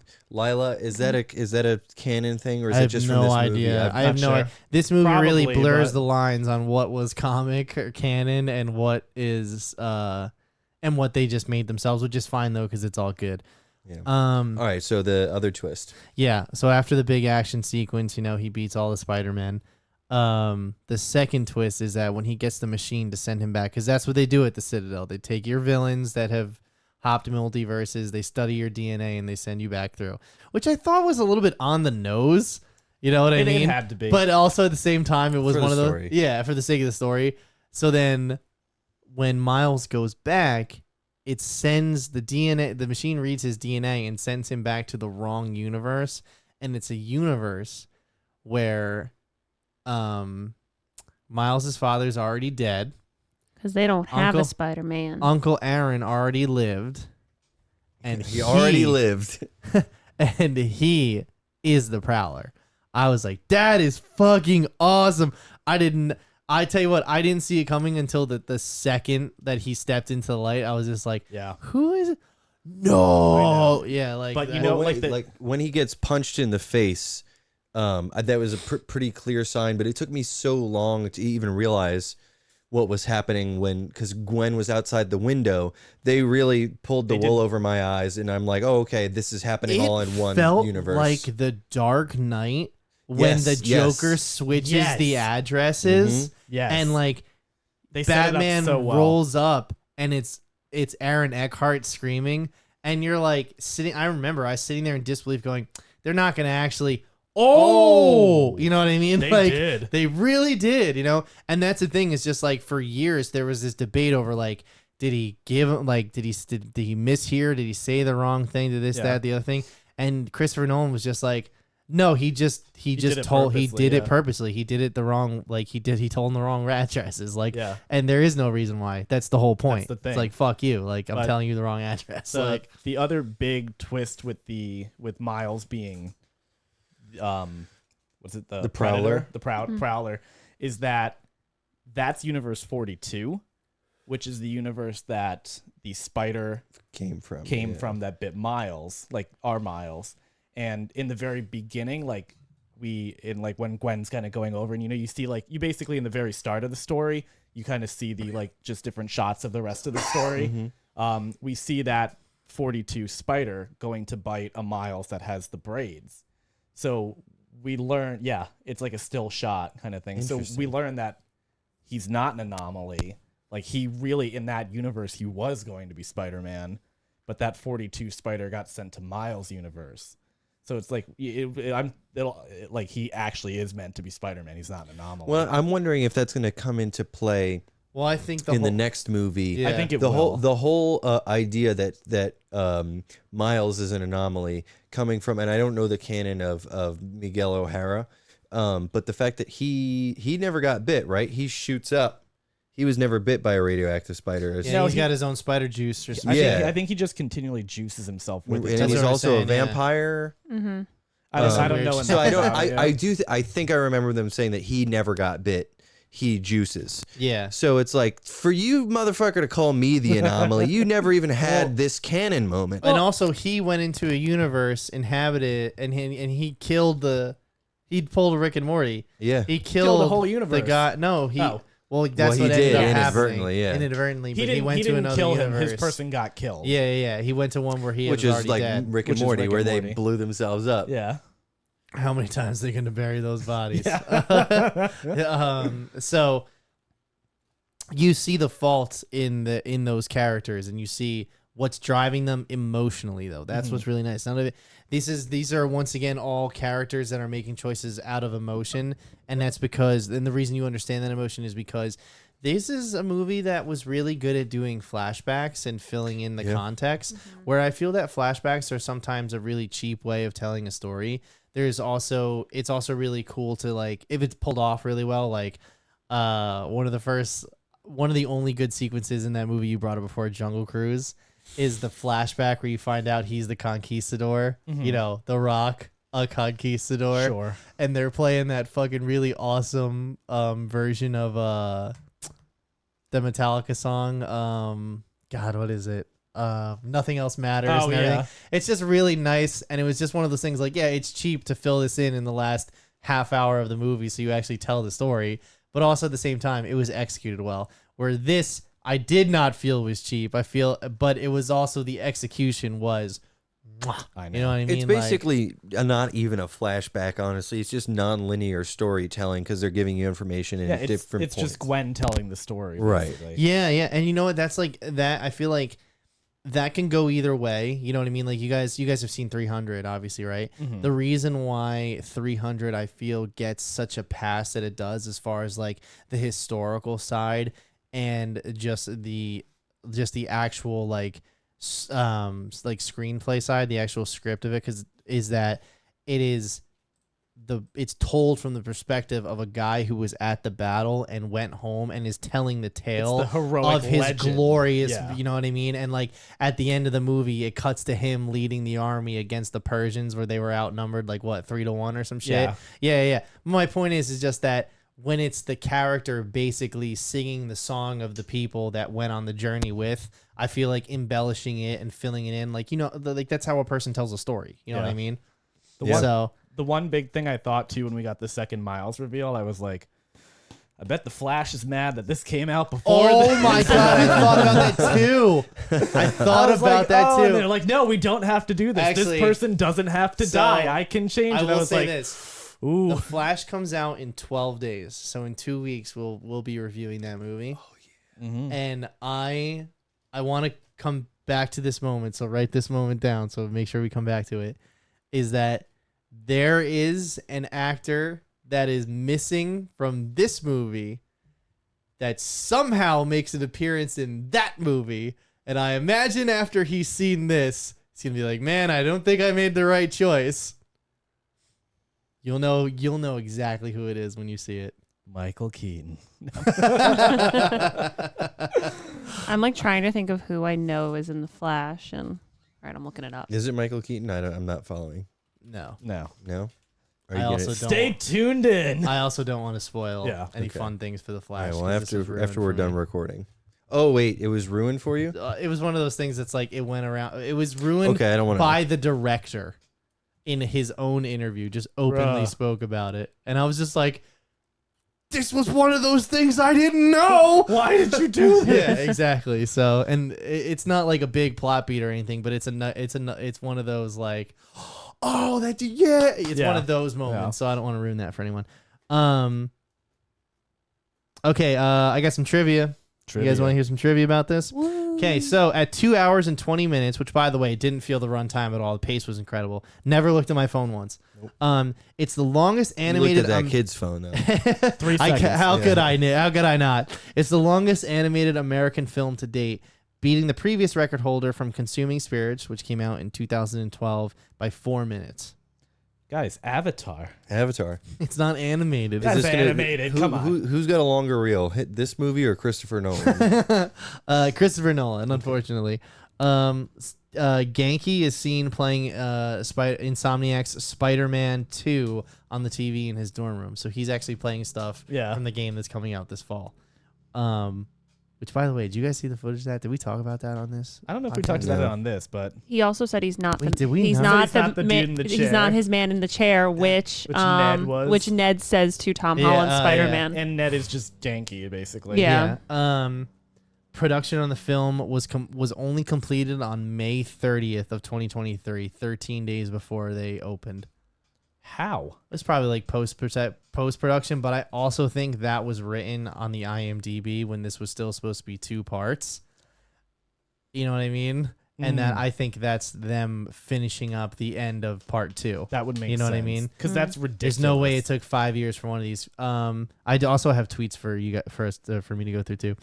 Is that a canon thing, or is I it have just no from this idea. movie? I have no sure. idea. This movie really Probably, blurs but- the lines on what was comic or canon and what is and what they just made themselves, which is fine though because it's all good. Yeah. All right, so the other twist. Yeah. So after the big action sequence, he beats all the Spider-Men. The second twist is that when he gets the machine to send him back, because that's what they do at the Citadel. They take your villains that have hopped multiverses, they study your DNA, and they send you back through, which I thought was a little bit on the nose. You know what I mean? It had to be. But also at the same time, it was For one the of story. those. Yeah, for the sake of the story. So then when Miles goes back, it sends the DNA, the machine reads his DNA and sends him back to the wrong universe. And it's a universe where Miles's father's already dead. Because they don't have Uncle- a Spider-Man. Uncle Aaron already lived. And He already lived. And he is the Prowler. I was like, that is fucking awesome. I tell you what, I didn't see it coming until the second that he stepped into the light. I was just like, Yeah. who is it? No. Yeah, like But you that. know, Well, like when he gets punched in the face, that was a pretty clear sign. But it took me so long to even realize what was happening because Gwen was outside the window. They really pulled the wool over my eyes, and I'm like, oh, okay, this is happening all in one felt universe. like the Dark Knight when Yes, the yes. Joker switches Yes. the addresses. yes. And like they set it up Batman so well. rolls up and it's Aaron Eckhart screaming, and you're like sitting. I remember I was sitting there in disbelief, going, "They're not going to actually." Oh, you know what I mean? They like, did. They really did, you know? And that's the thing, is just like for years there was this debate over like, did he give him, like, did he mishear? Did he say the wrong thing? Did this, that, the other thing? And Christopher Nolan was just like, no, he did it purposely. He did it the wrong, like he told him the wrong addresses. Like, and there is no reason why. That's the whole point. That's the thing. It's like, fuck you. Like, I'm telling you the wrong address. So like the other big twist with Miles being what's it, the Prowler? Prowler, is that's universe 42, which is the universe that the spider came from that bit Miles, like our Miles. And in the very beginning, like when Gwen's kind of going over, and you see, like, you basically in the very start of the story, you kind of see the like just different shots of the rest of the story. We see that 42 spider going to bite a Miles that has the braids. So we learn, it's like a still shot kind of thing. So we learn that he's not an anomaly. Like, he really, in that universe, he was going to be Spider-Man, but that 42 spider got sent to Miles' universe. So it's like, he actually is meant to be Spider-Man. He's not an anomaly. Well, I'm wondering if that's going to come into play. Well, I think the next movie, I think it will. The whole idea that Miles is an anomaly coming from, and I don't know the canon of Miguel O'Hara, but the fact that he never got bit, right? He shoots up. He was never bit by a radioactive spider. Yeah, he's got his own spider juice or something. I think he just continually juices himself with it. And he's also a vampire. Mm-hmm. I don't know. So I think I remember them saying that he never got bit. He juices. Yeah. So it's like, for you, motherfucker, to call me the anomaly, you never even had this canon moment. And also, he went into a universe, inhabited, and he killed he pulled a Rick and Morty. Yeah. He killed the whole universe. The guy. No, he. Oh. Well, that's he what ended did up inadvertently. happening. Yeah. Inadvertently, but he went to another kill universe. Him. His person got killed. Yeah. He went to one where he which was is already like dead. Rick and Morty, where they blew themselves up. Yeah. How many times are they going to bury those bodies? Yeah. So you see the faults in those characters, and you see what's driving them emotionally, though. That's what's really nice. None of it. These are once again all characters that are making choices out of emotion, and that's because, and the reason you understand that emotion is because this is a movie that was really good at doing flashbacks and filling in the context, where I feel that flashbacks are sometimes a really cheap way of telling a story. It's also really cool to, like, if it's pulled off really well, like one of the only good sequences in that movie you brought up before, Jungle Cruise, is the flashback where you find out he's the conquistador, you know, The Rock, a conquistador. Sure. And they're playing that fucking really awesome version of the Metallica song. God, what is it? Nothing Else Matters. Oh, and everything. yeah. It's just really nice, and it was just one of those things like, yeah, it's cheap to fill this in the last half hour of the movie so you actually tell the story, but also at the same time, it was executed well. Where this, I did not feel was cheap. But it was also, the execution was, I know. you know what I mean? It's basically not even a flashback, honestly. It's just non-linear storytelling because they're giving you information in different It's points. just Gwen telling the story. Right. Basically. Yeah. And you know what? That's like that. I feel like that can go either way. You know what I mean? Like, you guys have seen 300, obviously, right? Mm-hmm. The reason why 300, I feel, gets such a pass that it does, as far as like the historical side and just the actual like screenplay side, the actual script of it, is that it's told from the perspective of a guy who was at the battle and went home and is telling the tale It's the heroic of his legend. glorious, Yeah. you know what I mean? And like at the end of the movie, it cuts to him leading the army against the Persians, where they were outnumbered like 3-1 or some shit. Yeah. My point is just that when it's the character basically singing the song of the people that went on the journey with, I feel like embellishing it and filling it in, like, you know, like that's how a person tells a story. You know what I mean? The one big thing I thought too when we got the second Miles reveal, I was like, I bet the Flash is mad that this came out before. Oh my god, I thought about that too. I thought about that too. And they're like, no, we don't have to do this. Actually, this person doesn't have to die. I can change it. I will was say like, this. ooh. The Flash comes out in 12 days. So in 2 weeks we'll be reviewing that movie. Oh yeah. And I want to come back to this moment. So write this moment down. So make sure we come back to it. Is that there is an actor that is missing from this movie that somehow makes an appearance in that movie. And I imagine after he's seen this, he's going to be like, man, I don't think I made the right choice. You'll know exactly who it is when you see it. Michael Keaton. I'm like trying to think of who I know is in the Flash, and all right, I'm looking it up. Is it Michael Keaton? I'm not following. No. No. Are I you also gonna... don't. Stay tuned in. I also don't want to spoil any Okay. fun things for the All Flash. right, well, 'cause this was ruined after we're for done me. recording. Oh wait, it was ruined for you. It was one of those things that's like it went around. It was ruined Okay, I don't want to. by the director in his own interview. Just openly Bruh. spoke about it, and I was just like, "This was one of those things I didn't know." Why did you do this? Yeah, exactly. So, and it's not like a big plot beat or anything, but it's one of those like, oh, that dude, yeah. It's one of those moments. Yeah. So I don't want to ruin that for anyone. Okay, I got some trivia. You guys want to hear some trivia about this? Okay, so at 2 hours and 20 minutes, which by the way, didn't feel the runtime at all. The pace was incredible. Never looked at my phone once. It's the longest You animated. looked at that kid's phone though. 3 seconds. How could I? How could I not? It's the longest animated American film to date, beating the previous record holder from Consuming Spirits, which came out in 2012, by 4 minutes. Guys, Avatar. Avatar. It's not animated. That's Is this animated. Come on. Who's got a longer reel? Hit this movie or Christopher Nolan? Christopher Nolan, unfortunately. Genki is seen playing Insomniac's Spider-Man 2 on the TV in his dorm room. So he's actually playing stuff from the game that's coming out this fall. Which, by the way, did you guys see the footage of that? Did we talk about that on this? I don't know if we talked about it on this, but He also said he's not. Wait, the, did we he's not? not So he's not the dude in the He's chair. not his man in the chair, which Ned was. which Ned says to Tom Holland's yeah. Spider-Man. and Ned is just janky, basically. Yeah. Production on the film was only completed on May 30th of 2023, 13 days before they opened. How? It's probably like post-production, but I also think that was written on the IMDb when this was still supposed to be 2 parts. You know what I mean? And that I think that's them finishing up the end of part 2. That would make sense. You know what I mean? Because that's ridiculous. There's no way it took 5 years for one of these. I also have tweets for you guys, for me to go through too.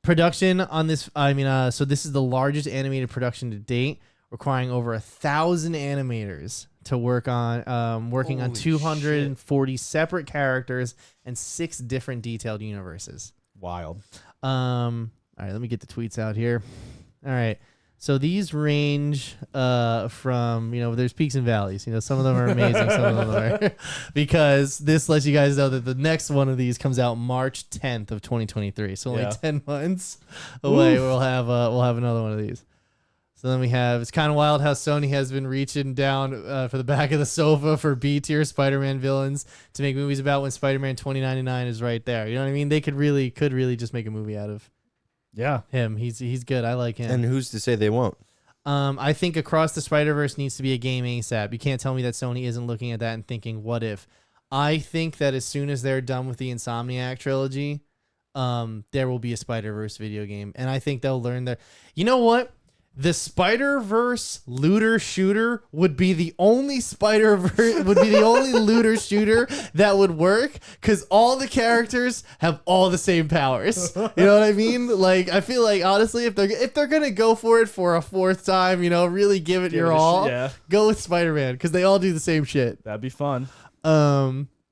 Production on this, so this is the largest animated production to date, requiring over 1,000 animators to work on, working on 240 separate characters and 6 different detailed universes. Wild. All right, let me get the tweets out here. All right. So these range from, there's peaks and valleys. Some of them are amazing, some of them are. Because this lets you guys know that the next one of these comes out March 10th of 2023. So only 10 months away, we'll have another one of these. So then we have, it's kind of wild how Sony has been reaching down for the back of the sofa for B-tier Spider-Man villains to make movies about when Spider-Man 2099 is right there. You know what I mean? They could really just make a movie out of him. He's good. I like him. And who's to say they won't? I think Across the Spider-Verse needs to be a game ASAP. You can't tell me that Sony isn't looking at that and thinking, what if? I think that as soon as they're done with the Insomniac trilogy, there will be a Spider-Verse video game. And I think they'll learn their... You know what? The Spider-Verse looter shooter would be the only looter shooter that would work, because all the characters have all the same powers. You know what I mean? Like, I feel like honestly, if they're gonna go for it for a 4th time, really give it your all, go with Spider-Man, because they all do the same shit. That'd be fun.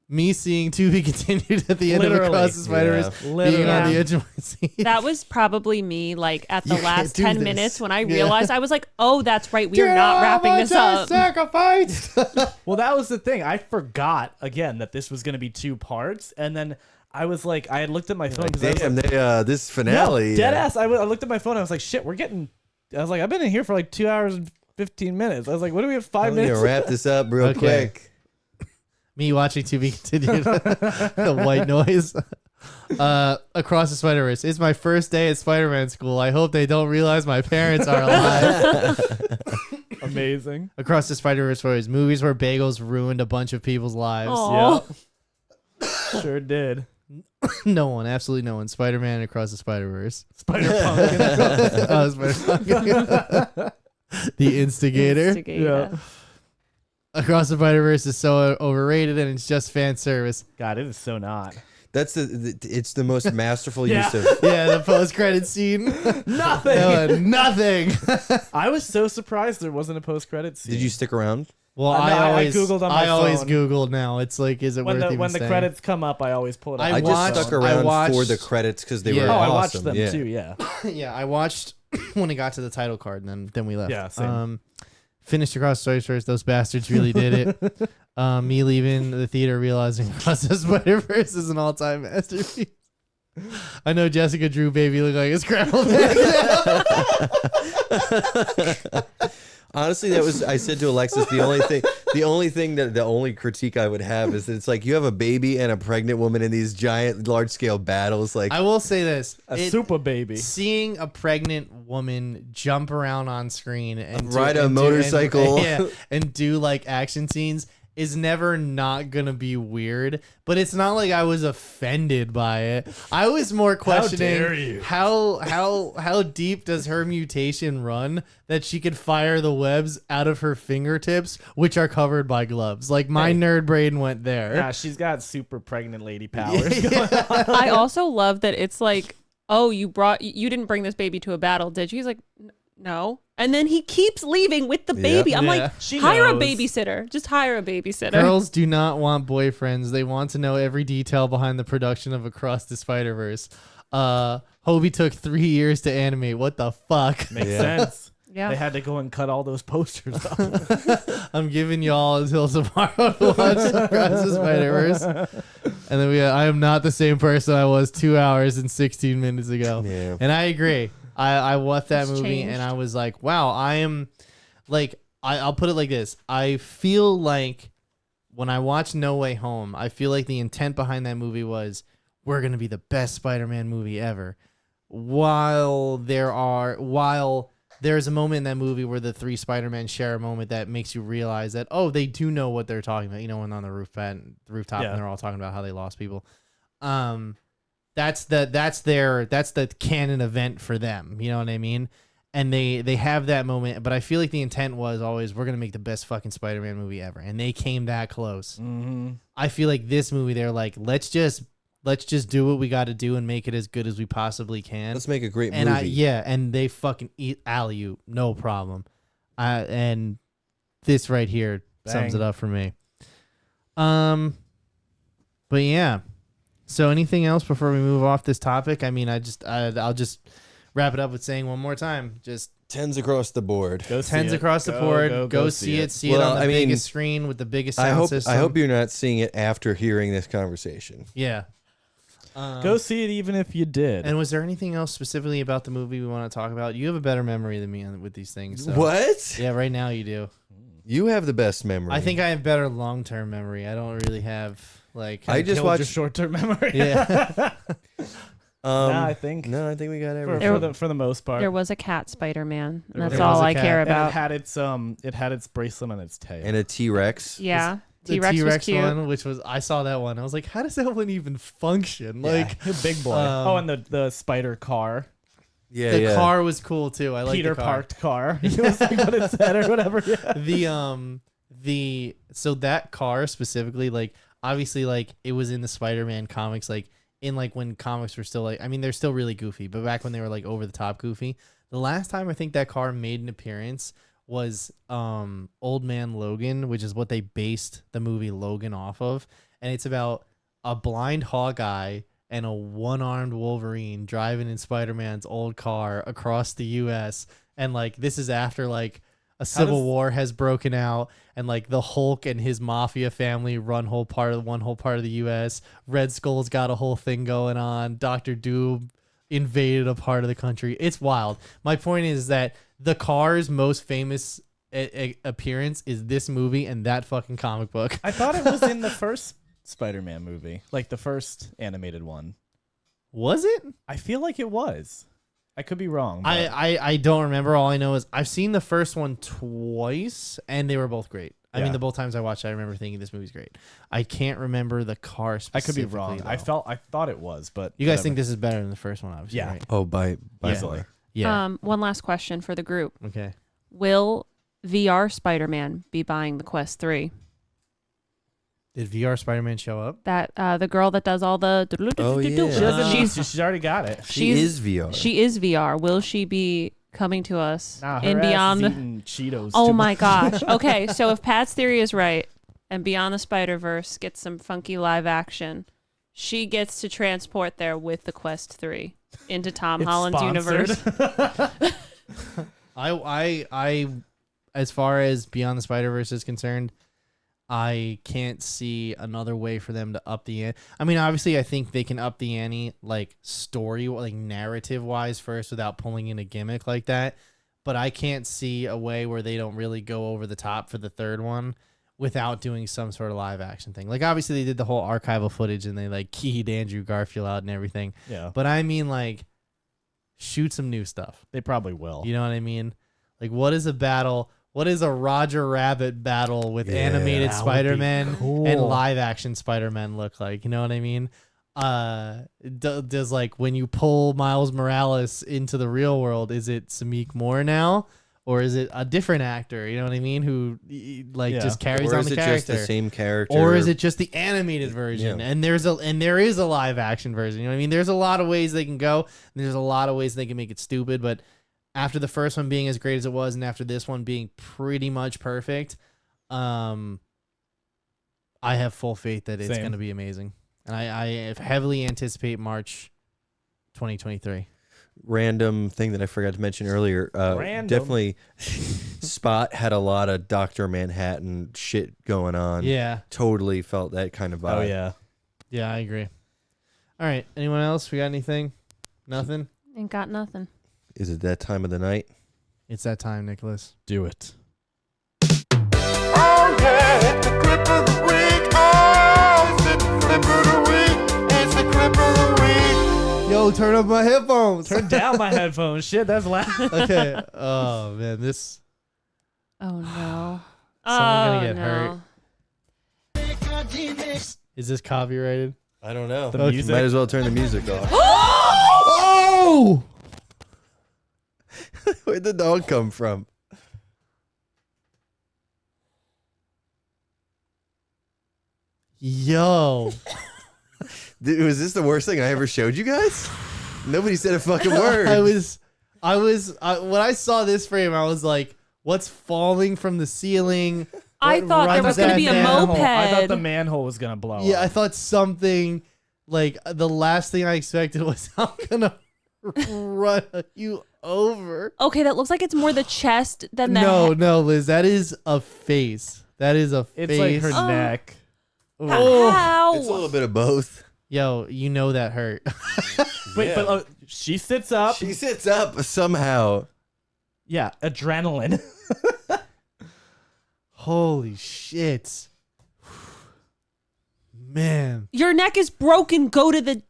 Me seeing to be continued at the end of Across the Spider-Verse, being on the edge of my seat. That was probably me, like, at the last 10 this. minutes when I realized, I was like, oh, that's right, we are not wrapping this up. Sacrificed. Well, that was the thing. I forgot, again, that this was going to be 2 parts, and then I was like, I had looked at my phone. Damn, this finale. Dead ass. I looked at my phone, I was like, shit, I've been in here for like 2 hours and 15 minutes. I was like, what do we have, 5 minutes? I'm gonna wrap this up real quick. Me watching to be continued. The white noise. Across the Spider-Verse. It's my first day at Spider-Man school. I hope they don't realize my parents are alive. Amazing. Across the Spider-Verse stories. Movies where bagels ruined a bunch of people's lives. Aw. Yeah. Sure did. No one, absolutely no one. Spider-Man Across the Spider-Verse. Spider-Punk. Spider-Punk. The instigator. Instigator. Across the Spider-Verse is so overrated and it's just fan service. God, it is so not. That's it's the most masterful Yeah. use of. Yeah, the post-credit scene. Nothing. No, nothing. I was so surprised there wasn't a post-credit scene. Did you stick around? Well, No, I Googled on my I always phone. Googled now. It's like, is it when worth the even when the staying? credits come up, I always pull it up. I I just watched- stuck around for watched- the credits because they Yeah. were Oh, I awesome. watched them yeah. too. Yeah. Yeah, I watched when it got to the title card, and then we left. Yeah, same. Finished Across the Spider-Verse. Those bastards really did it. Me leaving the theater realizing Across the Spider-Verse is an all-time masterpiece. I know Jessica Drew baby look like a scrambled egg. Honestly, that was I said to Alexis the only critique I would have is that it's like you have a baby and a pregnant woman in these giant large scale battles. Like I will say this: Super baby. seeing a pregnant woman jump around on screen and Ride a motorcycle. and do like action scenes is never not gonna be weird. But it's not like I was offended by it. I was more questioning dare you. how deep does her mutation run that she could fire the webs out of her fingertips, which are covered by gloves. Like my nerd brain went there. Yeah, she's got super pregnant lady powers. I also love that it's like, oh, you didn't bring this baby to a battle, did you? He's like, no. And then he keeps leaving with the baby. I'm Yeah. like, She hire a knows. babysitter. Just hire a babysitter. Girls do not want boyfriends. They want to know every detail behind the production of Across the Spider-Verse. Hobie took 3 years to animate. What the fuck? Makes Yeah. sense. Yeah. They had to go and cut all those posters off. I'm giving y'all until tomorrow to watch Across the Spider-Verse. And then I am not the same person I was 2 hours and 16 minutes ago. Yeah. And I agree. I watched that It's movie changed. and I was like, wow, I am like, I'll put it like this. I feel like when I watched No Way Home, I feel like the intent behind that movie was we're going to be the best Spider-Man movie ever. While there's a moment in that movie where the three Spider-Men share a moment that makes you realize that, oh, they do know what they're talking about. You know, when on the rooftop Yeah. and they're all talking about how they lost people. That's the canon event for them. You know what I mean? And they have that moment, but I feel like the intent was always we're gonna make the best fucking Spider-Man movie ever, and they came that close. Mm-hmm. I feel like this movie, they're like, let's just do what we got to do and make it as good as we possibly can. Let's make a great And movie. and they fucking eat alley-oop, no problem. And this right here sums Bang. it up for me. But yeah. So anything else before we move off this topic? I mean, I'll just wrap it up with saying one more time, just Tens across the board. Go see tens it. across the board. Go see it. See it Well, on the I mean, biggest screen with the biggest I sound hope system. I hope you're not seeing it after hearing this conversation. Yeah. Go see it even if you did. And was there anything else specifically about the movie we want to talk about? You have a better memory than me with these things. So. What? Yeah, right now you do. You have the best memory. I think I have better long-term memory. I don't really have like. I just Killed your watched. short-term memory. Yeah. Nah, I think No, I think we got for, everything. for the most part. There was a cat Spider-Man. There That's was all a I cat. care And about. it had its bracelet on its tail. And a T-Rex. Yeah. The T-Rex was T-Rex cute. one, which was I saw that one. I was like, how does that one even function? Like Yeah, big boy. um, And the spider car. Yeah, the yeah. car was cool too. I like Peter the car. parked car. It was like what it said or whatever. Yeah. So that car specifically, like obviously like it was in the Spider-Man comics, like in like when comics were still like, I mean they're still really goofy, but back when they were like over the top goofy, the last time I think that car made an appearance was Old Man Logan, which is what they based the movie Logan off of, and it's about a blind Hawkeye and a one-armed Wolverine driving in Spider-Man's old car across the U.S. and like this is after like a civil war has broken out and like the Hulk and his mafia family run one whole part of the U.S. Red Skull's got a whole thing going on. Dr. Doom invaded a part of the country. It's wild. My point is that the car's most famous appearance is this movie and that fucking comic book. I thought it was in the first Spider-Man movie, like the first animated one. Was it? I feel like it was. I could be wrong. I don't remember. All I know is I've seen the first one twice and they were both great. I mean, the both times I watched it, I remember thinking this movie's great. I can't remember the car I specifically. could be wrong. though. I thought it was, but You guys whatever. think this is better than the first one, obviously, Yeah. right? Oh, by Easily. far. Yeah. One last question for the group. Okay. Will VR Spider-Man be buying the Quest 3? Did VR Spider-Man show up? That the girl that does all the Oh, yeah. She doesn't need she's to. She's already got it. She is VR. She is VR. Will she be coming to us Nah, her in ass Beyond is the eating Cheetos. Oh too my much. gosh. Okay, so if Pat's theory is right and Beyond the Spider-Verse gets some funky live action, she gets to transport there with the Quest 3 into Tom It's Holland's sponsored. universe. I as far as Beyond the Spider-Verse is concerned, I can't see another way for them to up the ante. I mean, obviously, I think they can up the ante, like story, like narrative-wise first without pulling in a gimmick like that. But I can't see a way where they don't really go over the top for the third one without doing some sort of live action thing. Like, obviously, they did the whole archival footage and they, like, keyed Andrew Garfield out and everything. Yeah, But I mean, like, shoot some new stuff. they probably will. You know what I mean? Like, what is a battle? What is a Roger Rabbit battle with animated that would be Spider-Man cool. and live action Spider-Man look like? You know what I mean? Does like when you pull Miles Morales into the real world, is it Samik Moore now? Or is it a different actor? You know what I mean? Who like Yeah. just carries Or on is the it character? just the same character? Or is it just the animated version? Yeah. And there is a live action version. You know what I mean? There's a lot of ways they can go. And there's a lot of ways they can make it stupid. But after the first one being as great as it was, and after this one being pretty much perfect, I have full faith that it's Same. going to be amazing. And I heavily anticipate March 2023. Random thing that I forgot to mention earlier. Random. Definitely, Spot had a lot of Dr. Manhattan shit going on. Yeah. Totally felt that kind of vibe. Oh yeah. Yeah, I agree. All right. Anyone else? We got anything? Nothing? Ain't got nothing. Is it that time of the night? It's that time, Nicholas. Do it. Oh yeah, it's the clip of the week. Oh, it's the clip of the week. It's the clip of the week. Yo, turn up my headphones. Turn down my headphones. Shit, that's loud. Okay. Oh, man. This. Oh no. Someone gonna Oh, get no. hurt. Is this copyrighted? I don't know. The Okay. music? Might as well turn the music off. Oh! Where'd the dog come from? Yo. Dude, was this the worst thing I ever showed you guys? Nobody said a fucking word. When I saw this frame, I was like, what's falling from the ceiling? I What thought there runs was going to that be a manhole? moped. I thought the manhole was gonna blow. Yeah, I up. thought something like the last thing I expected was I'm gonna run you over. Okay, that looks like it's more the chest than the No, head. no, Liz, that is a face. That is a It's face. like her Oh. neck. Oh. How? It's a little bit of both. Yo, you know that hurt. Wait, Yeah. but she sits up. She sits up somehow. Yeah, adrenaline. Holy shit. Man. Your neck is broken. Go to the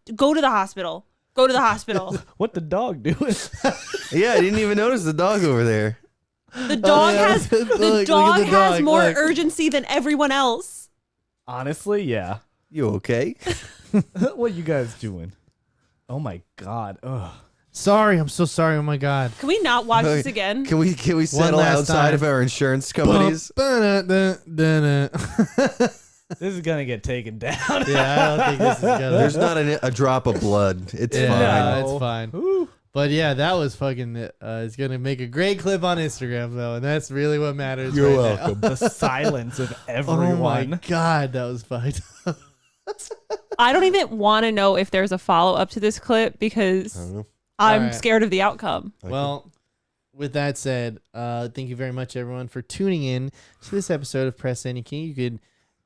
hospital. Go to the hospital. What the dog doing? Yeah, I didn't even notice the dog over there. The dog yeah. has Look at the the dog has dog, more look. urgency than everyone else. Honestly, yeah. You okay? What you guys doing? Oh my god. Ugh. Sorry, I'm so sorry. Oh my god. Can we not watch this again? Can we settle last outside time. of our insurance companies? Yeah, This is gonna get taken down. I don't think this is gonna. There's not a drop of blood. It's Yeah, fine. it's fine. But yeah, that was fucking. It's gonna make a great clip on Instagram though, and that's really what matters. You're right welcome. The silence of Now. everyone. Oh my god, that was fucked. I don't even want to know if there's a follow up to this clip because I'm Alright. scared of the outcome. Well, with that said, thank you very much, everyone, for tuning in to this episode of Press Any Key. You could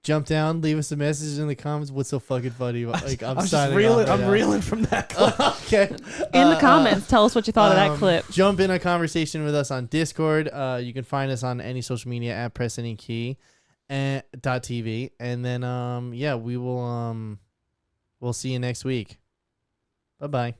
jump down, leave us a message in the comments. What's so fucking funny? Like I'm just signing reeling. off right I'm now. reeling from that clip. Okay. In the comments, tell us what you thought of that clip. Jump in a conversation with us on Discord. You can find us on any social media at Press Any Key .tv, and then yeah, we will we'll see you next week. Bye bye.